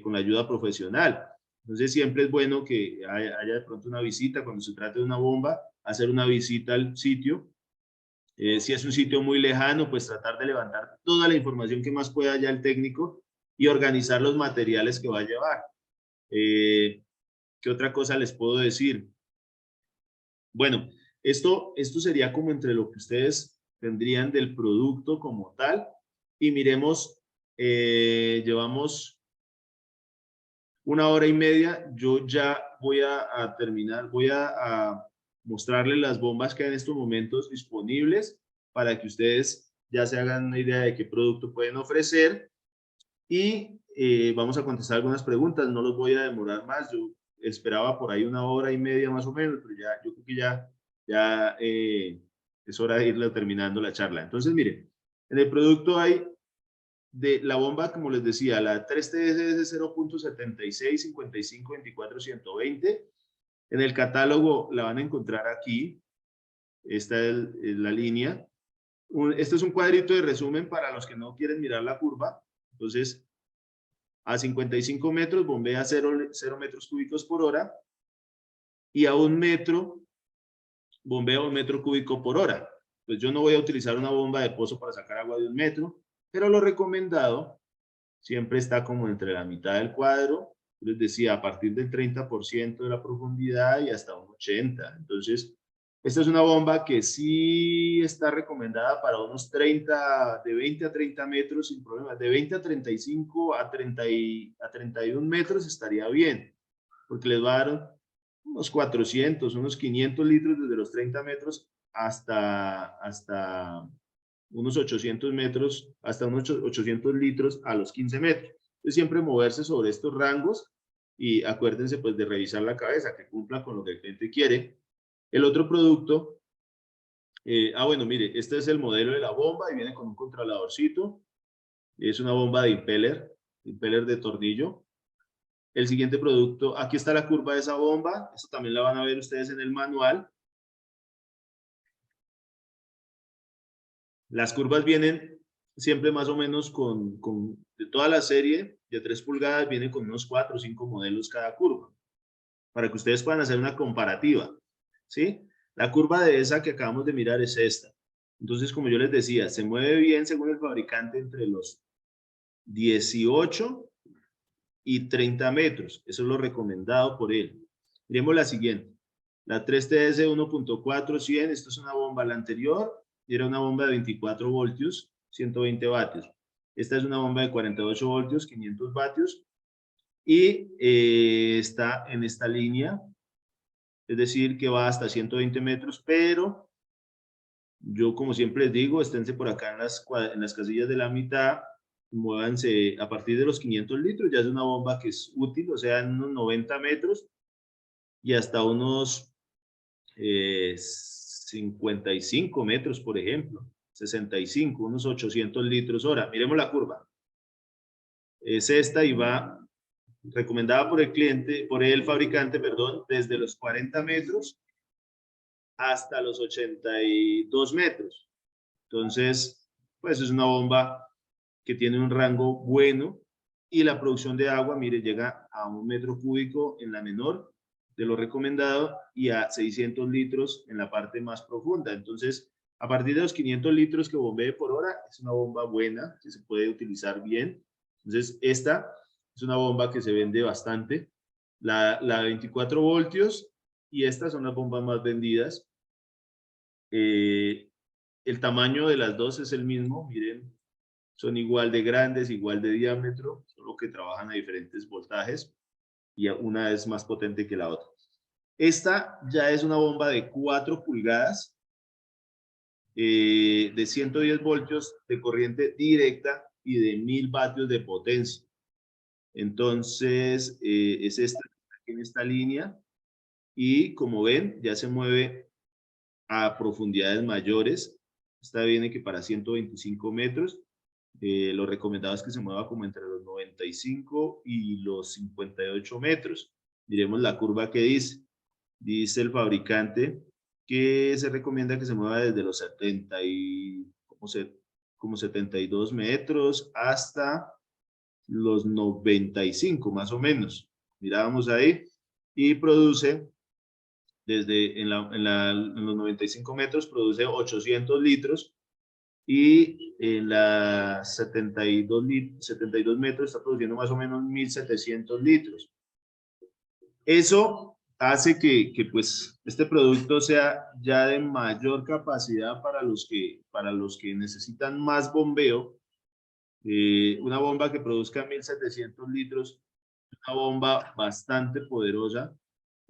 con la ayuda profesional. Entonces siempre es bueno que haya de pronto una visita cuando se trate de una bomba, hacer una visita al sitio. Si es un sitio muy lejano, pues tratar de levantar toda la información que más pueda ya el técnico y organizar los materiales que va a llevar. ¿Qué otra cosa les puedo decir? Bueno, esto sería como entre lo que ustedes tendrían del producto como tal. Y miremos, llevamos 1 hora y media. Yo ya voy a terminar, voy a mostrarles las bombas que hay en estos momentos disponibles para que ustedes ya se hagan una idea de qué producto pueden ofrecer. Y vamos a contestar algunas preguntas. No los voy a demorar más. Yo esperaba por ahí 1 hora y media más o menos, pero ya, yo creo que ya es hora de irle terminando la charla. Entonces, miren, en el producto hay de la bomba, como les decía, la 3TSS 0.76 55 24 120. En el catálogo la van a encontrar aquí. Esta es la línea. Este es un cuadrito de resumen para los que no quieren mirar la curva. Entonces, a 55 metros bombea 0 metros cúbicos por hora, y a 1 metro bombea 1 metro cúbico por hora. Pues yo no voy a utilizar una bomba de pozo para sacar agua de 1 metro, pero lo recomendado siempre está como entre la mitad del cuadro. Les decía, a partir del 30% de la profundidad y hasta un 80%. Entonces, esta es una bomba que sí está recomendada para unos 30, de 20 a 30 metros sin problema. De 20 a 35 a 31 metros estaría bien, porque les va a dar unos 400, unos 500 litros desde los 30 metros hasta unos 800 metros, hasta unos 800 litros a los 15 metros. Entonces, siempre moverse sobre estos rangos, y acuérdense pues de revisar la cabeza, que cumpla con lo que el cliente quiere. El otro producto, bueno, mire, este es el modelo de la bomba y viene con un controladorcito. Es una bomba de impeller de tornillo. El siguiente producto, aquí está la curva de esa bomba. Esto también la van a ver ustedes en el manual. Las curvas vienen siempre más o menos de toda la serie de 3 pulgadas, vienen con unos 4 o 5 modelos cada curva, para que ustedes puedan hacer una comparativa, ¿sí? La curva de esa que acabamos de mirar es esta. Entonces, como yo les decía, se mueve bien según el fabricante entre los 18 y 30 metros. Eso es lo recomendado por él. Miremos la siguiente. La 3TS 1.4 100, esto es una bomba. La anterior era una bomba de 24 voltios, 120 vatios. Esta es una bomba de 48 voltios, 500 vatios. Y está en esta línea, es decir, que va hasta 120 metros, pero yo, como siempre les digo, esténse por acá en las casillas de la mitad, muévanse a partir de los 500 litros, ya es una bomba que es útil, o sea, en unos 90 metros y hasta unos 55 metros, por ejemplo, 65, unos 800 litros hora. Miremos la curva. Es esta y va recomendada por el cliente, por el fabricante, perdón, desde los 40 metros hasta los 82 metros. Entonces, pues es una bomba que tiene un rango bueno, y la producción de agua, mire, llega a 1 metro cúbico en la menor de lo recomendado y a 600 litros en la parte más profunda. Entonces, a partir de los 500 litros que bombee por hora, es una bomba buena, que se puede utilizar bien. Entonces, esta es una bomba que se vende bastante. La de 24 voltios y estas son las bombas más vendidas. El tamaño de las dos es el mismo, miren, son igual de grandes, igual de diámetro, solo que trabajan a diferentes voltajes y una es más potente que la otra. Esta ya es una bomba de 4 pulgadas, de 110 voltios de corriente directa y de 1000 vatios de potencia. Entonces, es esta, aquí en esta línea, y como ven, ya se mueve a profundidades mayores. Esta viene que para 125 metros. Lo recomendado es que se mueva como entre los 95 y los 58 metros. Miremos la curva que dice. Dice el fabricante que se recomienda que se mueva desde los 70 y, como 72 metros hasta los 95 más o menos. Mirábamos ahí y produce desde en los 95 metros produce 800 litros y en las 72 metros está produciendo más o menos 1700 litros. Eso hace que pues este producto sea ya de mayor capacidad para los que necesitan más bombeo. Una bomba que produzca 1700 litros, una bomba bastante poderosa.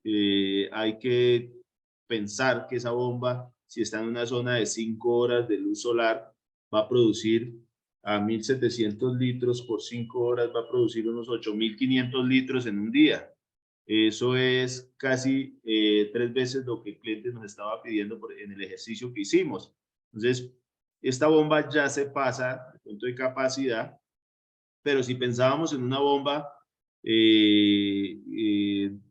Hay que pensar que esa bomba, si está en una zona de 5 horas de luz solar, va a producir a 1700 litros por 5 horas, va a producir unos 8500 litros en un día. Eso es casi 3 veces lo que el cliente nos estaba pidiendo en el ejercicio que hicimos. Entonces, esta bomba ya se pasa de punto de capacidad, pero si pensábamos en una bomba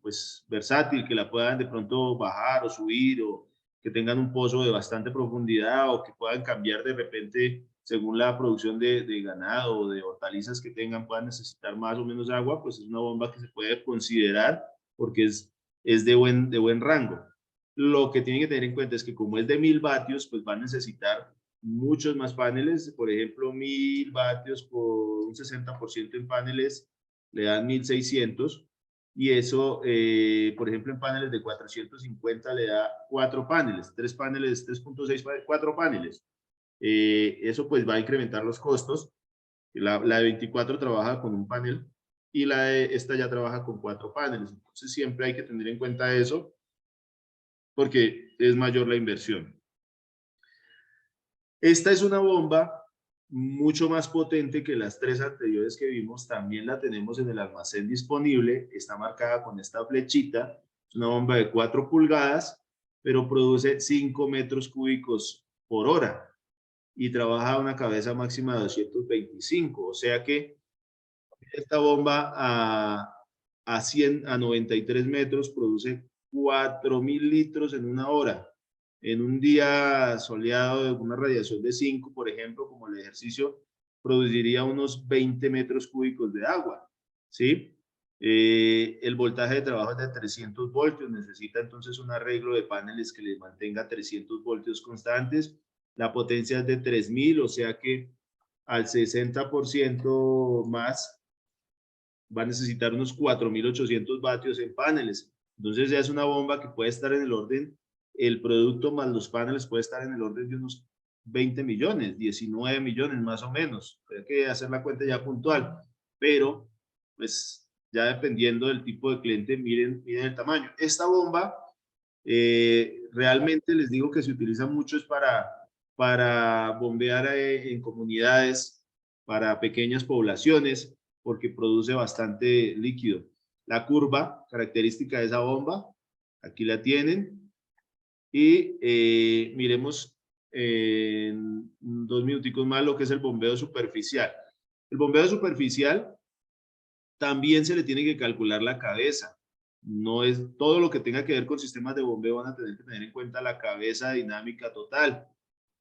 pues versátil, que la puedan de pronto bajar o subir, o que tengan un pozo de bastante profundidad, o que puedan cambiar de repente según la producción de ganado o de hortalizas que tengan, puedan necesitar más o menos agua, pues es una bomba que se puede considerar porque es de buen rango. Lo que tienen que tener en cuenta es que como es de 1000 vatios, pues va a necesitar muchos más paneles. Por ejemplo, 1000 vatios por un 60% en paneles le dan 1600, y eso, por ejemplo, en paneles de 450 le da 4 paneles, 3 paneles, 3.6, 4 paneles. Eso pues va a incrementar los costos. La de 24 trabaja con un panel y esta ya trabaja con 4 paneles. Entonces siempre hay que tener en cuenta eso porque es mayor la inversión. Esta es una bomba mucho más potente que las 3 anteriores que vimos. También la tenemos en el almacén disponible. Está marcada con esta flechita. Es una bomba de 4 pulgadas, pero produce 5 metros cúbicos por hora y trabaja a una cabeza máxima de 225. O sea que esta bomba a 93 metros produce 4000 litros en una hora. En un día soleado de una radiación de 5, por ejemplo, como el ejercicio, produciría unos 20 metros cúbicos de agua, ¿sí? El voltaje de trabajo es de 300 voltios, necesita entonces un arreglo de paneles que les mantenga 300 voltios constantes. La potencia es de 3000, o sea que al 60% más va a necesitar unos 4800 vatios en paneles. Entonces ya es una bomba que puede estar en el orden, el producto más los paneles puede estar en el orden de unos 20 millones, 19 millones más o menos. Hay que hacer la cuenta ya puntual, pero pues ya dependiendo del tipo de cliente, miren el tamaño. Esta bomba realmente les digo que se utiliza mucho es para bombear en comunidades, para pequeñas poblaciones, porque produce bastante líquido. La curva característica de esa bomba, aquí la tienen, y miremos en 2 minuticos más lo que es el bombeo superficial. El bombeo superficial también se le tiene que calcular la cabeza. No es todo lo que tenga que ver con sistemas de bombeo, van a tener que tener en cuenta la cabeza dinámica total.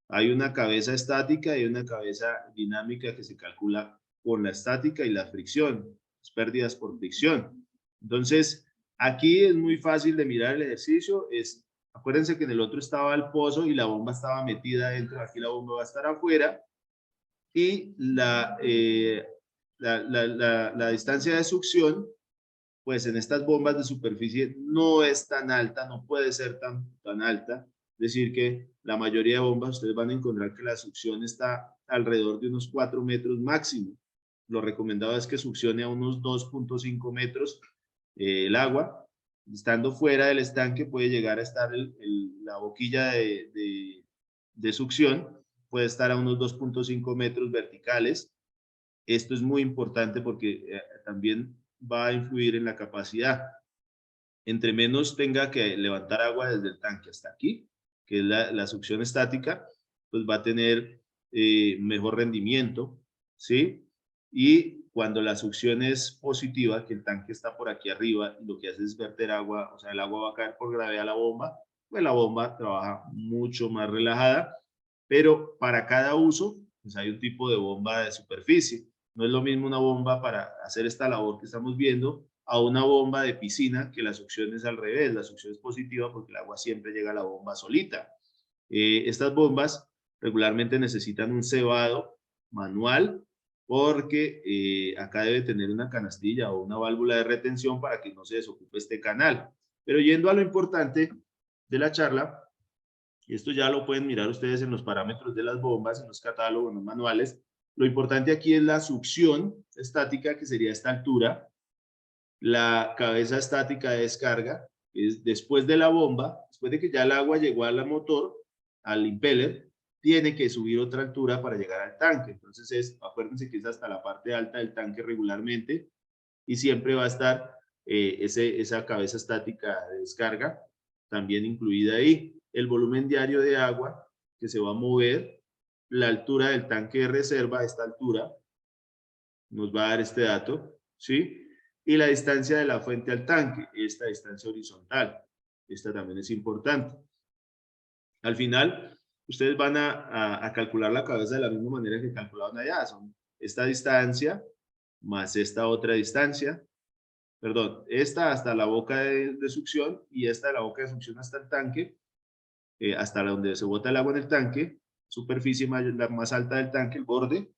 Hay una cabeza estática y una cabeza dinámica que se calcula con la estática y la fricción, las pérdidas por fricción. Entonces, aquí es muy fácil de mirar el ejercicio. Acuérdense que en el otro estaba el pozo y la bomba estaba metida dentro. Aquí la bomba va a estar afuera y la distancia de succión, pues en estas bombas de superficie no es tan alta, no puede ser tan alta. Es decir, que la mayoría de bombas ustedes van a encontrar que la succión está alrededor de unos 4 metros máximo. Lo recomendado es que succione a unos 2.5 metros el agua. Estando fuera del estanque puede llegar a estar la boquilla de succión, puede estar a unos 2.5 metros verticales. Esto es muy importante porque también va a influir en la capacidad. Entre menos tenga que levantar agua desde el tanque hasta aquí, que es la succión estática, pues va a tener mejor rendimiento, ¿sí? Y cuando la succión es positiva, que el tanque está por aquí arriba, y lo que hace es verter agua, o sea, el agua va a caer por gravedad a la bomba, pues la bomba trabaja mucho más relajada, pero para cada uso, pues hay un tipo de bomba de superficie. No es lo mismo una bomba para hacer esta labor que estamos viendo a una bomba de piscina, que la succión es al revés, la succión es positiva porque el agua siempre llega a la bomba solita. Estas bombas regularmente necesitan un cebado manual porque acá debe tener una canastilla o una válvula de retención para que no se desocupe este canal. Pero yendo a lo importante de la charla, y esto ya lo pueden mirar ustedes en los parámetros de las bombas, en los catálogos, en los manuales, lo importante aquí es la succión estática, que sería esta altura, la cabeza estática de descarga, es después de la bomba, después de que ya el agua llegó al motor, al impeller, tiene que subir otra altura para llegar al tanque. Entonces, acuérdense que es hasta la parte alta del tanque regularmente y siempre va a estar esa cabeza estática de descarga también incluida ahí. El volumen diario de agua que se va a mover, la altura del tanque de reserva, esta altura, nos va a dar este dato, ¿sí? Y la distancia de la fuente al tanque, esta distancia horizontal, esta también es importante. Al final, ustedes van a calcular la cabeza de la misma manera que calculaban allá, son esta distancia más esta otra distancia, perdón, esta hasta la boca de succión y esta de la boca de succión hasta el tanque, hasta donde se bota el agua en el tanque, superficie la más alta del tanque, el borde,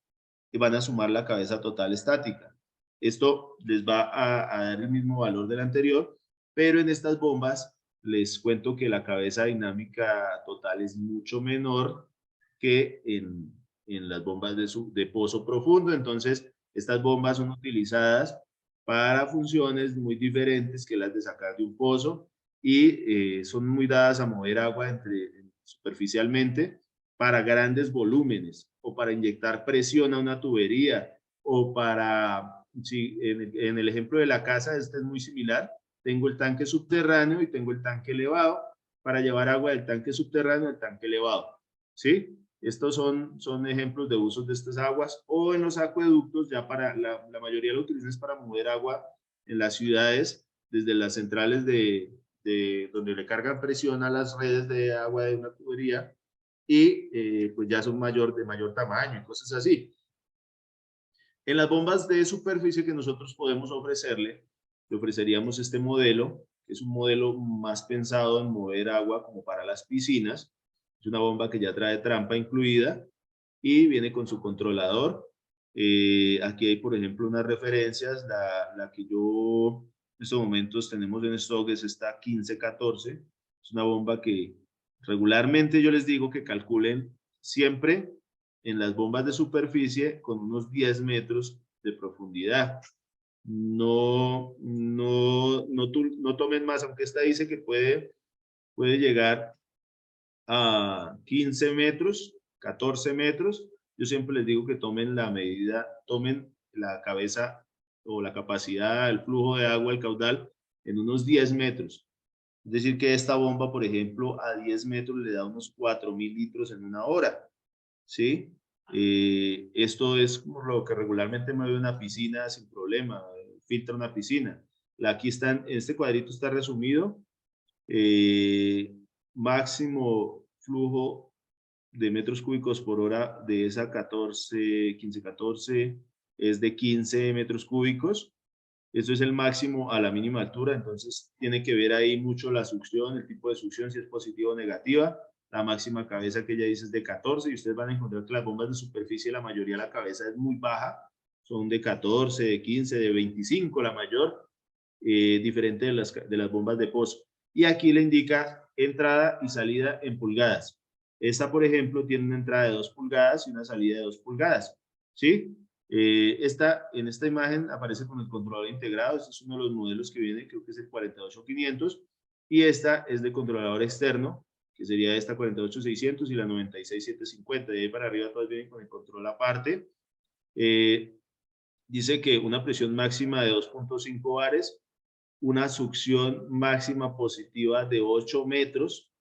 y van a sumar la cabeza total estática. Esto les va a dar el mismo valor del anterior, pero en estas bombas les cuento que la cabeza dinámica total es mucho menor que en las bombas de pozo profundo. Entonces, estas bombas son utilizadas para funciones muy diferentes que las de sacar de un pozo y son muy dadas a mover agua superficialmente para grandes volúmenes o para inyectar presión a una tubería o para, si en el ejemplo de la casa, este es muy similar, tengo el tanque subterráneo y tengo el tanque elevado para llevar agua del tanque subterráneo al tanque elevado, ¿sí? Estos son ejemplos de usos de estas aguas o en los acueductos, ya para la mayoría lo utilizan para mover agua en las ciudades desde las centrales de donde le cargan presión a las redes de agua de una tubería y pues ya son de mayor tamaño y cosas así. En las bombas de superficie que nosotros podemos ofrecerle, le ofreceríamos este modelo, que es un modelo más pensado en mover agua como para las piscinas. Es una bomba que ya trae trampa incluida y viene con su controlador. Aquí hay, por ejemplo, unas referencias. La que yo en estos momentos tenemos en stock es esta 1514. Es una bomba que regularmente yo les digo que calculen siempre en las bombas de superficie con unos 10 metros de profundidad. No tomen más, aunque esta dice que puede llegar a 15 metros, 14 metros. Yo siempre les digo que tomen la medida, tomen la cabeza o la capacidad, el flujo de agua, el caudal, en unos 10 metros. Es decir, que esta bomba, por ejemplo, a 10 metros le da unos 4.000 litros en una hora. ¿Sí? Esto es como lo que regularmente mueve una piscina sin problema, filtra una piscina. Aquí están, en este cuadrito está resumido, máximo flujo de metros cúbicos por hora de esa 1514 es de 15 metros cúbicos. Eso es el máximo a la mínima altura, entonces tiene que ver ahí mucho la succión, el tipo de succión, si es positiva o negativa. La máxima cabeza que ella dice es de 14 y ustedes van a encontrar que las bombas de superficie, la mayoría de la cabeza es muy baja, son de 14, de 15, de 25 la mayor, diferente de las bombas de pozo. Y aquí le indica entrada y salida en pulgadas. Esta, por ejemplo, tiene una entrada de 2 pulgadas y una salida de 2 pulgadas, ¿sí? En esta imagen aparece con el controlador integrado. Este es uno de los modelos que viene, creo que es el 48500. Y esta es de controlador externo, que sería esta 48600 y la 96750. De ahí para arriba todas vienen con el control aparte. dice que una presión máxima de 2.5 bares, una succión máxima positiva de 8 metros.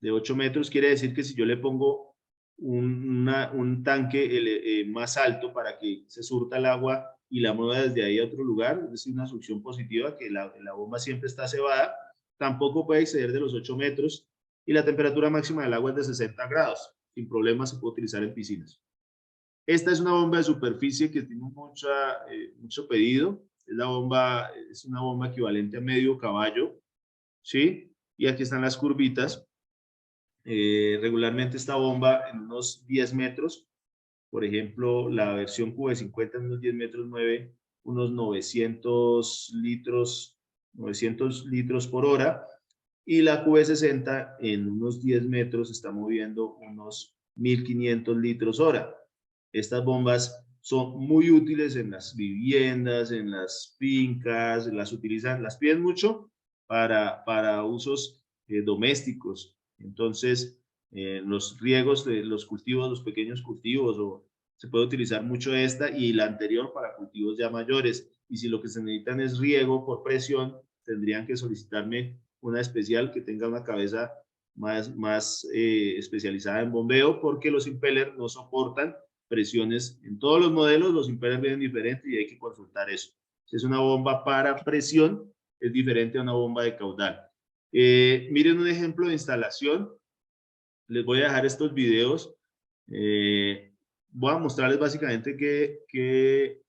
De 8 metros quiere decir que si yo le pongo un tanque más alto para que se surta el agua y la mueva desde ahí a otro lugar, es decir, una succión positiva, que la bomba siempre está cebada, tampoco puede exceder de los 8 metros, y la temperatura máxima del agua es de 60 grados. Sin problema se puede utilizar en piscinas. Esta es una bomba de superficie que tiene mucho pedido. Es una bomba equivalente a medio caballo, ¿sí? Y aquí están las curvitas. Regularmente esta bomba en unos 10 metros, por ejemplo, la versión QV50 en unos 10 metros mueve unos 900 litros por hora, y la QV60 en unos 10 metros está moviendo unos 1500 litros hora. Estas bombas son muy útiles en las viviendas, en las fincas, las piden mucho para usos domésticos. Entonces, los riegos de los cultivos, los pequeños cultivos, se puede utilizar mucho esta y la anterior para cultivos ya mayores. Y si lo que se necesitan es riego por presión, tendrían que solicitarme una especial que tenga una cabeza más especializada en bombeo, porque los impellers no soportan presiones. En todos los modelos los impellers vienen diferentes y hay que consultar eso. Si es una bomba para presión, es diferente a una bomba de caudal. Miren un ejemplo de instalación. Les voy a dejar estos videos. Voy a mostrarles básicamente que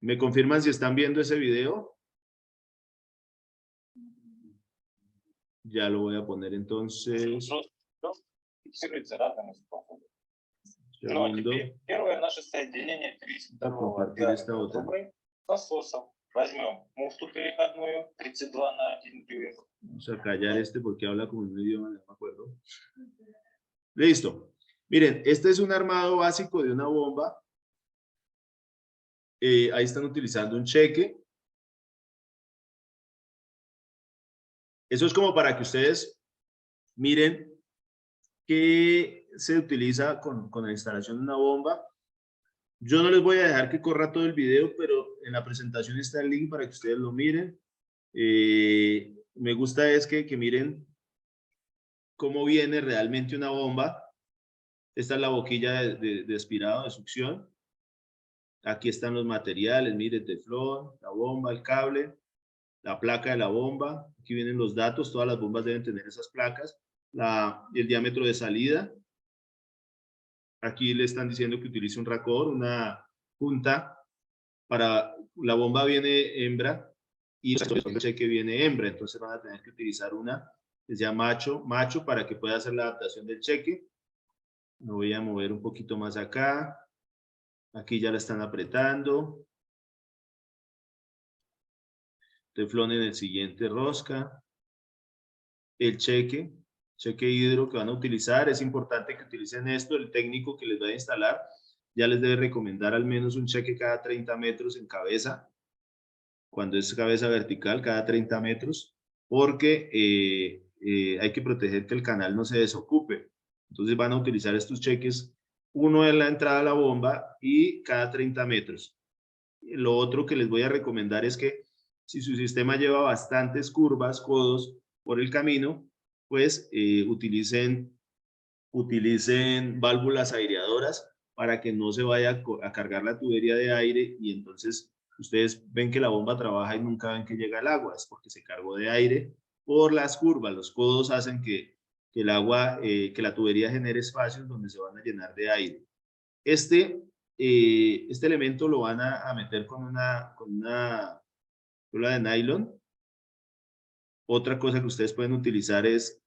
me confirman si están viendo ese video. Ya lo voy a poner entonces. Segundo. Voy a compartir esta otra. Vamos a callar porque habla como un idioma, no me acuerdo. Listo. Miren, este es un armado básico de una bomba. Ahí están utilizando un cheque. Eso es como para que ustedes miren qué se utiliza con la instalación de una bomba. Yo no les voy a dejar que corra todo el video, pero en la presentación está el link para que ustedes lo miren. Me gusta es que miren cómo viene realmente una bomba. Esta es la boquilla de aspirado, de succión. Aquí están los materiales, mire, teflón, la bomba, el cable, la placa de la bomba. Aquí vienen los datos, todas las bombas deben tener esas placas. El diámetro de salida. Aquí le están diciendo que utilice un racor, una punta. Para la bomba viene hembra y el cheque viene hembra, entonces van a tener que utilizar una que sea macho para que pueda hacer la adaptación del cheque. Me voy a mover un poquito más acá. Aquí ya la están apretando. Teflón en el siguiente rosca. El cheque hidro que van a utilizar. Es importante que utilicen esto. El técnico que les va a instalar ya les debe recomendar al menos un cheque cada 30 metros en cabeza. Cuando es cabeza vertical, cada 30 metros, porque hay que proteger que el canal no se desocupe. Entonces van a utilizar estos cheques, uno en la entrada a la bomba y cada 30 metros. Lo otro que les voy a recomendar es que si su sistema lleva bastantes curvas, codos por el camino, pues utilicen válvulas aireadoras para que no se vaya a cargar la tubería de aire y entonces ustedes ven que la bomba trabaja y nunca ven que llega el agua, es porque se cargó de aire por las curvas. Los codos hacen que el agua, que la tubería genere espacios donde se van a llenar de aire. Este elemento lo van a meter con una bola de nylon. Otra cosa que ustedes pueden utilizar es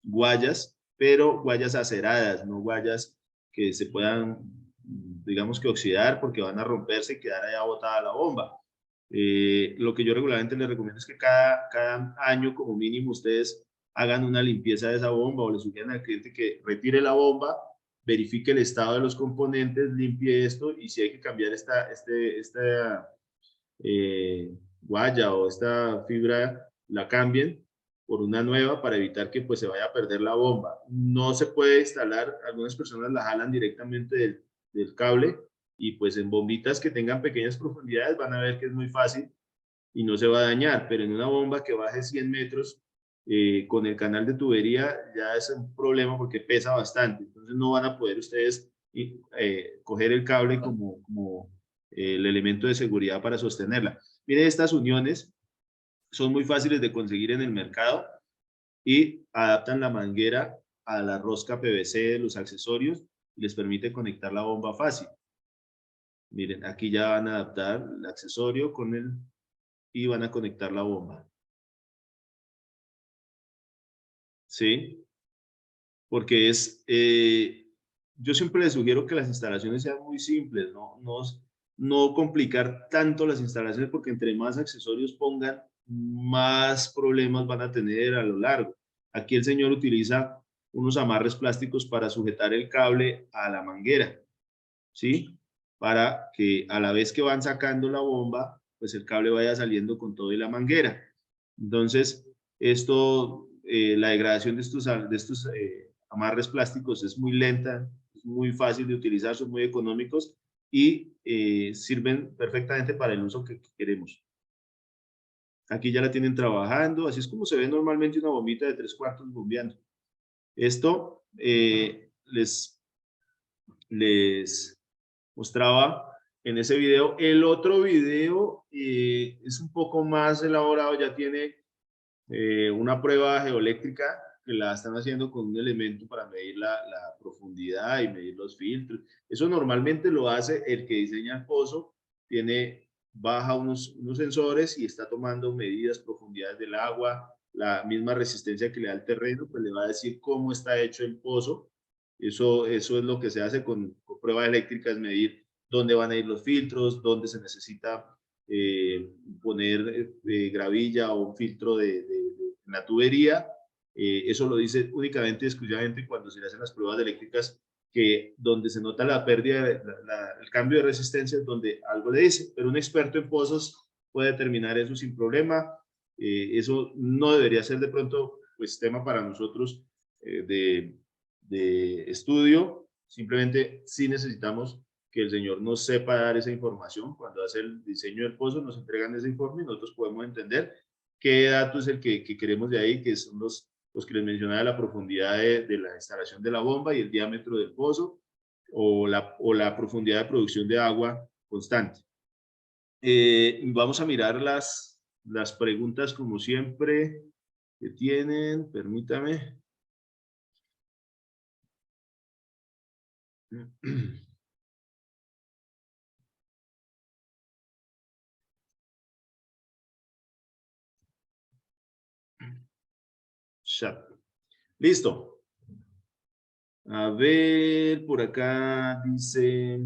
guayas, pero guayas aceradas, no guayas que se puedan, digamos que oxidar porque van a romperse y quedar allá botada la bomba. Lo que yo regularmente les recomiendo es que cada año como mínimo ustedes hagan una limpieza de esa bomba o le sugieran al cliente que retire la bomba, verifique el estado de los componentes, limpie esto y si hay que cambiar esta guaya o esta fibra, la cambien, por una nueva para evitar que pues se vaya a perder la bomba. No se puede instalar, algunas personas la jalan directamente del cable y pues en bombitas que tengan pequeñas profundidades van a ver que es muy fácil y no se va a dañar, pero en una bomba que baje 100 metros con el canal de tubería ya es un problema porque pesa bastante, entonces no van a poder ustedes coger el cable como el elemento de seguridad para sostenerla. Miren, estas uniones son muy fáciles de conseguir en el mercado y adaptan la manguera a la rosca PVC de los accesorios y les permite conectar la bomba fácil. Miren, aquí ya van a adaptar el accesorio con el y van a conectar la bomba. ¿Sí? Porque yo siempre les sugiero que las instalaciones sean muy simples, no complicar tanto las instalaciones porque entre más accesorios pongan, más problemas van a tener a lo largo. Aquí el señor utiliza unos amarres plásticos para sujetar el cable a la manguera, ¿sí? Para que a la vez que van sacando la bomba, pues el cable vaya saliendo con todo y la manguera. Entonces, la degradación de estos amarres plásticos es muy lenta, es muy fácil de utilizar, son muy económicos y sirven perfectamente para el uso que queremos. Aquí ya la tienen trabajando, así es como se ve normalmente una bombita de 3/4 bombeando. Esto les mostraba en ese video. El otro video es un poco más elaborado, ya tiene una prueba geoeléctrica que la están haciendo con un elemento para medir la profundidad y medir los filtros. Eso normalmente lo hace el que diseña el pozo, baja unos sensores y está tomando medidas, profundidades del agua, la misma resistencia que le da el terreno, pues le va a decir cómo está hecho el pozo. Eso es lo que se hace con pruebas eléctricas, medir dónde van a ir los filtros, dónde se necesita poner gravilla o un filtro en la tubería. Eso lo dice únicamente y exclusivamente cuando se le hacen las pruebas eléctricas, que donde se nota la pérdida, el cambio de resistencia es donde algo le dice, pero un experto en pozos puede determinar eso sin problema. Eso no debería ser de pronto pues tema para nosotros de estudio, simplemente sí necesitamos que el señor nos sepa dar esa información. Cuando hace el diseño del pozo nos entregan ese informe y nosotros podemos entender qué dato es el que queremos de ahí, que son los que les mencionaba, la profundidad de la instalación de la bomba y el diámetro del pozo o la profundidad de producción de agua constante. Vamos a mirar las preguntas como siempre que tienen, permítame. Chat. Listo. A ver, por acá dice,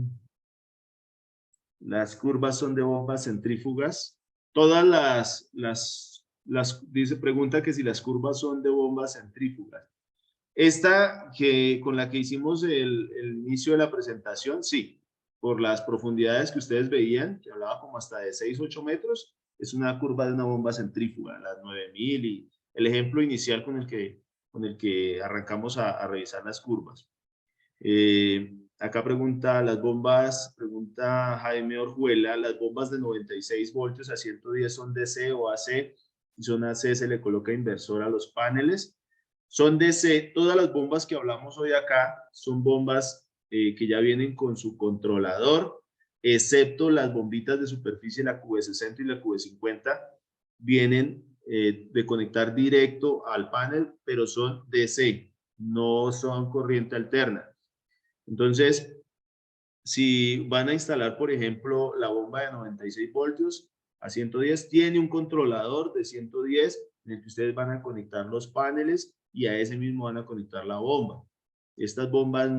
las curvas son de bombas centrífugas. Todas dice, pregunta que si las curvas son de bombas centrífugas. Esta con la que hicimos el inicio de la presentación, sí, por las profundidades que ustedes veían, que hablaba como hasta de 6, 8 metros, es una curva de una bomba centrífuga, las 9000 y el ejemplo inicial con el que arrancamos a revisar las curvas. Acá pregunta pregunta Jaime Orjuela, las bombas de 96 voltios a 110 son DC o AC, y son AC se le coloca inversor a los paneles. Son DC, todas las bombas que hablamos hoy acá son bombas que ya vienen con su controlador, excepto las bombitas de superficie, la QV60 y la QV50, vienen de conectar directo al panel, pero son DC, no son corriente alterna. Entonces, si van a instalar, por ejemplo, la bomba de 96 voltios a 110, tiene un controlador de 110 en el que ustedes van a conectar los paneles y a ese mismo van a conectar la bomba. Estas bombas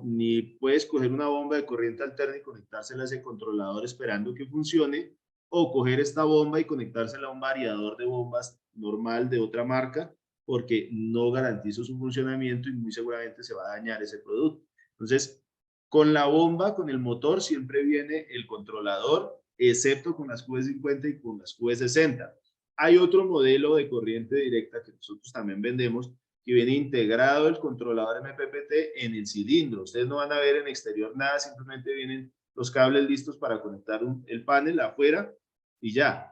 ni puedes coger una bomba de corriente alterna y conectársela a ese controlador esperando que funcione, o coger esta bomba y conectársela a un variador de bombas normal de otra marca, porque no garantizo su funcionamiento y muy seguramente se va a dañar ese producto. Entonces, con la bomba, con el motor, siempre viene el controlador, excepto con las QV50 y con las QV60. Hay otro modelo de corriente directa que nosotros también vendemos, que viene integrado el controlador MPPT en el cilindro. Ustedes no van a ver en exterior nada, simplemente vienen los cables listos para conectar el panel afuera y ya.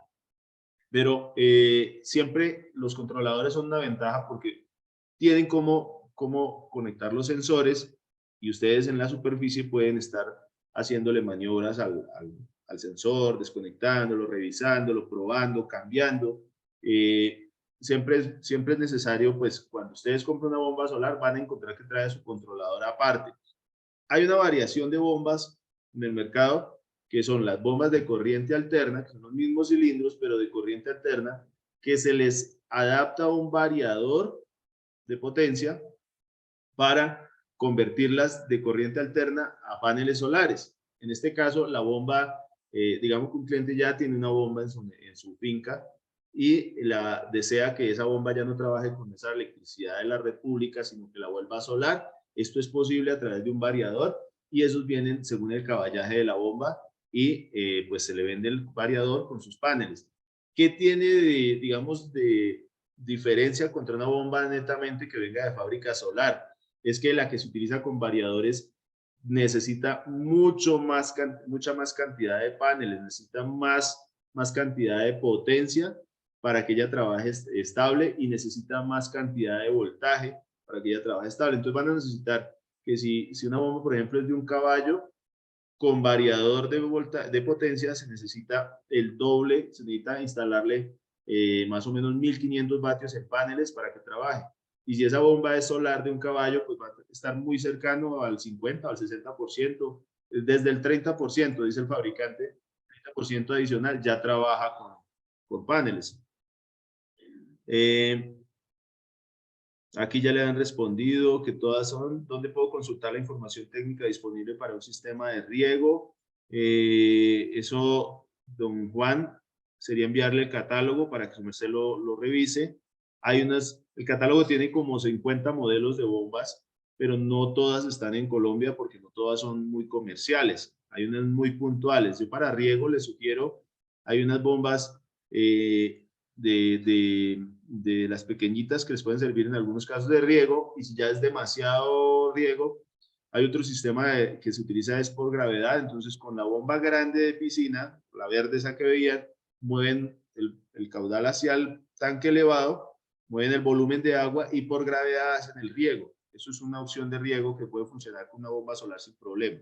Pero siempre los controladores son una ventaja porque tienen cómo conectar los sensores y ustedes en la superficie pueden estar haciéndole maniobras al sensor, desconectándolo, revisándolo, probando, cambiando. Siempre es necesario, pues cuando ustedes compran una bomba solar van a encontrar que trae su controlador aparte. Hay una variación de bombas en el mercado que son las bombas de corriente alterna, que son los mismos cilindros, pero de corriente alterna, que se les adapta un variador de potencia para convertirlas de corriente alterna a paneles solares. En este caso, la bomba, digamos que un cliente ya tiene una bomba en su finca y desea que esa bomba ya no trabaje con esa electricidad de la red pública, sino que la vuelva solar. Esto es posible a través de un variador y esos vienen según el caballaje de la bomba y pues se le vende el variador con sus paneles. ¿Qué tiene digamos, de diferencia contra una bomba netamente que venga de fábrica solar? Es que la que se utiliza con variadores necesita mucha más cantidad de paneles, necesita más cantidad de potencia para que ella trabaje estable y necesita más cantidad de voltaje para que ella trabaje estable. Entonces van a necesitar que si una bomba, por ejemplo, es de un caballo, con variador de potencia se necesita el doble, se necesita instalarle más o menos 1500 vatios en paneles para que trabaje. Y si esa bomba es solar de un caballo, pues va a estar muy cercano al 50, al 60%, desde el 30%, dice el fabricante, 30% adicional ya trabaja con paneles. Aquí ya le han respondido que todas son. ¿Dónde puedo consultar la información técnica disponible para un sistema de riego? Eso, don Juan, sería enviarle el catálogo para que su merced lo revise. El catálogo tiene como 50 modelos de bombas, pero no todas están en Colombia porque no todas son muy comerciales. Hay unas muy puntuales. Yo para riego les sugiero, hay unas bombas de las pequeñitas que les pueden servir en algunos casos de riego, y si ya es demasiado riego, hay otro sistema que se utiliza es por gravedad. Entonces con la bomba grande de piscina, la verde esa que veían, mueven el caudal hacia el tanque elevado, mueven el volumen de agua y por gravedad hacen el riego. Eso es una opción de riego que puede funcionar con una bomba solar sin problema.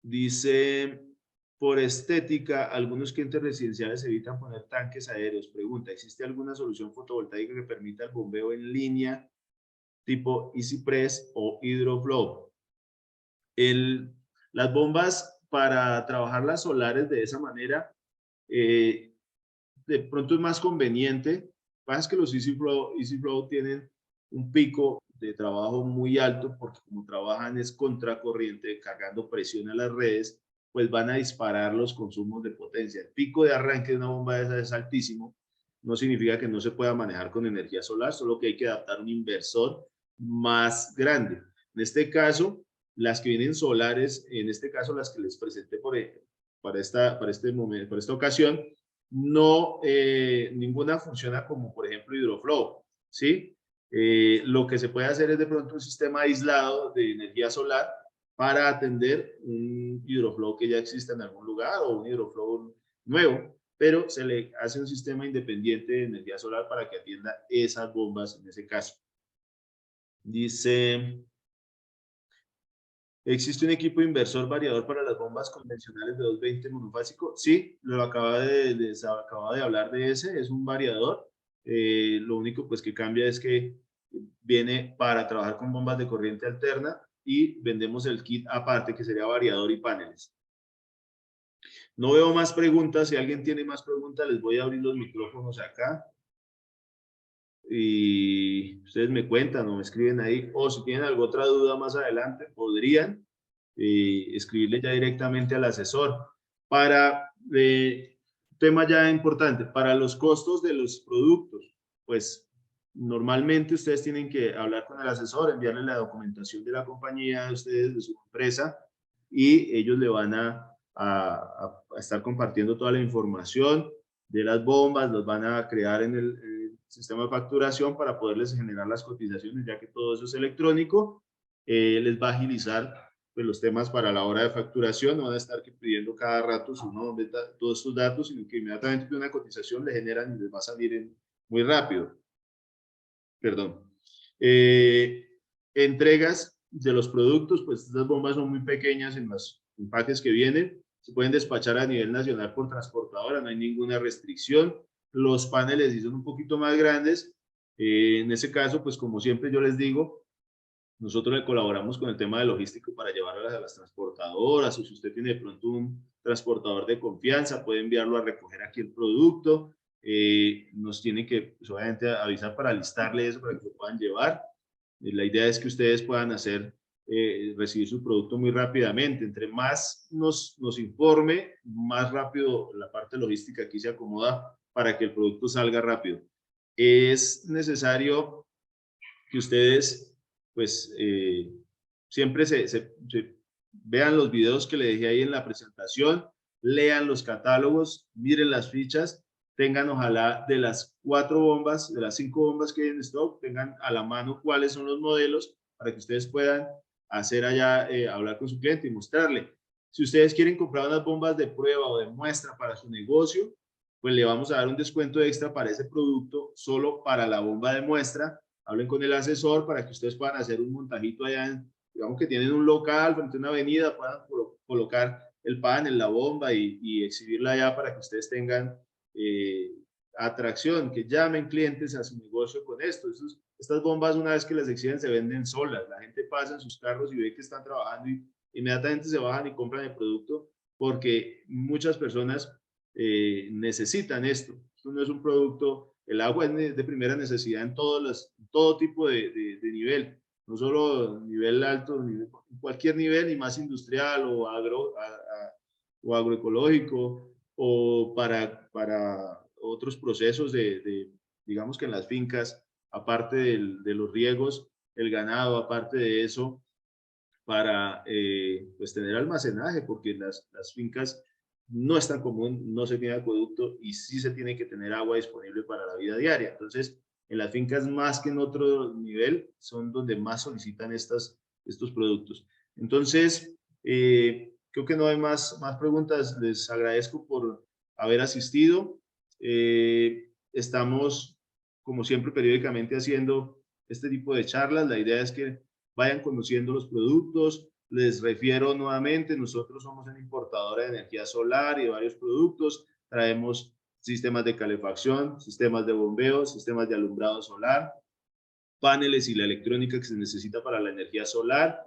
Dice, por estética, algunos clientes residenciales evitan poner tanques aéreos. Pregunta, ¿existe alguna solución fotovoltaica que permita el bombeo en línea tipo EasyPress o HydroFlow? Las bombas para trabajar las solares de esa manera, de pronto es más conveniente. Lo que pasa es que los EasyFlow tienen un pico de trabajo muy alto porque como trabajan es contracorriente, cargando presión a las redes, pues van a disparar los consumos de potencia. El pico de arranque de una bomba de esa es altísimo. No significa que no se pueda manejar con energía solar, solo que hay que adaptar un inversor más grande. En este caso, las que vienen solares, en este caso las que les presenté para esta ocasión, no, ninguna funciona como por ejemplo HydroFlow, ¿sí? Lo que se puede hacer es de pronto un sistema aislado de energía solar para atender un HydroFlow que ya exista en algún lugar o un HydroFlow nuevo, pero se le hace un sistema independiente de energía solar para que atienda esas bombas en ese caso. Dice, ¿existe un equipo inversor variador para las bombas convencionales de 220 monofásico? Sí, acaba de hablar de ese, es un variador. Lo único pues que cambia es que viene para trabajar con bombas de corriente alterna y vendemos el kit aparte que sería variador y paneles. No veo más preguntas. Si alguien tiene más preguntas, les voy a abrir los micrófonos acá. Y ustedes me cuentan o me escriben ahí, o si tienen alguna otra duda más adelante, podrían escribirle ya directamente al asesor. Para tema ya importante, para los costos de los productos, pues normalmente ustedes tienen que hablar con el asesor, enviarle la documentación de la compañía de ustedes, de su empresa, y ellos le van a a estar compartiendo toda la información de las bombas, los van a crear en el sistema de facturación para poderles generar las cotizaciones, ya que todo eso es electrónico. Les va a agilizar pues, los temas para la hora de facturación, no van a estar pidiendo cada rato su nombre, todos sus datos, sino que inmediatamente de una cotización le generan y les va a salir muy rápido. Perdón. Entregas de los productos, pues estas bombas son muy pequeñas en los empaques que vienen, se pueden despachar a nivel nacional por transportadora, no hay ninguna restricción. Los paneles sí son un poquito más grandes, en ese caso, pues como siempre yo les digo, nosotros le colaboramos con el tema de logístico para llevarlas a las transportadoras, o si usted tiene de pronto un transportador de confianza, puede enviarlo a recoger aquí el producto, nos tienen que pues, obviamente avisar para listarle eso para que lo puedan llevar. La idea es que ustedes puedan recibir su producto muy rápidamente. Entre más nos informe, más rápido la parte logística aquí se acomoda para que el producto salga rápido. Es necesario que ustedes pues siempre se vean los videos que le dejé ahí en la presentación, lean los catálogos, miren las fichas, tengan ojalá de las 4 bombas, de las 5 bombas que hay en stock, tengan a la mano cuáles son los modelos para que ustedes puedan hacer allá, hablar con su cliente y mostrarle. Si ustedes quieren comprar unas bombas de prueba o de muestra para su negocio, pues le vamos a dar un descuento extra para ese producto solo para la bomba de muestra. Hablen con el asesor para que ustedes puedan hacer un montajito allá, digamos que tienen un local frente a una avenida, puedan colocar el panel, la bomba y exhibirla allá para que ustedes tengan atracción, que llamen clientes a su negocio con esto. Estas bombas una vez que las exhiben se venden solas, la gente pasa en sus carros y ve que están trabajando y inmediatamente se bajan y compran el producto porque muchas personas necesitan esto. Esto no es un producto. El agua es de primera necesidad en todo tipo de nivel, no solo nivel alto, cualquier nivel, y más industrial o, o agroecológico, o para otros procesos digamos que en las fincas, aparte de los riegos, el ganado, aparte de eso, para pues tener almacenaje, porque las fincas no es tan común, no se tiene acueducto y sí se tiene que tener agua disponible para la vida diaria. Entonces, en las fincas más que en otro nivel son donde más solicitan estos productos. Entonces, creo que no hay más preguntas. Les agradezco por haber asistido. Estamos, como siempre, periódicamente haciendo este tipo de charlas. La idea es que vayan conociendo los productos. Les refiero nuevamente, nosotros somos una importadora de energía solar y de varios productos. Traemos sistemas de calefacción, sistemas de bombeo, sistemas de alumbrado solar, paneles y la electrónica que se necesita para la energía solar.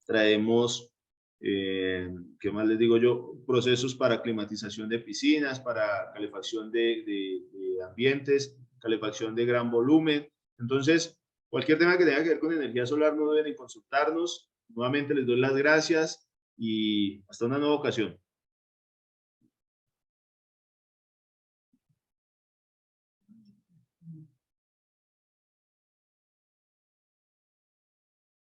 Traemos, ¿qué más les digo yo? Procesos para climatización de piscinas, para calefacción de ambientes, calefacción de gran volumen. Entonces, cualquier tema que tenga que ver con energía solar no deben consultarnos. Nuevamente les doy las gracias y hasta una nueva ocasión.